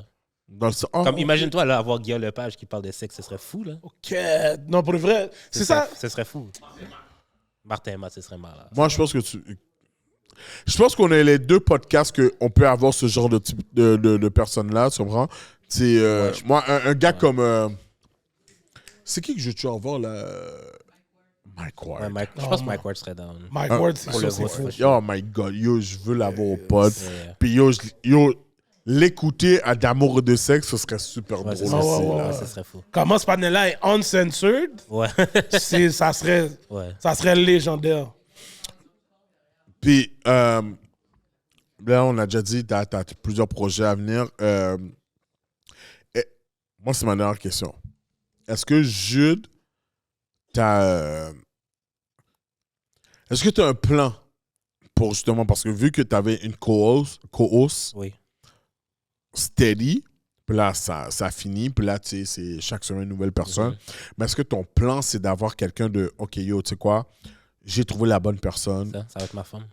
Dans le... oh. Comme, imagine-toi, là, avoir Guillaume Lepage qui parle de sexe, ce serait fou, là. Ok, non, pour le vrai, c'est ça. Ce serait fou. Martin Matt, ce serait malade. Moi, je pense que je pense qu'on est les deux podcasts qu'on peut avoir ce genre de type de personnes-là, tu comprends? C'est, moi, un gars comme... c'est qui que je veux toujours avoir, là? Mike Ward. Ouais, je pense que Mike Ward serait down. Mike Ward, c'est pour sûr, le c'est vote, fou. Oh my God, yo, je veux l'avoir au pod. Yeah. Puis yo, l'écouter à d'amour et de sexe, ce serait super Ouais, drôle ça aussi, serait, là. ouais, ça serait fou. Comment ce panel-là est uncensored, Ouais. ça serait Ouais. légendaire. Puis, là, on a déjà dit, t'as plusieurs projets à venir. Moi, c'est ma dernière question. Est-ce que Jude, est-ce que tu as un plan pour justement, parce que vu que tu avais une co-host Oui. steady, puis là, ça finit, puis là, tu sais, c'est chaque semaine une nouvelle personne. Mais est-ce que ton plan, c'est d'avoir quelqu'un de, OK, yo, tu sais quoi, j'ai trouvé la bonne personne. Ça va être ma femme.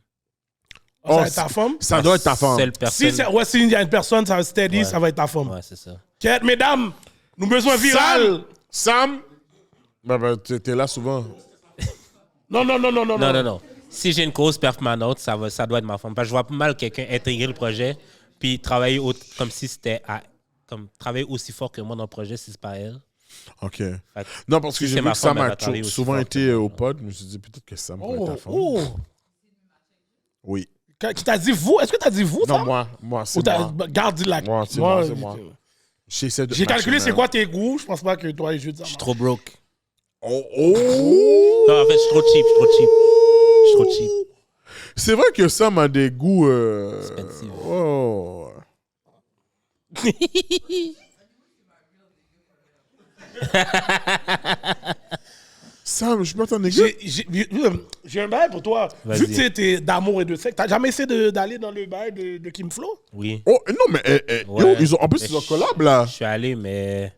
Ça va être ta femme? Ça doit être ta femme. Seule personne. S'il y a une personne, ça va steady, Ouais. ça va être ta femme. Ouais, c'est ça. Quête, mesdames, nous besoin viral. Sam? Ben, t'es là souvent. Non. Non. Si j'ai une cause permanente, ça doit être ma femme. Parce que je vois pas mal quelqu'un intégrer le projet puis travailler comme si c'était comme travailler aussi fort que moi dans le projet si c'est pas elle. OK. Fait que Non, parce que si j'ai c'est vu ma que Sam femme, elle a va travailler aussi souvent fort été que moi. au pod. Je me suis dit, peut-être que Sam pourrait être ta femme. Oui. Qui t'a dit vous? Est-ce que t'as dit vous, ça? Non, moi, Ou c'est t'as moi. gardé la... Moi, c'est moi, c'est moi. J'essaie de J'ai calculé matcher, c'est quoi tes goûts. Je pense pas que toi et Jude, ça Je suis marche. trop broke. Oh! Non, en fait, je suis trop cheap. Je suis trop cheap. C'est vrai que Sam a des goûts... Expensive. Oh! Sam, je peux t'en écouter. J'ai un bail pour toi. Vas-y. Vu que tu sais, t'es d'amour et de sexe, t'as jamais essayé d'aller dans le bail de Kim Flo? Oui. Oh, non, mais Ouais. yo, en plus, Mais ils ont collab, là. Je suis allé, mais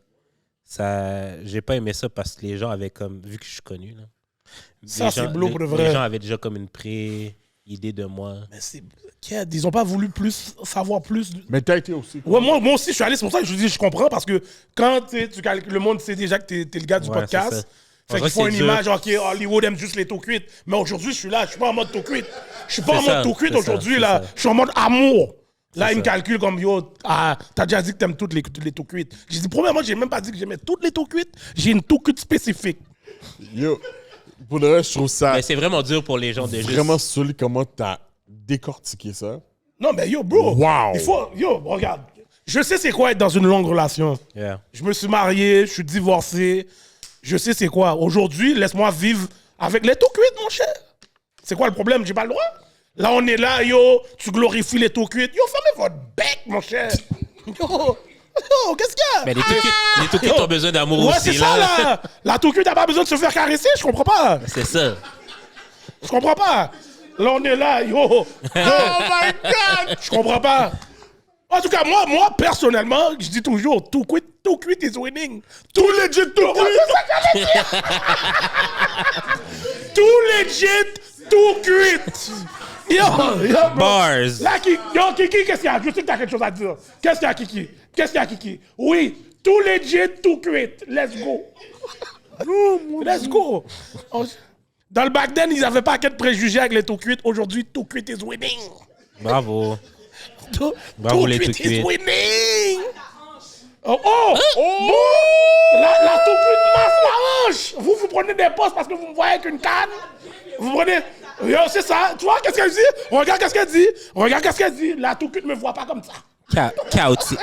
j'ai pas aimé ça parce que les gens avaient comme... Vu que je suis connu, là. Ça, Les c'est gens- bleu pour de vrai. Les gens avaient déjà comme une pré-idée de moi. Mais c'est... Quête, ils ont pas voulu savoir plus. Mais t'as été aussi. Ouais, moi aussi, je suis allé. C'est pour ça que je dis, je comprends, parce que quand tu calcules, le monde sait déjà que t'es le gars du Ouais, c'est podcast. ça. Fait On qu'ils dirait font que une c'est dur. image, OK, Hollywood aime juste les taux cuites. Mais aujourd'hui, je suis là, je suis pas en mode taux cuite. Je suis pas en C'est mode ça, taux cuite c'est aujourd'hui, ça, là. c'est ça. Je suis en mode amour. Là, ils me ça. calculent comme, yo, t'as déjà dit que t'aimes toutes les taux cuites. J'ai dit, premièrement, j'ai même pas dit que j'aimais toutes les taux cuites. J'ai une taux cuite spécifique. Yo, pour le reste, je trouve ça Mais c'est vraiment dur pour les gens de juste... vraiment solide comment t'as décortiqué ça. Non, mais yo, bro. Wow. Il faut, yo, regarde. Je sais c'est quoi être dans une longue relation. Yeah. Je me suis marié, je suis divorcé. Je sais c'est quoi. Aujourd'hui, laisse-moi vivre avec les taux cuites, mon cher. C'est quoi le problème? J'ai pas le droit? Là, on est là, yo, tu glorifies les taux cuites. Yo, fermez votre bec, mon cher. Yo, qu'est-ce qu'il y a? Mais les touquettes ont besoin d'amour Ouais, aussi, c'est ça, là. La taux cuite n'a pas besoin de se faire caresser, je comprends pas. C'est ça. Je comprends pas. Là, on est là, yo. Oh my God! Je comprends pas. En tout cas, moi personnellement, je dis toujours, too quit is winning. Too legit, too quit. Too legit, too quit. Yo, bro. Bars. Là, yo, Kiki, qu'est-ce qu'il y a? Je sais que t'as quelque chose à dire. Qu'est-ce qu'il y a, Kiki? Oui, too legit, too quit. Let's go. Let's go. Dans le back then, ils n'avaient pas qu'à de préjugés avec les tout cuites. Aujourd'hui, tout cuite is winning. Bravo. Bravo Tout les cuite tout cuite is is winning. Oh! La tout cuite masse la hanche. Vous prenez des postes parce que vous me voyez avec une canne. Vous prenez... Yo, c'est ça. Tu vois qu'est-ce qu'elle dit? Regarde qu'est-ce qu'elle dit. Regarde qu'est-ce qu'elle dit. La tout cuite me voit pas comme ça. Chaotique.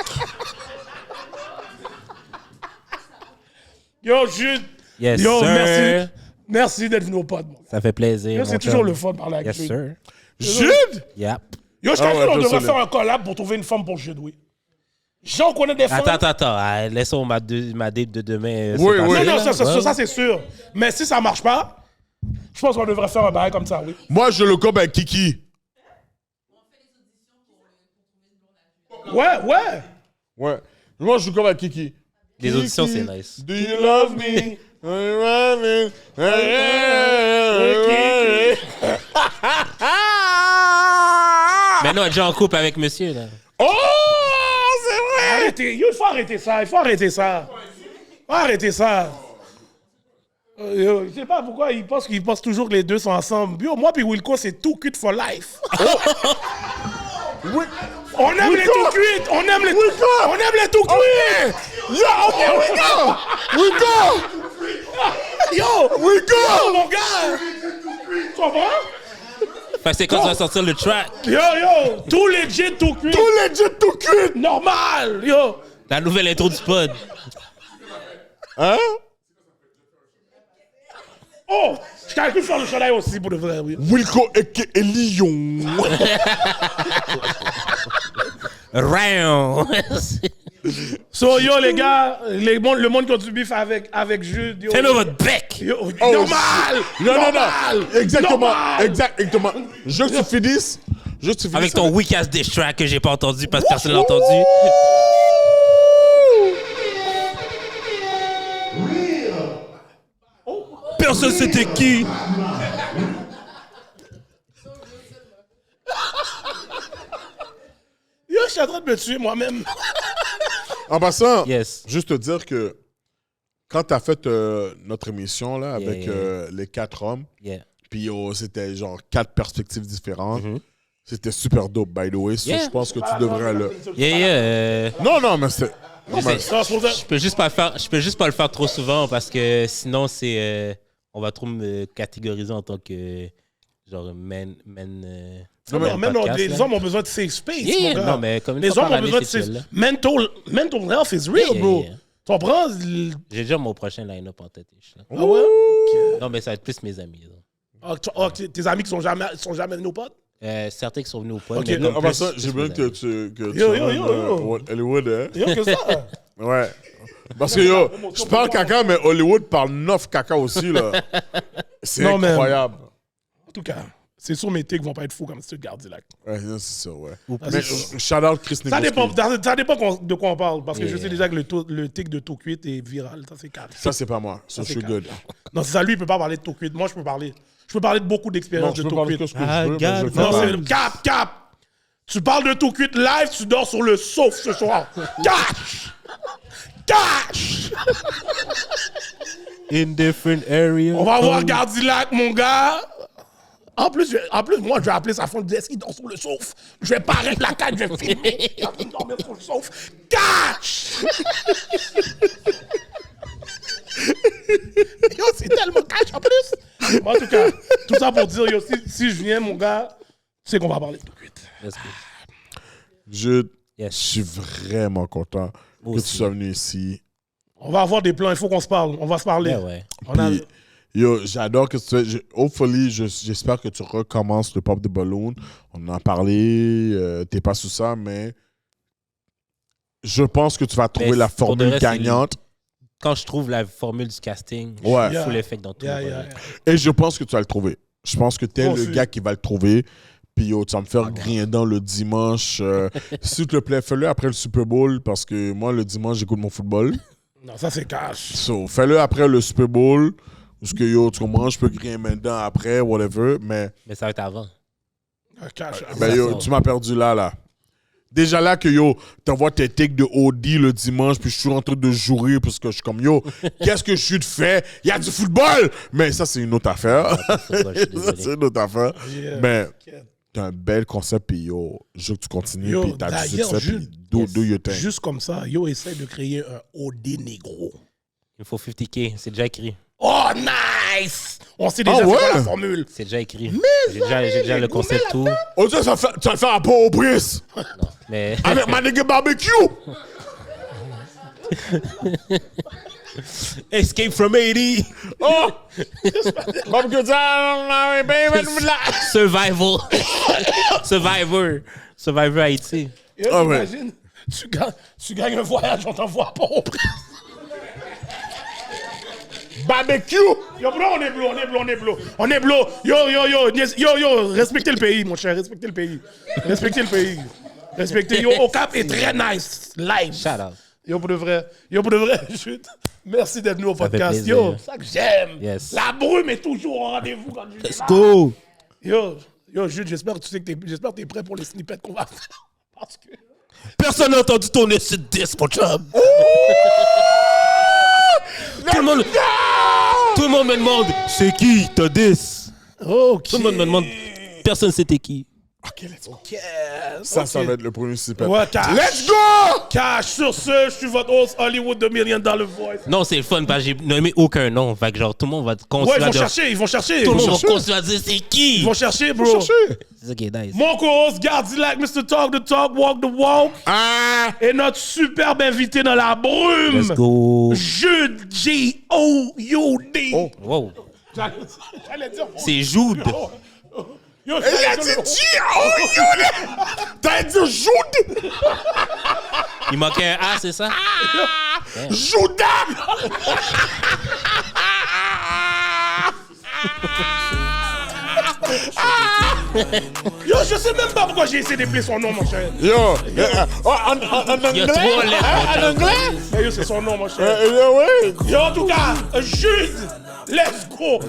Yo, Jude. Yes, Yo, sir. merci. Merci d'être venu au pod. Ça fait plaisir. Yo, c'est mon toujours chum. le fun de parler avec Yes, Jude. sir. Jude? Yep. Yo, je Ah t'ai ouais, dit, on devrait solide. faire un collab pour trouver une femme pour Jude, oui. Jean connaît des femmes. Attends. Ah, laissons ma date de demain. Oui, se oui. passer, Non, là. ça c'est sûr. Mais si ça marche pas, je pense qu'on devrait faire un bail comme ça, oui. Moi, je le coupe avec Kiki. Ouais. Ouais. Moi, je le coupe avec Kiki. Les auditions, c'est nice. Do you love me? Maintenant, déjà en couple avec monsieur, là. Oh, c'est vrai! Arrêtez, yo, il faut arrêter ça. Faut arrêter ça. Yo, je sais pas pourquoi ils pensent toujours que les deux sont ensemble. Yo, moi puis Wilco, c'est tout cuit for life. On aime les tout cuites. On aime les tout cuits. Yo, ok, we go! Yo, Wilco! mon gars. Tu comprends? Fait que c'est quand tu vas sortir le track. Yo, tout legit, tout cuit. Tout legit, tout cuit! Normal, yo. La nouvelle intro du pod. Hein? Oh, je calcule faire le chandail aussi pour de vrai, oui. Wilco et Lyon. Round. So, yo, les gars, le monde qui a du bif avec Jude. Yo, Fais-nous votre bec. yo, Oh, normal. Non. Normal. Exactement. Normal. Exactement. Je veux que tu finisses. Avec ton weak ass diss track que j'ai pas entendu parce que personne l'a entendu. Personne c'était qui? Yo, je suis en train de me tuer moi-même. En passant, Yes. juste te dire que quand tu as fait notre émission là, avec Yeah. les 4 hommes, Yeah. puis c'était genre 4 perspectives différentes, c'était super dope, by the way. So, Yeah. je pense que tu devrais le... Yeah. Non, mais c'est... Je peux juste pas le faire trop souvent parce que sinon c'est on va trop me catégoriser en tant que genre men Non, mais podcast, les là. hommes ont besoin de safe space, Yeah, mon gars. non, mais comme une les fois hommes par ont année, besoin de c'est safe chill, mental health is real, Yeah, bro. yeah. Tu comprends? J'ai déjà mon prochain line-up en tête. Là. Ah ouais? Ok. Non, mais ça va être plus mes amis. Là. Tes amis qui sont jamais venus au pod? Certains qui sont venus au pod. Ok. mais comme En plus- passant, plus j'ai mes besoin que amis. tu Yo. rendes, Hollywood, hein? Yo, que ça? Ouais. Parce que je parle caca, mais Hollywood parle 9 caca aussi, là. C'est Non, mais- incroyable. En tout cas, c'est sûr mes tics vont pas être fous comme ce Gardilac. Ouais, c'est ça, ouais. Ah, Mais c'est- shout out Chris Ça dépend, Negoski. ça dépend de quoi on parle, parce que je Yeah. sais déjà que le tic de tout cuit est viral. Ça, c'est calme. Ça, c'est pas moi. So, je c'est suis calme. good. Non, c'est ça, lui, il peut pas parler de tout cuit. Moi, je peux parler. Je peux parler de beaucoup Non, d'expériences je de peux tout parler cuit. de ce que je veux, mais je le fais Non, pas. c'est cap. Tu parles de tout cuit live, tu dors sur le sofa ce soir. Cash! In different areas. On va voir Gardilac, mon gars. En plus, moi, je vais appeler sa femme. Est-ce qu'il dort sur le sofa? Je vais paraître la carte, je vais filmer. Il dort sur le sofa. Cash! Yo, c'est tellement cash en plus. En tout cas, tout ça pour dire, yo, si je viens, mon gars, tu sais qu'on va parler de tout cuite. Let's go. Je Yes. suis vraiment content Moi que aussi. tu sois venu ici. On va avoir des plans, il faut qu'on se parle. On va se parler. Ouais. On a- Puis, yo, j'adore que tu fais. Hopefully, j'espère que tu recommences le pop de Balloon. On en a parlé, t'es pas sous ça, mais je pense que tu vas trouver Mais la pour de formule vrai, c'est gagnante. Quand je trouve la formule du casting, Ouais. je full effect dans tout le Yeah. projet. Et je pense que tu vas le trouver. Je pense que t'es Moi le aussi. gars qui va le trouver. Puis yo, tu vas me faire griller dans le dimanche. S'il te plaît, fais-le après le Super Bowl parce que moi, le dimanche, j'écoute mon football. Non, ça, c'est cash. So, fais-le après le Super Bowl. Parce que yo, tu comprends, je peux griller maintenant après, whatever. Mais Mais ça va être avant. Cash. ben, yo, ça. tu m'as perdu là. Déjà là que yo, t'envoies tes takes de OD le dimanche, puis je suis en train de jouer parce que je suis comme yo, qu'est-ce que je suis de fait? Il y a du football! Mais ça, c'est une autre affaire. Ça, c'est une autre affaire. Yeah. Mais t'as un bel concept, puis yo, je veux que tu continues, Yo, puis t'as du d'ailleurs, succès, puis do your thing. juste comme ça, yo, essaye de créer un OD négro. Il faut 50K, c'est déjà écrit. Oh, nice! On sait déjà Ah ouais? c'est quoi la formule. C'est déjà écrit. Mais J'ai déjà le concept tout. Oh, tu vas le faire à Port-au-Prince! Mais Avec ma nigga barbecue! Escape from 80. Oh! Barbecue time, baby! Survival. Survivor Haïti. Yo, Ah ouais. imagine, tu gagnes un voyage, on t'envoie pas au prix. Barbecue! Yo, bro, on est bleu. Yo, respectez le pays, mon cher, respectez le pays. Respectez, yo, au Cap est très nice, live. Shout out. Yo, pour de vrai, chut. Merci d'être venu au Ça fait podcast. plaisir. Yo, ça que j'aime. Yes. La brume est toujours au rendez-vous quand je Let's go. Yo, Jude, j'espère que tu sais que t'es prêt pour les snippets qu'on va faire. Parce que... Personne n'a entendu ton acid disc, mon chum. Tout le monde me demande, c'est qui t'as 10? Ok. Tout le monde me demande, personne c'était qui. Ok, let's go. Ça va être le premier super. Ouais, cash. Let's go! Cash, sur ce, je suis votre host Hollywood $1 Million Voice. Non, c'est le fun parce que j'ai nommé aucun nom. Fait que genre, tout le monde va continuer Ouais, à dire. ils vont chercher. Tout le monde va continuer à dire c'est qui. Ils vont chercher, bro. C'est ça qui est nice. Mon co-host, Gardilac, Mr. Talk the Talk, Walk the Walk. Ah! Et notre superbe invité dans la brume. Let's go. Jude G-O-U-D. Oh. Wow. J'allais dire. C'est Jude. Yo, Il a dit G-O-U-D! T'as dit Jude! Il manquait un A, c'est ça? Joudan! Yo, je sais même pas pourquoi j'ai essayé d'appeler son nom, mon cher. Yo! En Il y a anglais? trois lettres. En anglais? Yo, c'est son nom, mon cher. Oui! Yo, en tout cas, Jude, let's go.